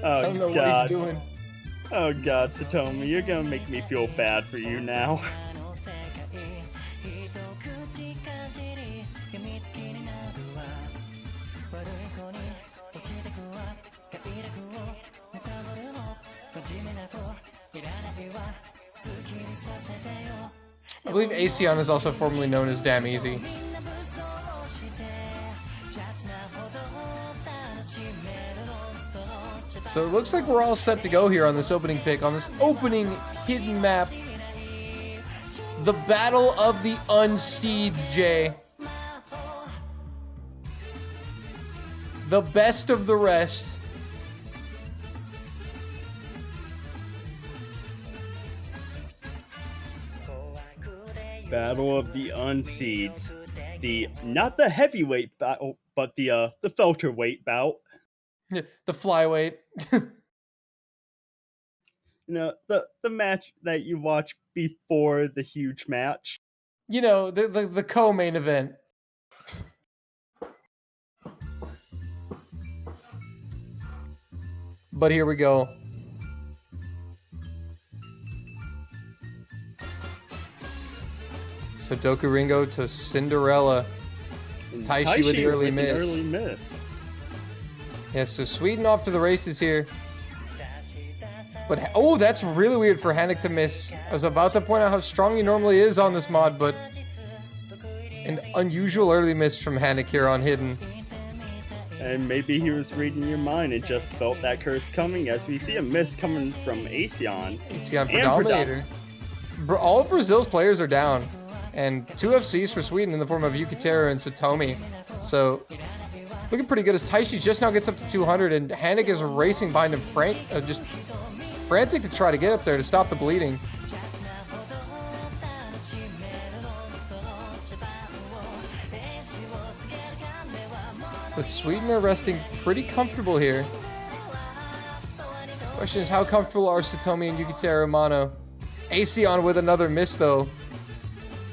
I don't know what he's doing. Oh god, Satomi, you're gonna make me feel bad for you now. I believe Aseon is also formerly known as Damn Easy. So it looks like we're all set to go here on this opening pick, on this opening hidden map. The Battle of the Unseeds, Jay. The best of the rest. Battle of the Unseeds. Not the heavyweight battle, but the welterweight bout. The flyweight. You know, the match that you watch before the huge match. You know, the co-main event. But here we go. Sudoku Ringo to Cinderella. And Taishi with the early an miss. early miss. Yeah, so Sweden off to the races here. But, oh, that's really weird for Hanik to miss. I was about to point out how strong he normally is on this mod, but an unusual early miss from Hanik here on Hidden. And maybe he was reading your mind and just felt that curse coming, as we see a miss coming from Asean. Asean Predominator. All of Brazil's players are down. And 2 FCs for Sweden in the form of Yukiteru and Satomi. So, looking pretty good as Taishi just now gets up to 200, and Hanik is racing behind him, just frantic to try to get up there to stop the bleeding. But Sweden are resting pretty comfortable here. Question is, how comfortable are Satomi and Yukiteru Mono? Asean with another miss, though.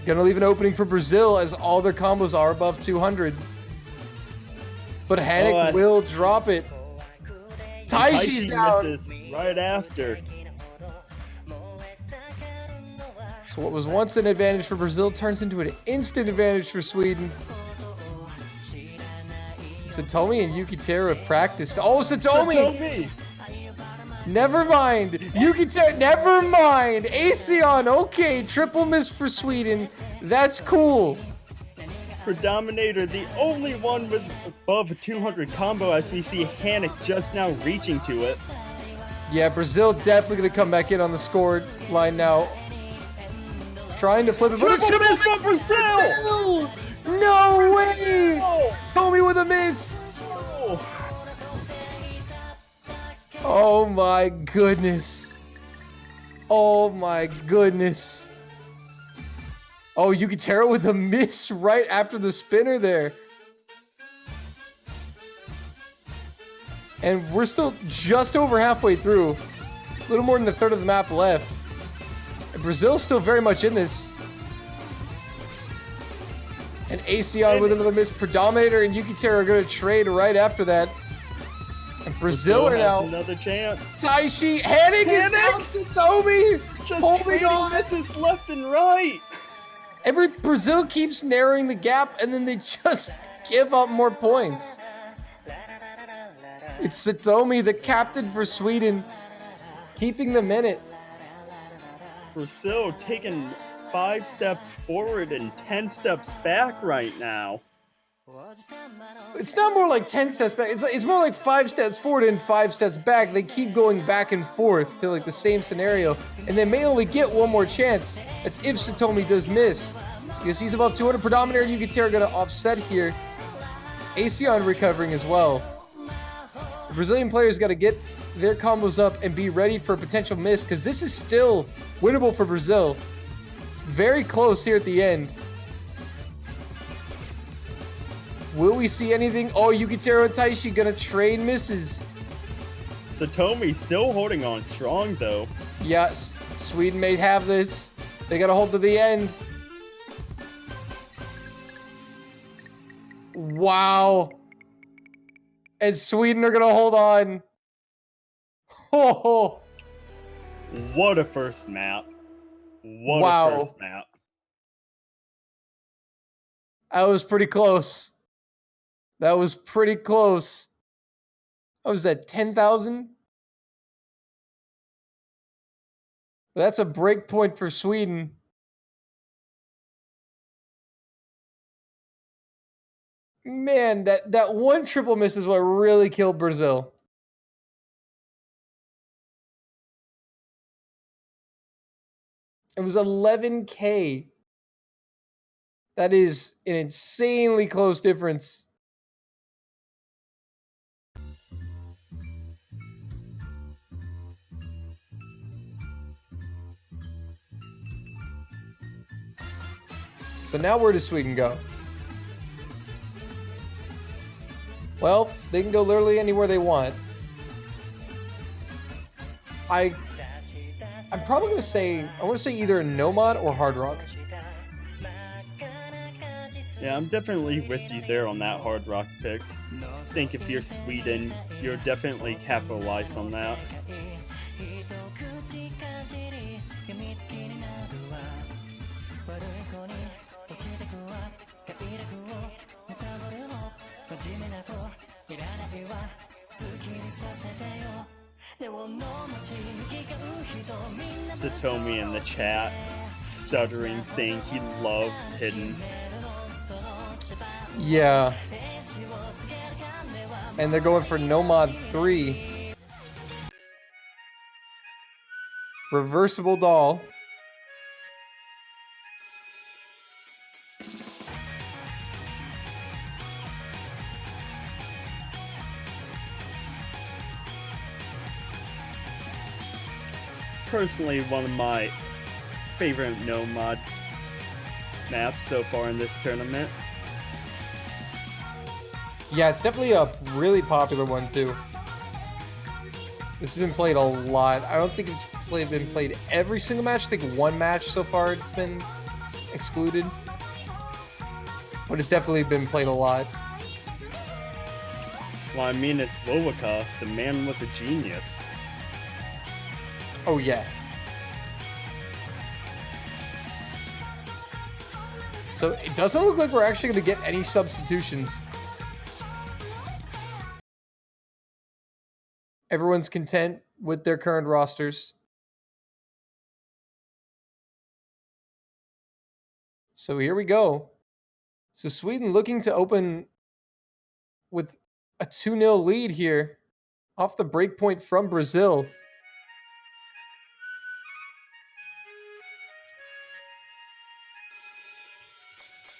Gonna leave an opening for Brazil, as all their combos are above 200. But Hanik will drop it. Taishi's down. Right after. So what was once an advantage for Brazil turns into an instant advantage for Sweden. Satomi and Yukiteru have practiced. Oh, Satomi! Never mind. Yukiteru, never mind. Asean, okay. Triple miss for Sweden. That's cool. For Dominator, the only one with above a 200 combo, as we see Hanik just now reaching to it. Yeah, Brazil definitely going to come back in on the score line now. Trying to flip it. But triple miss from Brazil! No way! Oh. Tommy with a miss! Oh my goodness. Oh my goodness. Oh, Yukiteru with a miss right after the spinner there. And we're still just over halfway through. A little more than a third of the map left. And Brazil's still very much in this. And Asean with another miss. Predominator and Yukiteru are going to trade right after that. And Brazil are now another chance. Taishi, Hanik is down. Satomi just holding on. Misses left and right. Brazil keeps narrowing the gap, and then they just give up more points. It's Satomi, the captain for Sweden, keeping them in it. Brazil taking 5 steps forward and 10 steps back right now. It's not more like 10 steps back. It's more like 5 steps forward and 5 steps back. They keep going back and forth to like the same scenario, and they may only get one more chance. That's if Satomi does miss, because he's above 200. Predominator and Yukiteru are going to offset here. Asean recovering as well. The Brazilian players got to get their combos up and be ready for a potential miss, because this is still winnable for Brazil. Very close here at the end. Will we see anything? Oh, Yukiteru and Taishi gonna trade misses. Satomi still holding on strong, though. Yes, Sweden may have this. They gotta hold to the end. Wow. And Sweden are gonna hold on. Oh. What a first map. What a first map. That was pretty close. That was pretty close. What was that, 10,000? That's a break point for Sweden. Man, that one triple miss is what really killed Brazil. It was 11K. That is an insanely close difference. So now where does Sweden go? Well, they can go literally anywhere they want. I I'm probably gonna say I want to say either Nomad or Hard Rock. Yeah, I'm definitely with you there on that Hard Rock pick. I think if you're Sweden, you're definitely capitalize on that. Satomi in the chat, stuttering, saying he loves Hidden. Yeah. And they're going for Nomad 3. Reversible doll. Personally, one of my favorite Nomad maps so far in this tournament. Yeah, it's definitely a really popular one too. This has been played a lot. I don't think it's been played every single match. I think one match so far it's been excluded. But it's definitely been played a lot. Well, I mean, it's Wovoka. The man was a genius. Oh yeah. So it doesn't look like we're actually going to get any substitutions. Everyone's content with their current rosters. So here we go. So Sweden looking to open with a 2-0 lead here off the breakpoint from Brazil.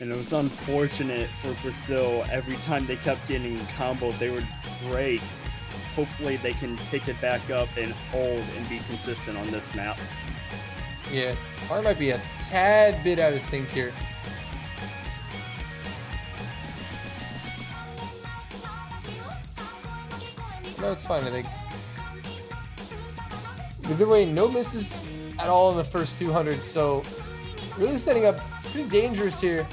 And it was unfortunate for Brazil. Every time they kept getting comboed, they would break. Hopefully they can pick it back up and hold and be consistent on this map. Yeah, I might be a tad bit out of sync here. No, it's fine, I think. Either way, no misses at all in the first 200, so really setting up pretty dangerous here.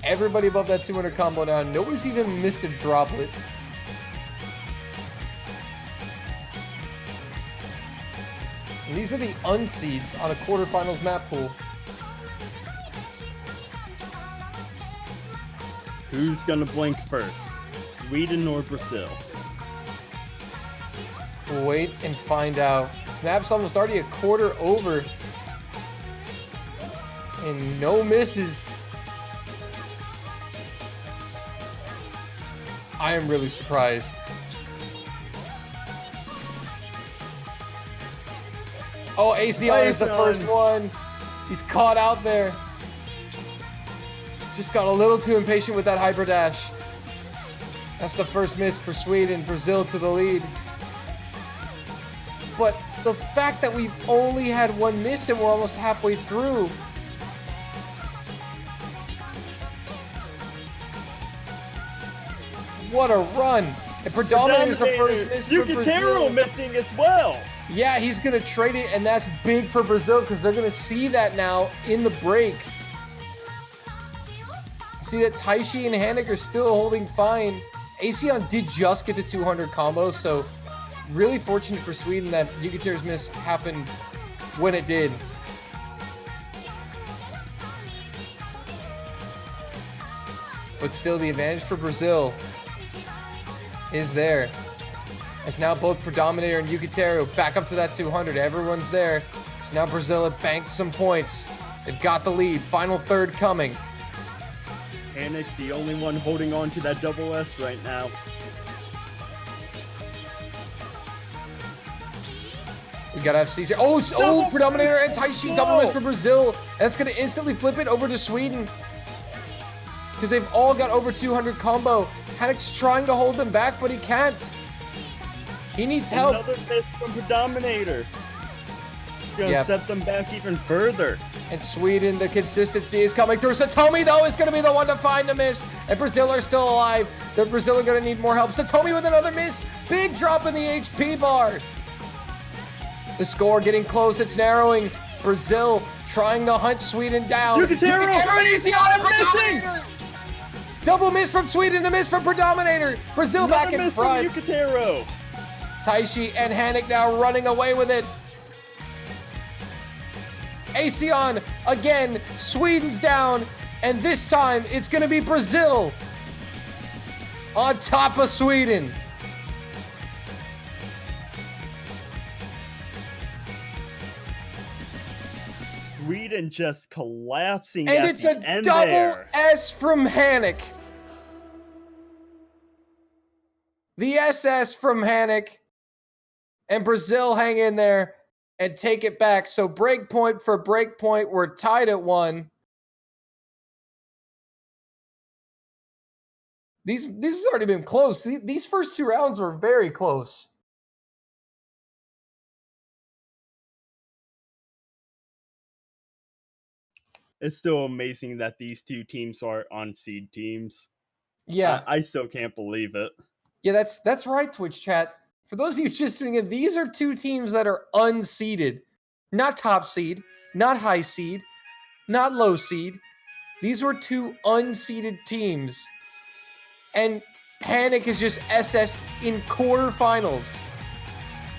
Everybody above that 200 combo now. Nobody's even missed a droplet. And these are the unseeds on a quarterfinals map pool. Who's gonna blink first? Sweden or Brazil? Wait and find out. This map's almost already a quarter over. And no misses. I am really surprised. Oh, Aseon is the first one. He's caught out there. Just got a little too impatient with that hyper dash. That's the first miss for Sweden. Brazil to the lead. But the fact that we've only had one miss and we're almost halfway through. What a run. And Predominator is the first miss for Brazil. missing as well. Yeah, he's going to trade it, and that's big for Brazil because they're going to see that now in the break. See that Taishi and Hanek are still holding fine. Aseon did just get to 200 combo, so really fortunate for Sweden that Yukatir's miss happened when it did. But still, the advantage for Brazil is there. As now both Predominator and Yukiteru back up to that 200. Everyone's there. So now Brazil have banked some points. They've got the lead. Final third coming. Hanek, the only one holding on to that double S right now. We gotta have CC. Oh, Predominator and Taishi double miss for Brazil. That's gonna instantly flip it over to Sweden. Because they've all got over 200 combo. Hanek's trying to hold them back, but he can't. He needs help. Another miss from Predominator. It's going to set them back even further. And Sweden, the consistency is coming through. Satomi, though, is going to be the one to find the miss. And Brazil are still alive. The Brazil are going to need more help. Satomi with another miss. Big drop in the HP bar. The score getting close. It's narrowing. Brazil trying to hunt Sweden down. Yucatero! and easy on it for Missing! Dominator. Double miss from Sweden, a miss from Predominator. Brazil back in front. Yucatero. Taishi and Hanik now running away with it. Asean again. Sweden's down. And this time it's going to be Brazil on top of Sweden. Sweden just collapsing And at it's the a end double there. S from Hanik. The SS from Hanik. And Brazil hang in there and take it back. So breakpoint for breakpoint. We're tied at 1. This has already been close. These first 2 rounds were very close. It's still amazing that these 2 teams are on-seed teams. Yeah. I still can't believe it. Yeah, that's right, Twitch chat. For those of you just tuning in, these are 2 teams that are unseeded. Not top seed, not high seed, not low seed. These were 2 unseeded teams. And Hanik is just SS'd in quarterfinals.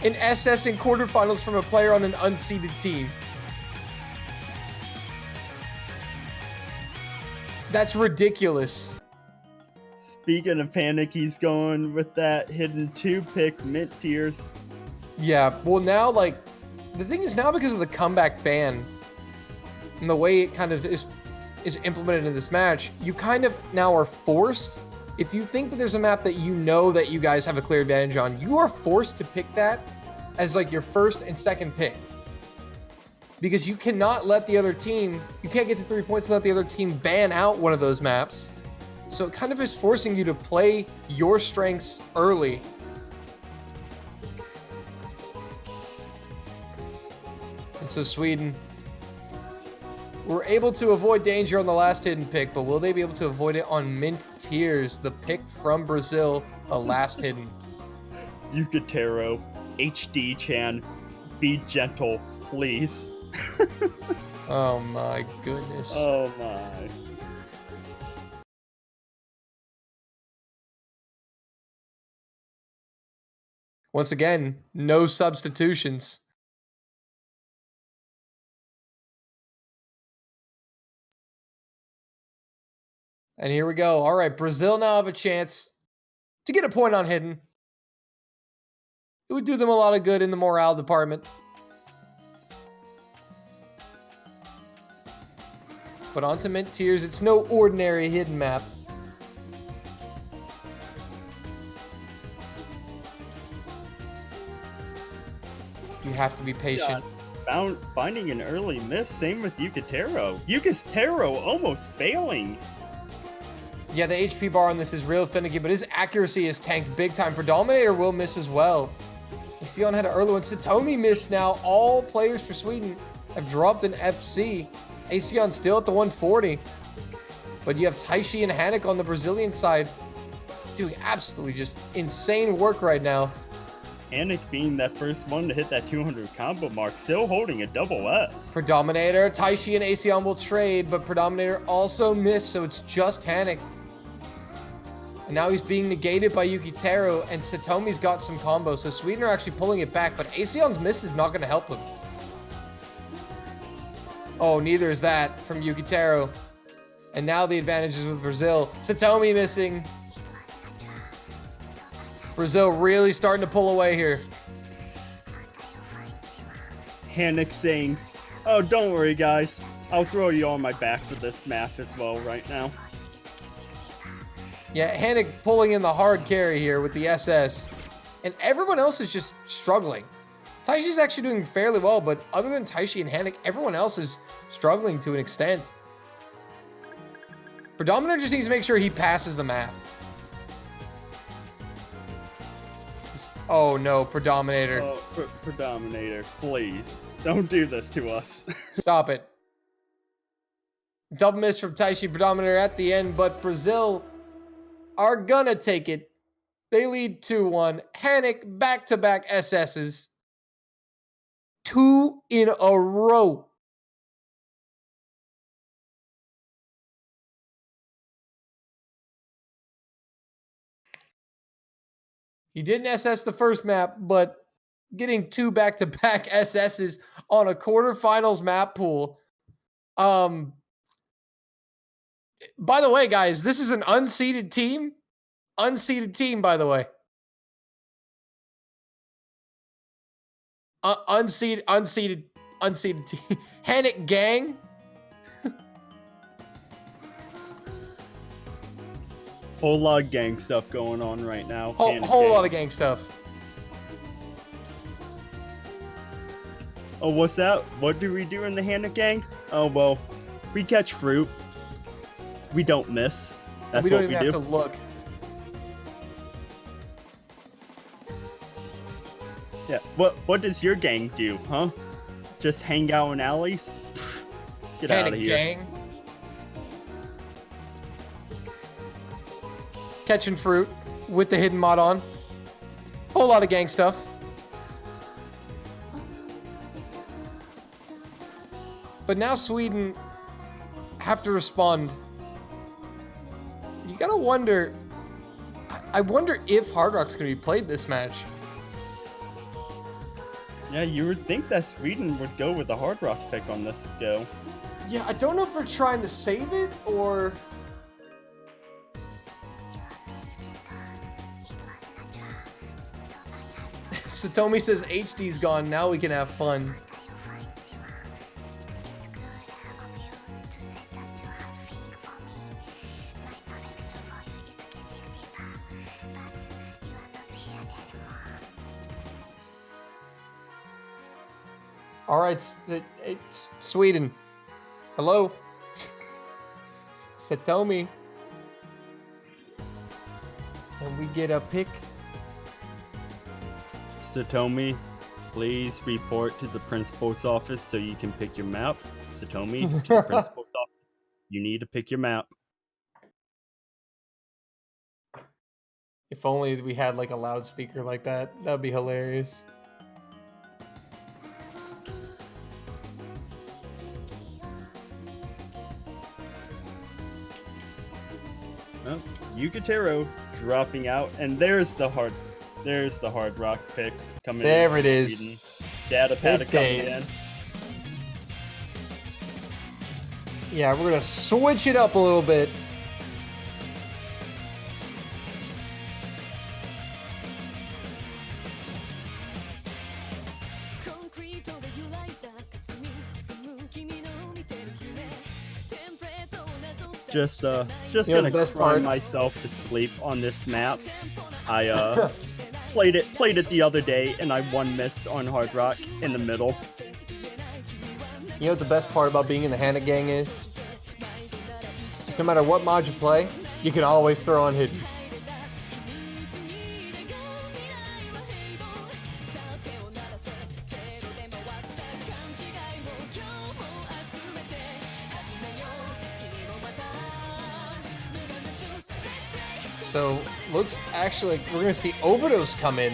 An SS in quarterfinals from a player on an unseeded team. That's ridiculous. Speaking of Panic, he's going with that hidden 2 pick mint tiers. Yeah, well now, like, the thing is now because of the comeback ban and the way it kind of is implemented in this match, you kind of now are forced, if you think that there's a map that you know that you guys have a clear advantage on, you are forced to pick that as like your first and second pick. Because you cannot let the other team, you can't get to 3 points and let the other team ban out one of those maps. So it kind of is forcing you to play your strengths early. And so Sweden were able to avoid danger on the last hidden pick, but will they be able to avoid it on mint tiers? The pick from Brazil, the last hidden. Yucatero, HD Chan, be gentle, please. Oh my goodness. Oh my. Once again, no substitutions. And here we go. All right, Brazil now have a chance to get a point on hidden. It would do them a lot of good in the morale department. But onto mint tiers, it's no ordinary hidden map. You have to be patient. Finding an early miss, same with Yucatero. Yucatero almost failing. Yeah, the HP bar on this is real finicky, but his accuracy is tanked big time. Predominator will miss as well. Sion had an early one. Satomi missed now. All players for Sweden have dropped an FC. Asean still at the 140. But you have Taishi and Hanik on the Brazilian side doing absolutely just insane work right now. Hanik being that first one to hit that 200 combo mark, still holding a double S. Predominator, Taishi and Asean will trade, but Predominator also missed, so it's just Hanik. And now he's being negated by Yukitaro, and Satomi's got some combos, so Sweden are actually pulling it back, but Aseon's miss is not going to help them. Oh, neither is that from Yukitaro. And now the advantage is with Brazil. Satomi missing. Brazil really starting to pull away here. Hanik saying, oh, don't worry, guys. I'll throw you on my back for this map as well right now. Yeah, Hanik pulling in the hard carry here with the SS. And everyone else is just struggling. Taishi's actually doing fairly well, but other than Taishi and Hanik, everyone else is struggling to an extent. Predominator just needs to make sure he passes the map. Oh no, Predominator. Oh, Predominator, please. Don't do this to us. Stop it. Double miss from Taishi Predominator at the end, but Brazil are gonna take it. They lead 2-1. Hanik back-to-back SS's. 2 in a row. He didn't SS the first map, but getting 2 back-to-back SSs on a quarterfinals map pool. By the way, guys, this is an unseeded team. Unseeded team, by the way. Unseeded team. Hannick gang. Whole lot of gang stuff going on right now. Whole lot of gang stuff. Oh, what's that? What do we do in the Hannah gang? Oh, well, we catch fruit. We don't miss. That's we don't what even we do. have to look. Yeah. What does your gang do, huh? Just hang out in alleys? Get out of Hannick here. gang. Catching fruit with the hidden mod on. Whole lot of gang stuff. But now Sweden have to respond. You gotta wonder. I wonder if Hard Rock's gonna be played this match. Yeah, you would think that Sweden would go with the Hard Rock pick on this go. Yeah, I don't know if they're trying to save it or. Satomi says HD's gone. Now we can have fun. All right, it's Sweden. Hello, Satomi. And we get a pick. Satomi, please report to the principal's office so you can pick your map. Satomi, to the principal's office. You need to pick your map. If only we had like a loudspeaker like that. That'd be hilarious. Well, Yukatero dropping out, and there's the hard rock pick coming in. There it is. Sweden. Data pad coming in. Yeah, we're gonna switch it up a little bit. Just You know, gonna the best cry part- myself to sleep on this map. I played it the other day, and I one missed on Hard Rock in the middle. You know what the best part about being in the Hannick gang is? No matter what mod you play, you can always throw on hidden. So, looks actually like we're going to see Overdose come in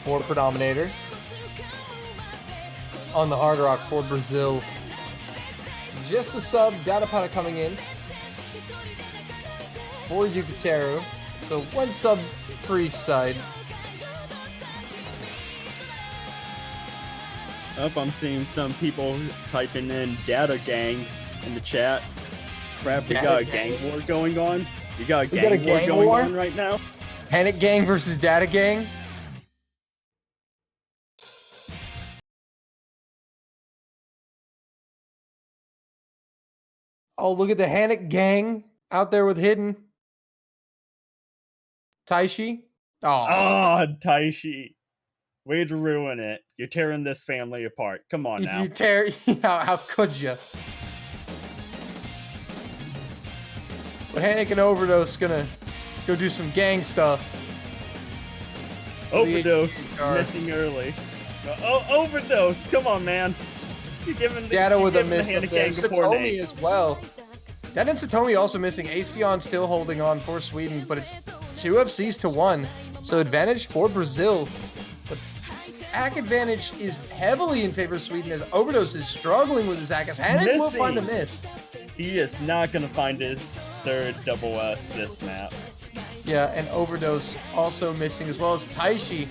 for Predominator on the Hard Rock for Brazil. Just the sub, Datapata coming in for Yukiteru. So, one sub for each side. I'm seeing some people typing in Data Gang in the chat. Crap, we got a gang war going on. You got a gang war going on right now? Hannick gang versus Data gang. Oh, look at the Hannick gang out there with hidden. Taishi. Oh, Ah, Taishi. Way to ruin it. You're tearing this family apart. Come on now. you tear. How could you? But Hannick and Overdose gonna go do some gang stuff. Overdose missing early. Overdose. Come on, man. You're giving Data with a miss the up there. gang before Satomi Nate. as well. Data and Satomi also missing. Aseon still holding on for Sweden, but it's 2 FCs to 1. So advantage for Brazil. But attack advantage is heavily in favor of Sweden as Overdose is struggling with his attack as Hannick will find a miss. He is not going to find his third double S this map. Yeah, and Overdose also missing as well as Taishi.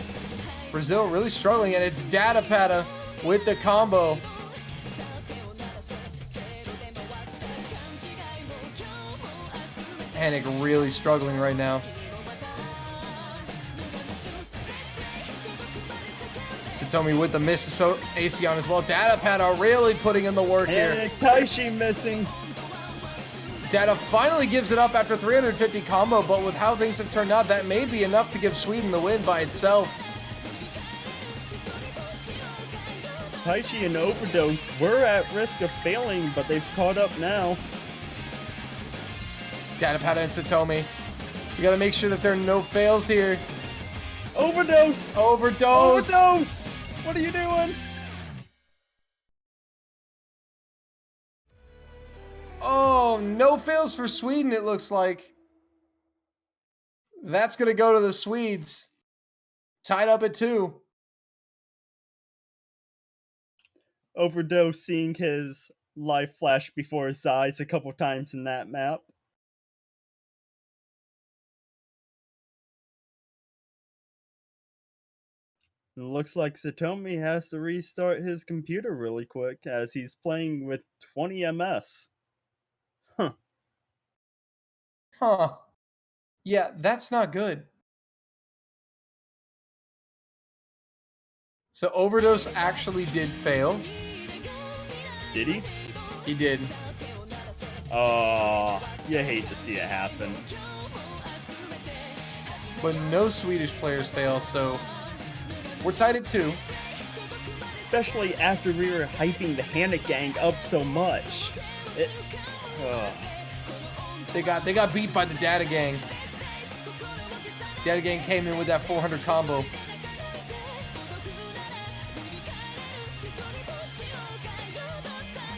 Brazil really struggling, and it's Data Pata with the combo. Hannick really struggling right now. Satomi with the miss, so Aseon as well. Data Pata really putting in the work here. And Taishi missing. Data finally gives it up after 350 combo, but with how things have turned out, that may be enough to give Sweden the win by itself. Taishi and Overdose were at risk of failing, but they've caught up now. Data Pata and Satomi. You gotta make sure that there are no fails here. Overdose! Overdose! Overdose! What are you doing? Oh, no fails for Sweden, it looks like. That's gonna go to the Swedes. Tied up at 2. Overdose seeing his life flash before his eyes a couple times in that map. It looks like Satomi has to restart his computer really quick as he's playing with 20 MS. Huh. Yeah, that's not good. So Overdose actually did fail. Did he? He did. Oh, you hate to see it happen. But no Swedish players fail, so we're tied at 2. Especially after we were hyping the Hannick gang up so much. They got beat by the Data Gang. Data Gang came in with that 400 combo.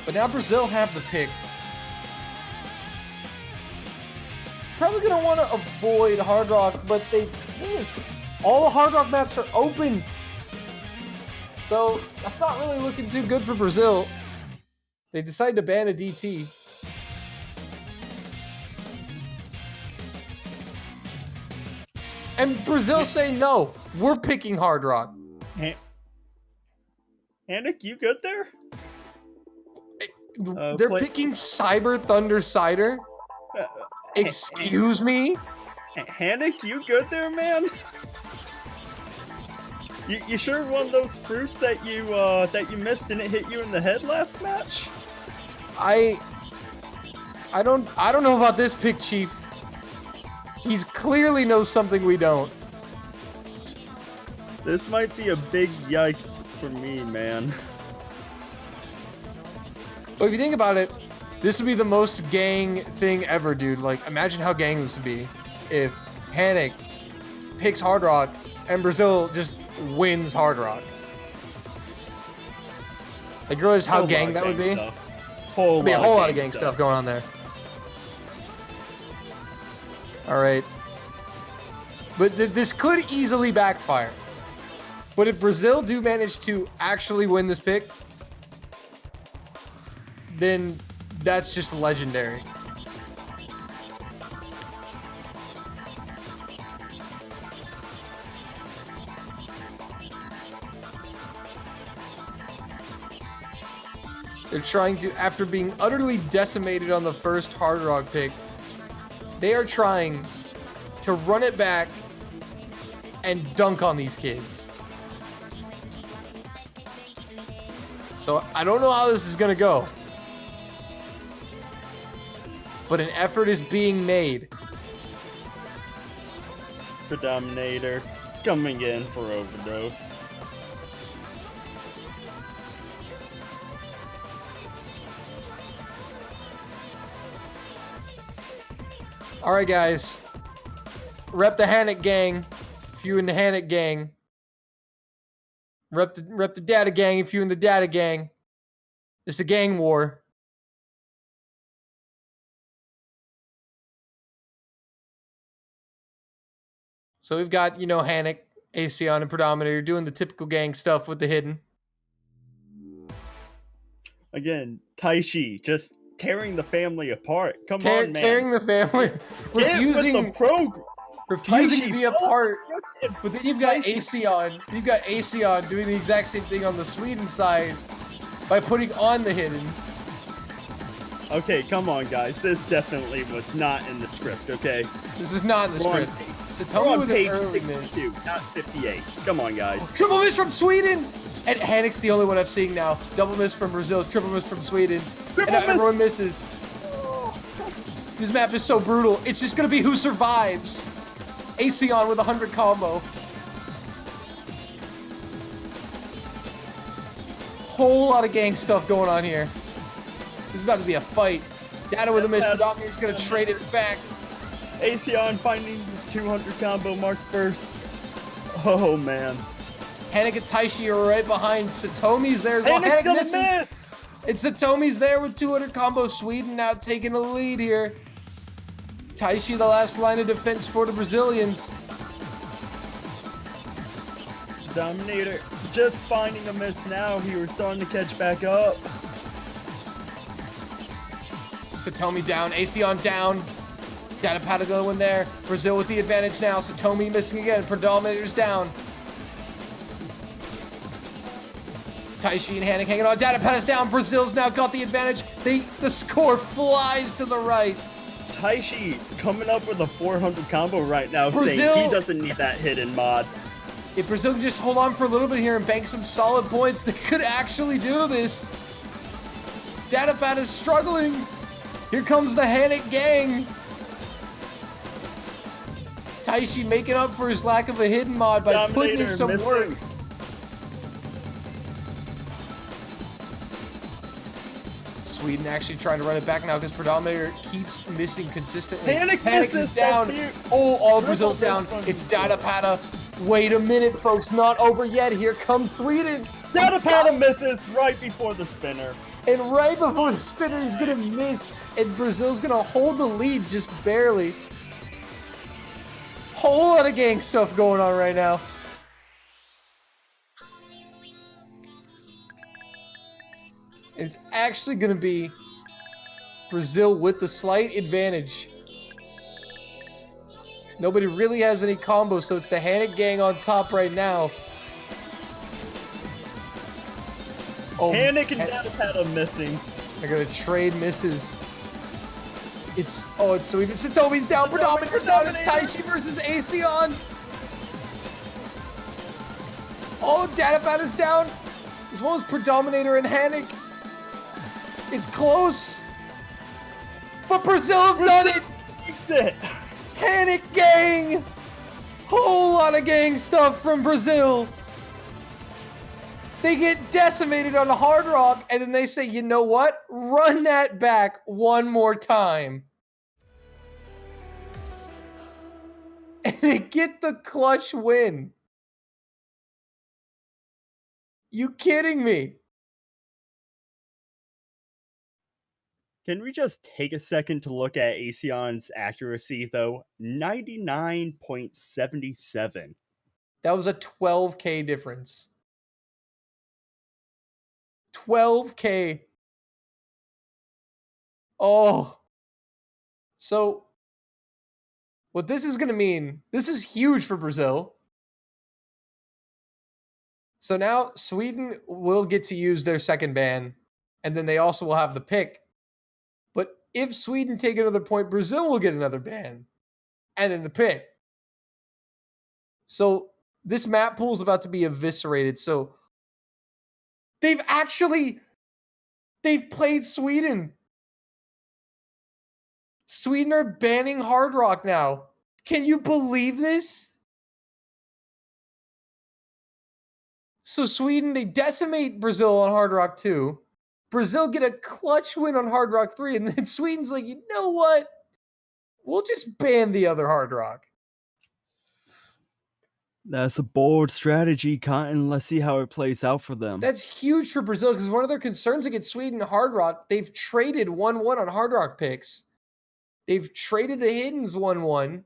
But now Brazil have the pick. Probably gonna want to avoid Hard Rock, but all the Hard Rock maps are open. So that's not really looking too good for Brazil. They decided to ban a DT. And Brazil say no. We're picking Hard Rock. Hannick, you good there? They're picking Cyber Thunder Cider? Excuse me? Hannick, you good there, man? You sure one of those fruits that you missed didn't hit you in the head last match? I don't know about this pick, Chief. He's clearly knows something we don't. This might be a big yikes for me, man. But if you think about it, this would be the most gang thing ever, dude. Like, imagine how gang this would be if Hannick picks Hard Rock and Brazil just wins Hard Rock. Like, you realize how gang that would be? There'd be a whole lot of gang stuff going on there. Alright. But this could easily backfire. But if Brazil do manage to actually win this pick, then that's just legendary. They're trying to, after being utterly decimated on the first Hard Rock pick, they are trying to run it back and dunk on these kids. So I don't know how this is going to go. But an effort is being made. Predominator coming in for Overdose. Alright guys, rep the Hannick gang if you in the Hannick gang. Rep the Data gang if you in the Data gang. It's a gang war. So we've got, Hannick Aseon and Predominator doing the typical gang stuff with the hidden. Again, Taishi just tearing the family apart. Come on, man. Tearing the family. refusing to be a part. But then you've got Aseon. You've got Aseon doing the exact same thing on the Sweden side by putting on the hidden. Okay, come on, guys. This definitely was not in the script, okay? This is not in the script. So tell me with an early miss. Not 58. Come on, guys. Triple miss from Sweden! And Hanik's the only one I'm seeing now. Double miss from Brazil, triple miss from Sweden. And now everyone misses. This map is so brutal. It's just gonna be who survives. Aseon with 100 combo. Whole lot of gang stuff going on here. This is about to be a fight. Data with a miss. Predominator's gonna trade it back. Aseon finding the 200 combo mark first. Oh, man. Hanik and Taishi are right behind. Satomi's there. Hanik's gonna misses. miss! And Satomi's there with 200 combo. Sweden now taking a lead here. Taishi, the last line of defense for the Brazilians. Dominator just finding a miss now. He was starting to catch back up. Satomi down. Aseon down. Data Patagon in there. Brazil with the advantage now. Satomi missing again. Predominator's down. Taishi and Hanik hanging on. Data Pata's down. Brazil's now got the advantage. The score flies to the right. Taishi coming up with a 400 combo right now, Brazil, saying he doesn't need that hidden mod. If Brazil can just hold on for a little bit here and bank some solid points, they could actually do this. Data Pat is struggling. Here comes the Hanik gang. Taishi making up for his lack of a hidden mod by putting in some work. Sweden actually trying to run it back now because Predominator keeps missing consistently. Hanik is down. Oh, all Brazil's down. It's Data Pata. Wait a minute, folks. Not over yet. Here comes Sweden. Data Pata misses right before the spinner. And right before the spinner, he's going to miss. And Brazil's going to hold the lead just barely. Whole lot of gang stuff going on right now. It's actually going to be Brazil with the slight advantage. Nobody really has any combos, so it's the Hanik gang on top right now. Oh, Hanik and Data Pata missing. They're going to trade misses. It's so even Satomi's down, Predominator's down, it's Taishi versus Aseon. Oh, Data Pata's down, as well as Predominator and Hanik. It's close, but Brazil have done it. Hanik gang, whole lot of gang stuff from Brazil. They get decimated on Hard Rock, and then they say, you know what? Run that back one more time. And they get the clutch win. You kidding me? Can we just take a second to look at Aseon's accuracy, though? 99.77. That was a 12K difference. 12K. Oh. So, what this is going to mean, this is huge for Brazil. So now Sweden will get to use their second ban, and then they also will have the pick. But if Sweden take another point, Brazil will get another ban, and then the pick. So this map pool is about to be eviscerated. So they've played Sweden. Sweden are banning Hard Rock now. Can you believe this? So Sweden, they decimate Brazil on Hard Rock 2. Brazil get a clutch win on Hard Rock 3, and then Sweden's like, you know what? We'll just ban the other Hard Rock. That's a bold strategy, Cotton. Let's see how it plays out for them. That's huge for Brazil, because one of their concerns against Sweden and Hard Rock, they've traded 1-1 on Hard Rock picks. They've traded the Hiddens 1-1.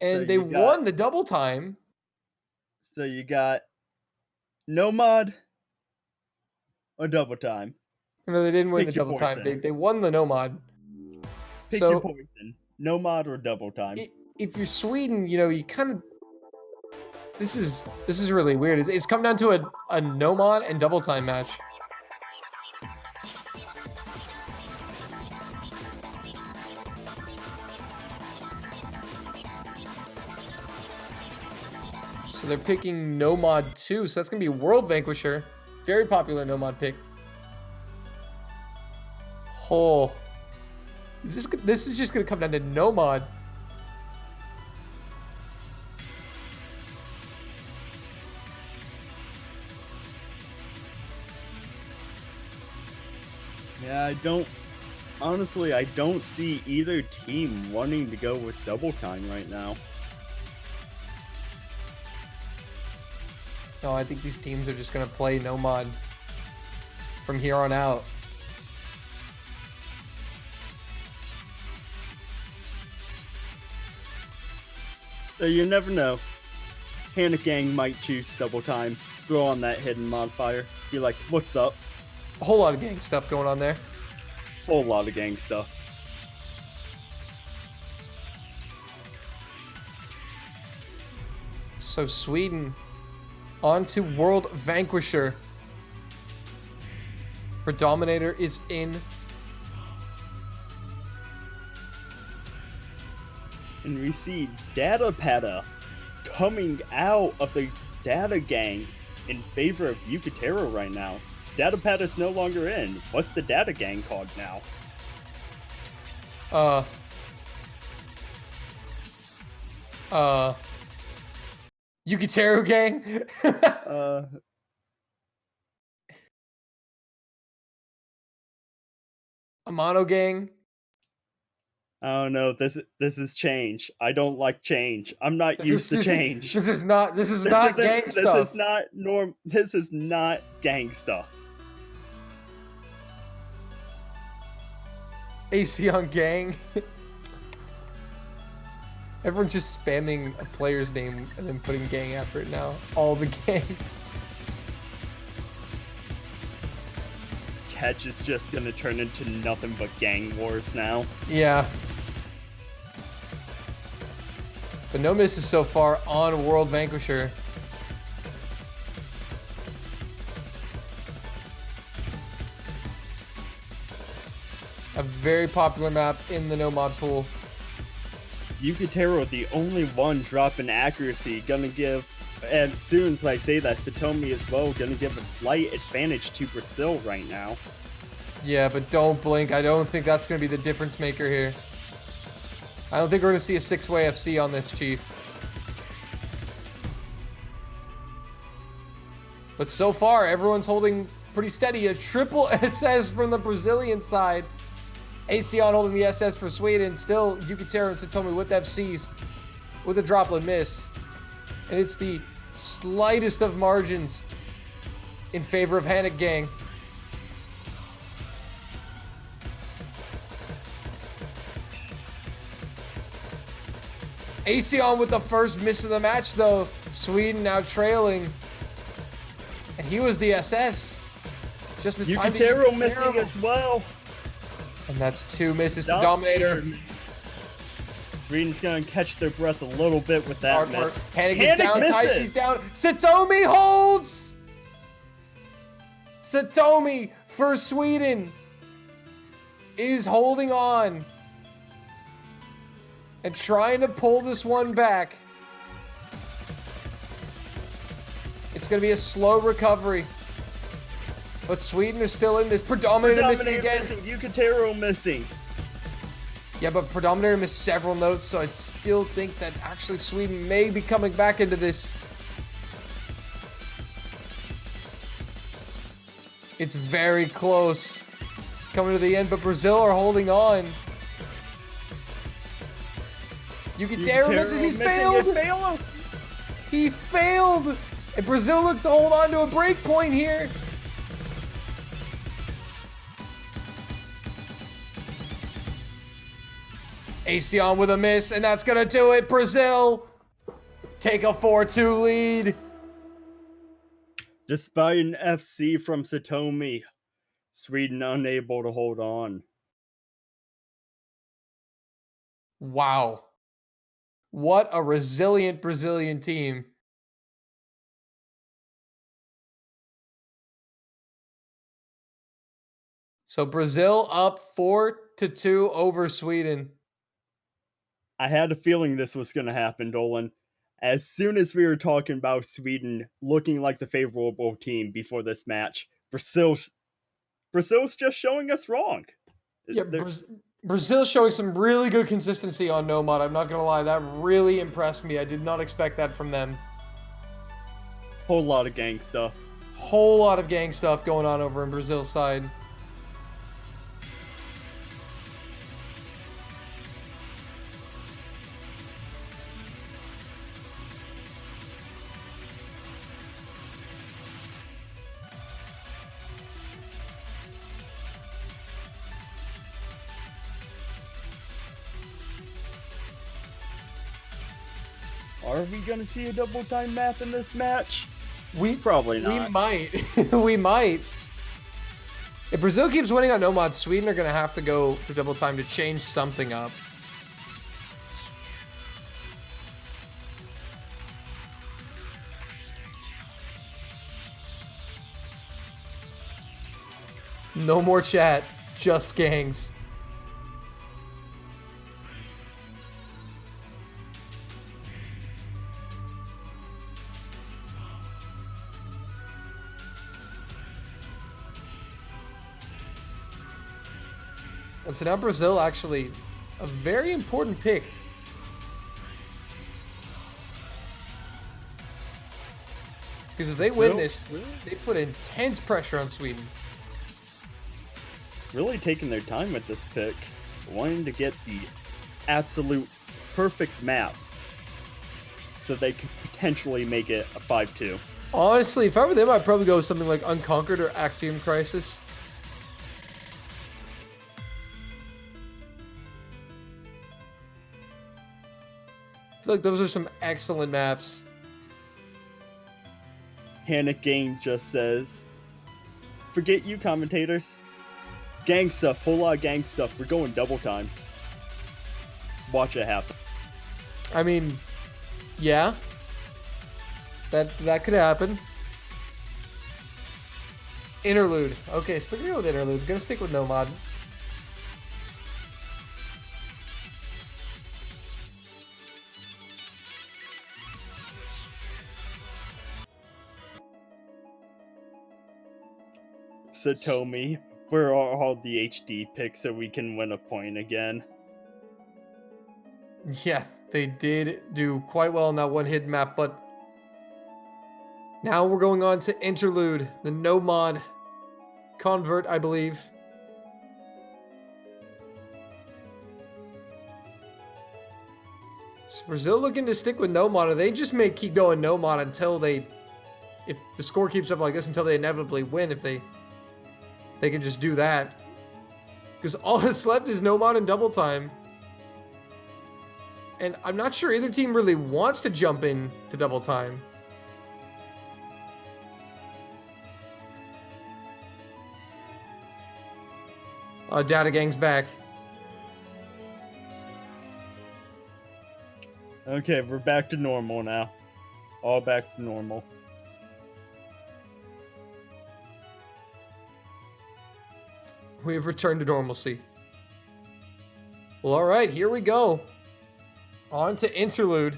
And they won the double time. So you got Nomad or double time. No, they didn't win Pick the your double time. poison. They won the Nomad. Pick So your poison. Nomad or double time. if you're Sweden, you know, you kind of... This is really weird. It's come down to a Nomad and double time match. So they're picking Nomad 2, so that's gonna be World Vanquisher. Very popular Nomad pick. Oh. This is just gonna come down to Nomad. Yeah, honestly, I don't see either team wanting to go with double time right now. No, I think these teams are just gonna play Nomad from here on out. So you never know. Hannah Gang might choose double time. Throw on that hidden modifier. Be like, what's up? A whole lot of gang stuff going on there. Whole lot of gang stuff. So Sweden on to World Vanquisher. Predominator is in. And we see Data Pata coming out of the Data Gang in favor of Yukatero right now. Data Pata's no longer in. What's the Data Gang called now? Yukiteru Gang? Amano Gang? I don't know. This is change. I don't like change. I'm not used to change. This is not gang stuff. This is not gang stuff. AC on gang. Everyone's just spamming a player's name and then putting gang after it now. All the gangs. Catch is just gonna turn into nothing but gang wars now. Yeah. But no misses so far on World Vanquisher. A very popular map in the Nomad pool. Yukatero, the only one dropping accuracy, gonna give, as soon as I say that, Satomi as well, gonna give a slight advantage to Brazil right now. Yeah, but don't blink. I don't think that's gonna be the difference maker here. I don't think we're gonna see a 6-way FC on this, Chief. But so far, everyone's holding pretty steady. A triple SS from the Brazilian side. Asean holding the SS for Sweden. Still, Yukitero and Satomi with FCs. With a droplet miss. And it's the slightest of margins in favor of Hanik Gang. Asean with the first miss of the match, though. Sweden now trailing. And he was the SS. Just missed time to Yukatero missing as well. And that's 2 misses for Dominator. Sweden's gonna catch their breath a little bit with that miss. Hanik is down, Taishi's down. Satomi holds! Satomi for Sweden is holding on and trying to pull this one back. It's going to be a slow recovery. But Sweden is still in this. Predominator missing again. Yukatero missing. Yeah, but Predominator missed several notes, so I still think that actually Sweden may be coming back into this. It's very close. Coming to the end, but Brazil are holding on. Yukitero misses, he's failed! He failed! And Brazil looks to hold on to a break point here. Asean with a miss, and that's gonna do it. Brazil take a 4-2 lead. Despite an FC from Satomi, Sweden unable to hold on. Wow. What a resilient Brazilian team. So Brazil up 4-2 over Sweden. I had a feeling this was going to happen, Dolan. As soon as we were talking about Sweden looking like the favorable team before this match, Brazil's just showing us wrong. Yeah, Brazil's showing some really good consistency on Nomad. I'm not gonna lie, that really impressed me. I did not expect that from them. Whole lot of gang stuff. Whole lot of gang stuff going on over in Brazil's side. Are we going to see a double time map in this match? We Probably not. We might. We might. If Brazil keeps winning on Nomad, Sweden are going to have to go to double time to change something up. No more chat, just gangs. And so now Brazil actually a very important pick. Because if they win this, they put intense pressure on Sweden. Really taking their time with this pick, wanting to get the absolute perfect map so they could potentially make it a 5-2. Honestly, if I were them, I'd probably go with something like Unconquered or Axiom Crisis. I feel like those are some excellent maps. Panic Gang just says, forget you commentators. Gang stuff, whole lot of gang stuff. We're going double time. Watch it happen. I mean, yeah. That could happen. Interlude. Okay, so we're gonna go with Interlude. We're gonna stick with Nomad. Satomi, where are all the HD picks so we can win a point again? Yeah, they did do quite well on that one hidden map, but now we're going on to Interlude, the Nomad convert, I believe. So Brazil looking to stick with Nomad, or they just may keep going Nomad until they, if the score keeps up like this, until they inevitably win, if they can just do that. Because all that's left is Nomad and double time. And I'm not sure either team really wants to jump in to double time. Data Gang's back. Okay, we're back to normal now. All back to normal. We've returned to normalcy. Well, all right, here we go. On to Interlude.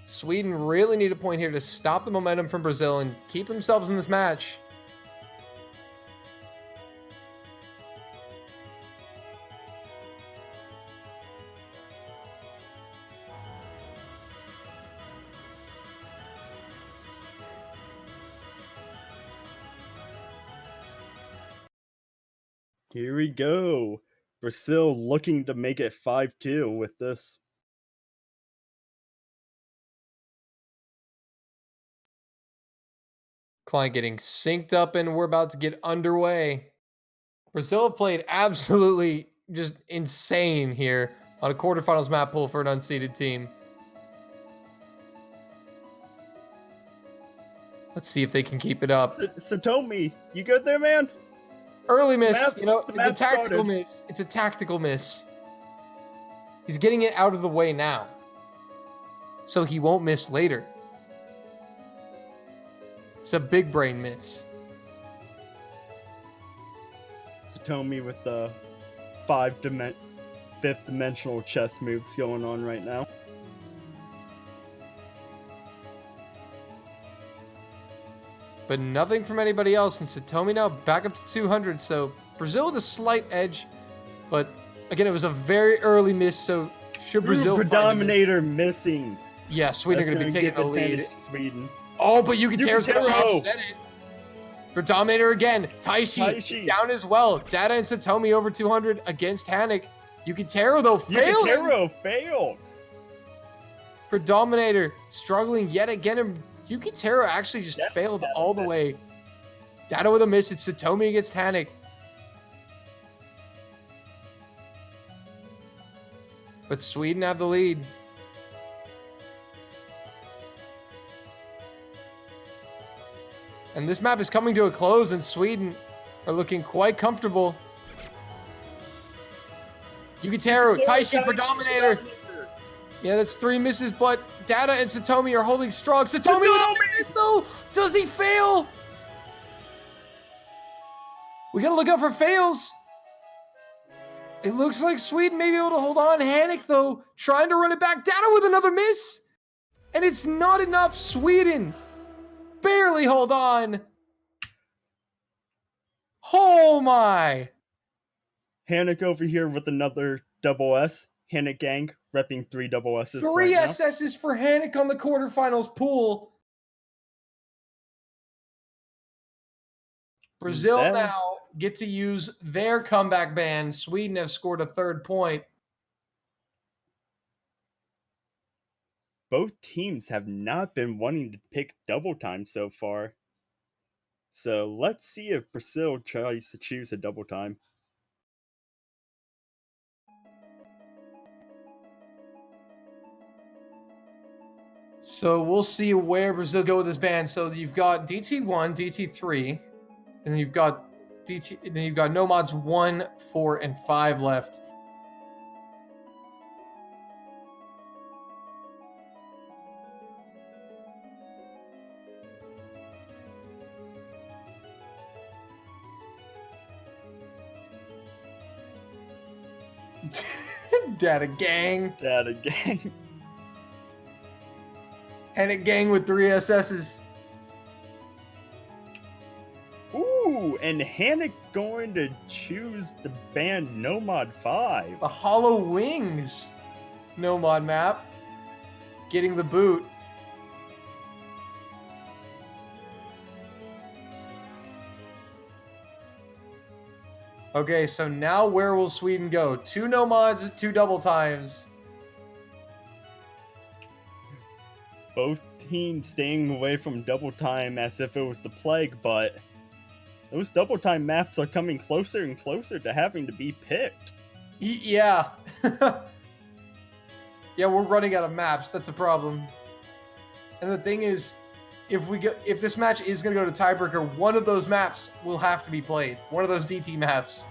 Sweden really need a point here to stop the momentum from Brazil and keep themselves in this match. Here we go. Brazil looking to make it 5-2 with this. Client getting synced up and we're about to get underway. Brazil have played absolutely just insane here on a quarterfinals map pool for an unseeded team. Let's see if they can keep it up. Satomi, you good there, man? Early miss, Map- you know, the the map tactical started. miss. It's a tactical miss. He's getting it out of the way now, so he won't miss later. It's a big brain miss. Satomi with the fifth dimensional chess moves going on right now. But nothing from anybody else, and Satomi now back up to 200, so Brazil with a slight edge, but again, it was a very early miss, so should Brazil find a miss? Predominator missing. Yeah, Sweden are That's going to be gonna taking the give lead. advantage to Sweden. Oh, but Yukiteru's going to Yukiteru! offset it. Predominator again. Taishi down as well. Data and Satomi over 200 against Hanik. Yukiteru, though, failing. Yukiteru failed. Predominator struggling yet again, and Yukiteru actually just failed all the way. Data with a miss. It's Satomi against Hanik. But Sweden have the lead. And this map is coming to a close, and Sweden are looking quite comfortable. Yukiteru, Taishi, Predominator. Yeah, that's 3 misses, but Data and Satomi are holding strong. Satomi with a miss, though! Does he fail? We gotta look out for fails. It looks like Sweden may be able to hold on. Hanik, though, trying to run it back. Data with another miss. And it's not enough. Sweden barely hold on. Oh my. Hanik over here with another double S. Hanik gang repping 3 double S's. 3 right now. SS's for Hanik on the quarterfinals pool. Brazil Then- now get to use their comeback ban. Sweden have scored a 3rd point. Both teams have not been wanting to pick double time so far. So let's see if Brazil tries to choose a double time. So we'll see where Brazil go with this ban. So you've got DT1, DT3, and then you've got Nomads 1, 4, and 5 left. Data gang. That again. Hanik gang with 3 SS's. Ooh, and Hanik going to choose the band Nomad 5. The Hollow Wings Nomad map. Getting the boot. Okay, so now where will Sweden go? 2 Nomads, 2 double times. Both teams staying away from double time as if it was the plague, but those double time maps are coming closer and closer to having to be picked. Yeah. Yeah, we're running out of maps. That's a problem. And the thing is, if this match is going to go to tiebreaker, one of those maps will have to be played. One of those DT maps.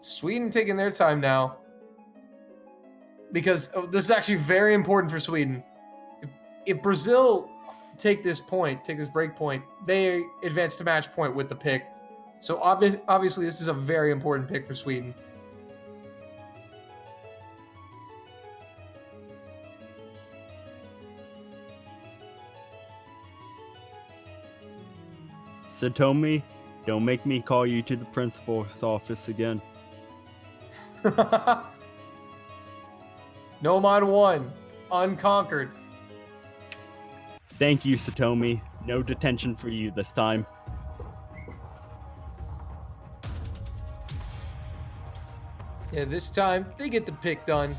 Sweden taking their time now. Because this is actually very important for Sweden. If Brazil take this break point, they advance to match point with the pick. So obviously this is a very important pick for Sweden. Satomi, don't make me call you to the principal's office again. Nomad 1. unconquered. Thank you, Satomi. No detention for you this time. Yeah, this time they get the pick done.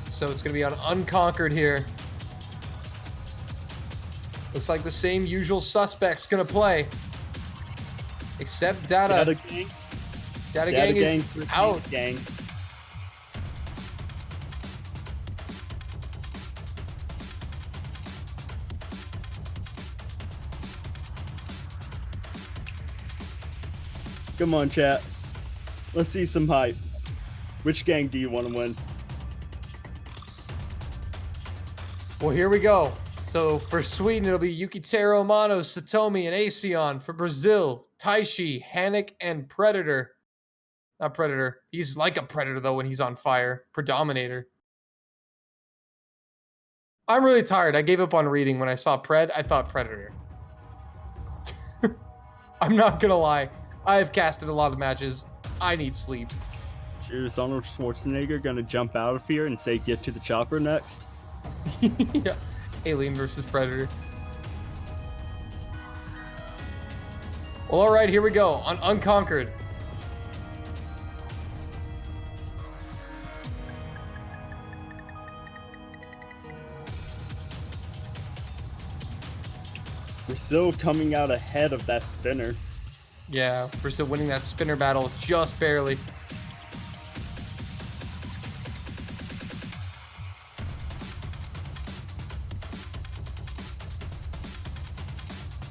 So it's going to be on unconquered here. Looks like the same usual suspects going to play. Except Data. Data Gang is out. Gang. Come on, chat. Let's see some hype. Which gang do you want to win? Well, here we go. So for Sweden, it'll be Yukiteru, Mano, Satomi, and Aesion. For Brazil, Taishi, Hanik, and Predator. Not Predator. He's like a Predator, though, when he's on fire. Predominator. I'm really tired. I gave up on reading when I saw Pred. I thought Predator. I'm not going to lie. I have casted a lot of matches. I need sleep. Sure, is Arnold Schwarzenegger gonna jump out of here and say, "Get to the chopper" next? Yeah. Alien versus Predator. Well, all right, here we go on Unconquered. We're still coming out ahead of that spinner. Yeah, we're still winning that spinner battle just barely.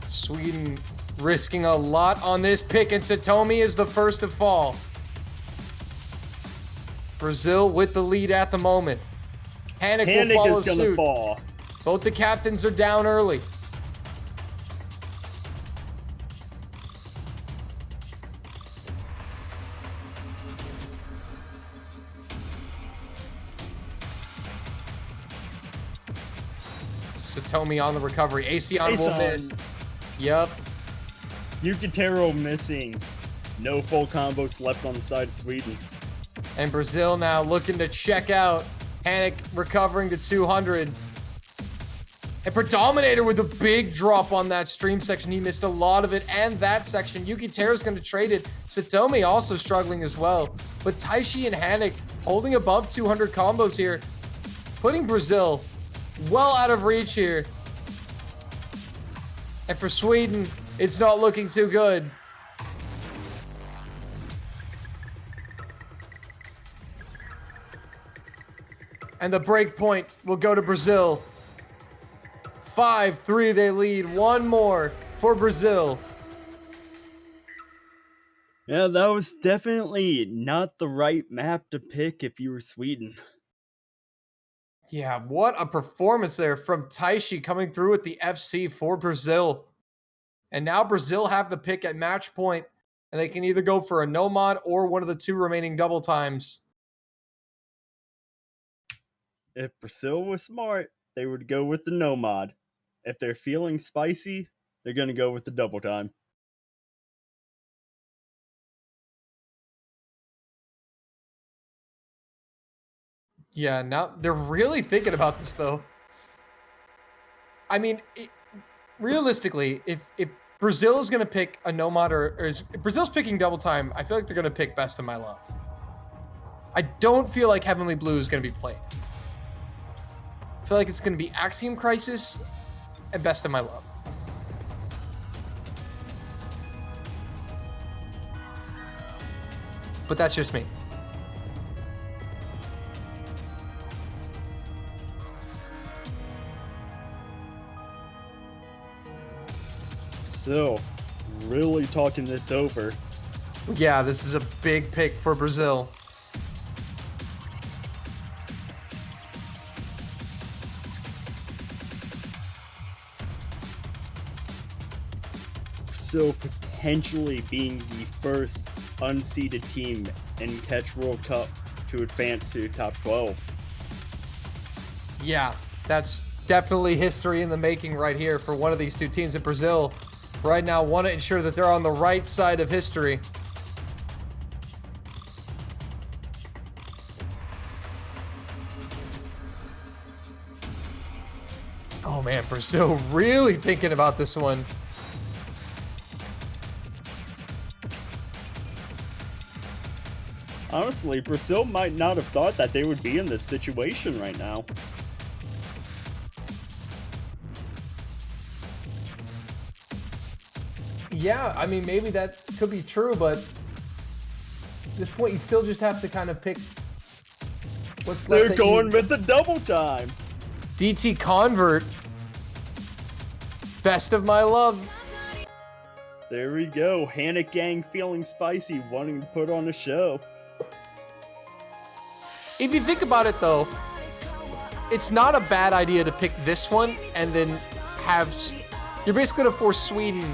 Sweden risking a lot on this pick, and Satomi is the first to fall. Brazil with the lead at the moment. Hanik will follow is gonna suit. fall. Both the captains are down early. Satomi on the recovery. Aesion will miss. Yep. Yukiteru missing. No full combos left on the side of Sweden. And Brazil now looking to check out. Hanik recovering to 200. And Predominator with a big drop on that stream section. He missed a lot of it. And that section, Yukiteru's going to trade it. Satomi also struggling as well. But Taishi and Hanik holding above 200 combos here. Putting Brazil well out of reach here. And for Sweden, it's not looking too good. And the break point will go to Brazil. 5-3 they lead. One more for Brazil. Yeah, that was definitely not the right map to pick if you were Sweden. Yeah, what a performance there from Taishi coming through with the FC for Brazil. And now Brazil have the pick at match point, and they can either go for a no mod or one of the two remaining double times. If Brazil was smart, they would go with the no mod. If they're feeling spicy, they're going to go with the double time. Yeah, now they're really thinking about this, though. I mean, realistically, if Brazil is going to pick a no mod or if Brazil's picking double time, I feel like they're going to pick Best of My Love. I don't feel like Heavenly Blue is going to be played. I feel like it's going to be Axiom Crisis and Best of My Love. But that's just me. So, really talking this over. Yeah, this is a big pick for Brazil. Brazil potentially being the first unseeded team in Catch World Cup to advance to top 12. Yeah, that's definitely history in the making right here for one of these two teams in Brazil. Right now, want to ensure that they're on the right side of history. Oh man, Brazil really thinking about this one. Honestly, Brazil might not have thought that they would be in this situation right now. Yeah, I mean, maybe that could be true, but at this point, you still just have to kind of pick what's left. They're going with the double time. DT Convert. Best of my love. There we go. Hanik Gang feeling spicy, wanting to put on a show. If you think about it, though, it's not a bad idea to pick this one and then have... You're basically going to force Sweden...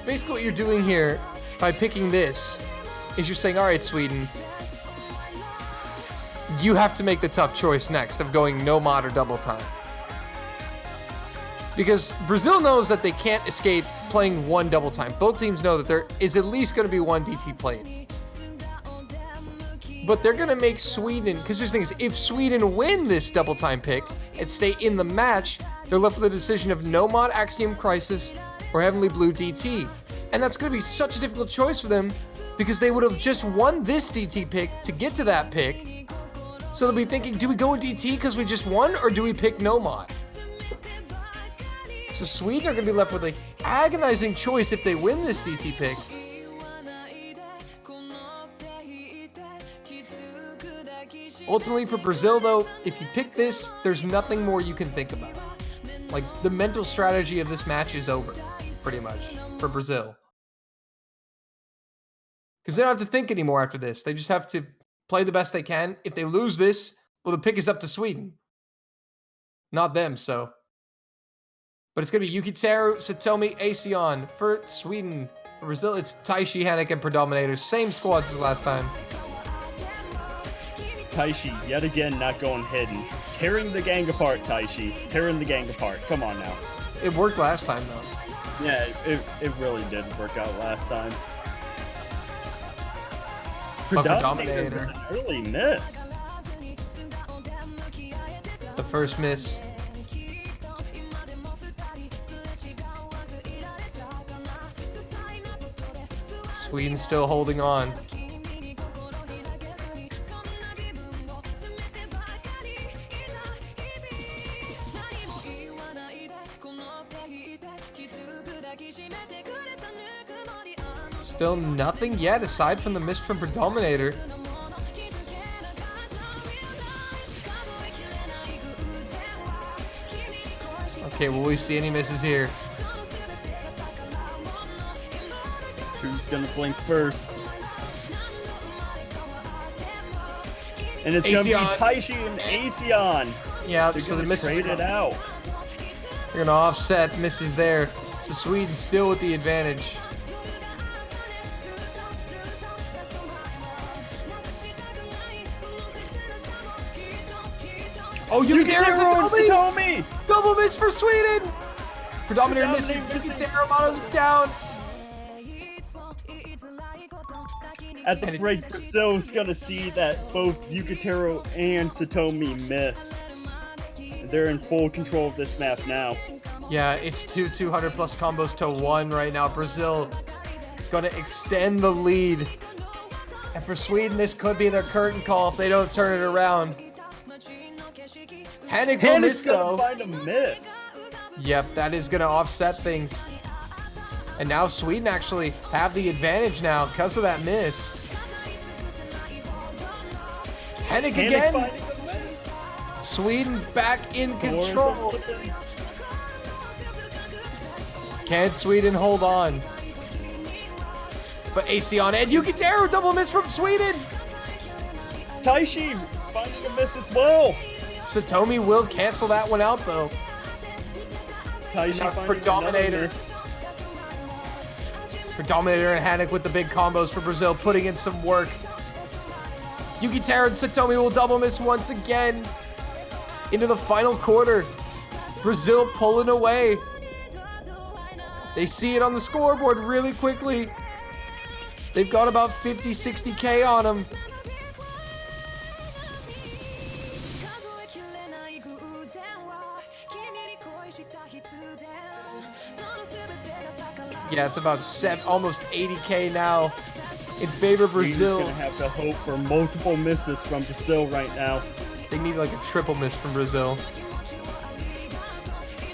Basically what you're doing here by picking this is you're saying, all right, Sweden, you have to make the tough choice next of going no mod or double time. Because Brazil knows that they can't escape playing one double time. Both teams know that there is at least going to be one DT played. But they're going to make Sweden, because the thing is, if Sweden win this double time pick and stay in the match, they're left with the decision of no mod Axiom Crisis or Heavenly Blue DT. And that's going to be such a difficult choice for them because they would have just won this DT pick to get to that pick. So they'll be thinking, do we go with DT because we just won, or do we pick no mod? So Sweden are going to be left with an agonizing choice if they win this DT pick. Ultimately for Brazil, though, if you pick this, there's nothing more you can think about. Like, the mental strategy of this match is over, pretty much, for Brazil. Because they don't have to think anymore after this. They just have to play the best they can. If they lose this, well, the pick is up to Sweden. Not them, so. But it's going to be Yukiteru, Satomi, Aseon for Sweden. For Brazil, it's Taishi, Hanik, and Predominators. Same squads as last time. Taishi, yet again, not going hidden. Tearing the gang apart, Taishi. Tearing the gang apart. Come on now. It worked last time, though. Yeah, it really did work out last time. Predominator. An early miss. The first miss. Sweden still holding on. Still nothing yet aside from the miss from Predominator. Okay, will we see any misses here? Who's gonna blink first? And it's gonna be Taishi and Aseon. Yeah, They're so the gonna misses trade it out. They're gonna offset misses there. So Sweden still with the advantage. Oh, Yukiteru Satomi! Double miss for Sweden! Predominator missing. Yukiteru Mono's down. At the break, Brazil's gonna see that both Yukiteru and Satomi miss. They're in full control of this map now. Yeah, it's 200 plus combos to 1 right now. Brazil gonna extend the lead. And for Sweden, this could be their curtain call if they don't turn it around. Hanik will miss though. Find a miss. Yep, that is gonna offset things. And now Sweden actually have the advantage now because of that miss. Hanik again. Sweden back in control. Can Sweden hold on? But Aseon and Yukiteru double miss from Sweden. Taishi finding a miss as well. Satomi will cancel that one out though. Taishi Predominator. Predominator and Hanik with the big combos for Brazil, putting in some work. Yukiteru and Satomi will double miss once again. Into the final quarter. Brazil pulling away. They see it on the scoreboard really quickly. They've got about 50, 60K on them. Yeah, it's about almost 80K now in favor of Brazil. He's gonna have to hope for multiple misses from Brazil right now. They need like a triple miss from Brazil.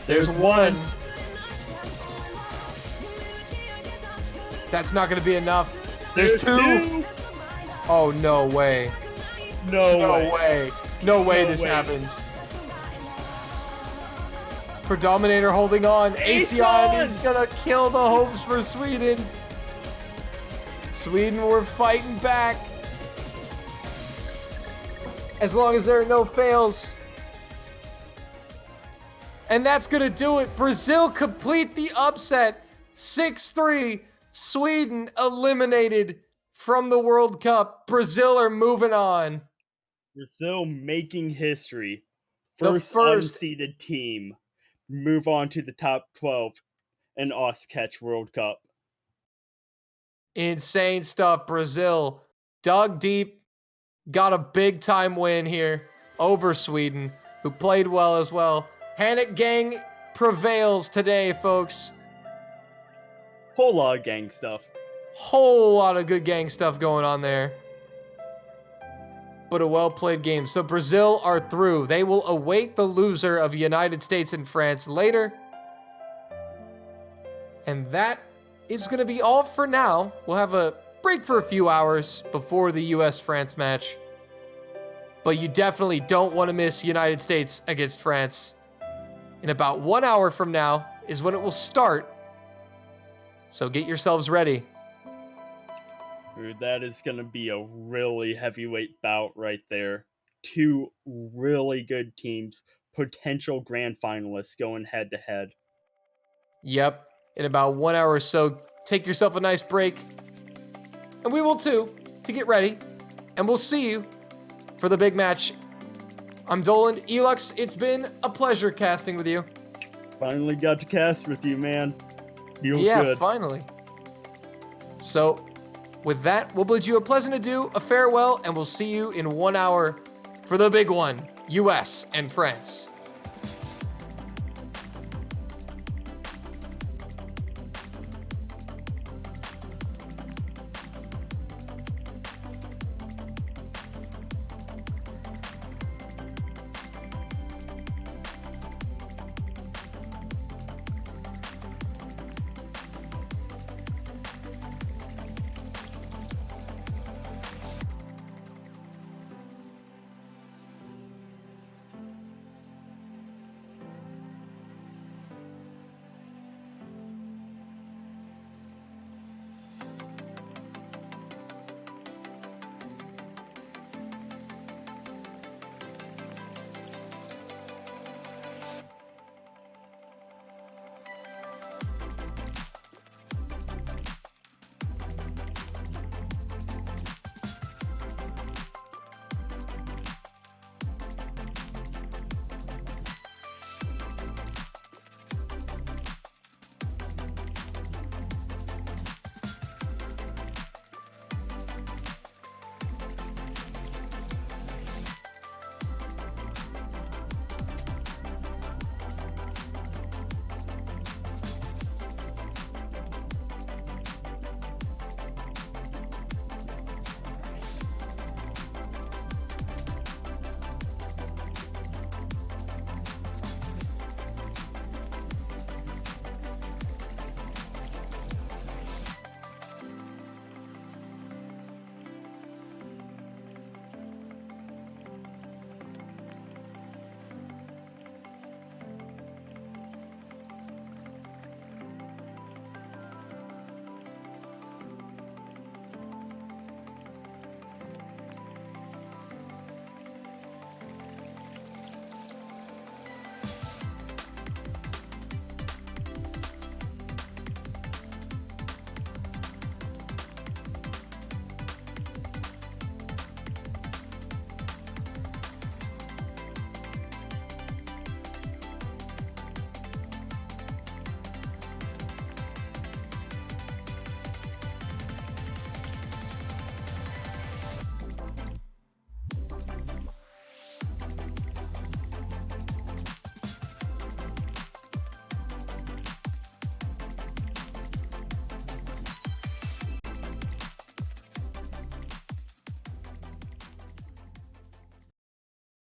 There's one. That's not gonna be enough. There's two. Oh, no way. No way. No way this happens. Predominator holding on. Asean is gonna kill the hopes for Sweden. Sweden were fighting back. As long as there are no fails. And that's gonna do it. Brazil complete the upset. 6-3. Sweden eliminated from the World Cup. Brazil are moving on. Brazil making history. The first unseeded team move on to the top 12 in Osketch World Cup. Insane stuff. Brazil dug deep, got a big time win here over Sweden, who played well as well. Hanek gang prevails today, folks. Whole lot of gang stuff. Whole lot of good gang stuff going on there. But a well-played game. So Brazil are through. They will await the loser of United States and France later. And that is going to be all for now. We'll have a break for a few hours before the US-France match. But you definitely don't want to miss United States against France. In about 1 hour from now is when it will start. So get yourselves ready. Dude, that is going to be a really heavyweight bout right there. Two really good teams, potential grand finalists going head to head. Yep. In about 1 hour or so, take yourself a nice break. And we will too, to get ready. And we'll see you for the big match. I'm Doland. Elux, it's been a pleasure casting with you. Finally got to cast with you, man. Feels Yeah, good. finally. So, with that, we'll bid you a pleasant adieu, a farewell, and we'll see you in 1 hour for the big one, US and France.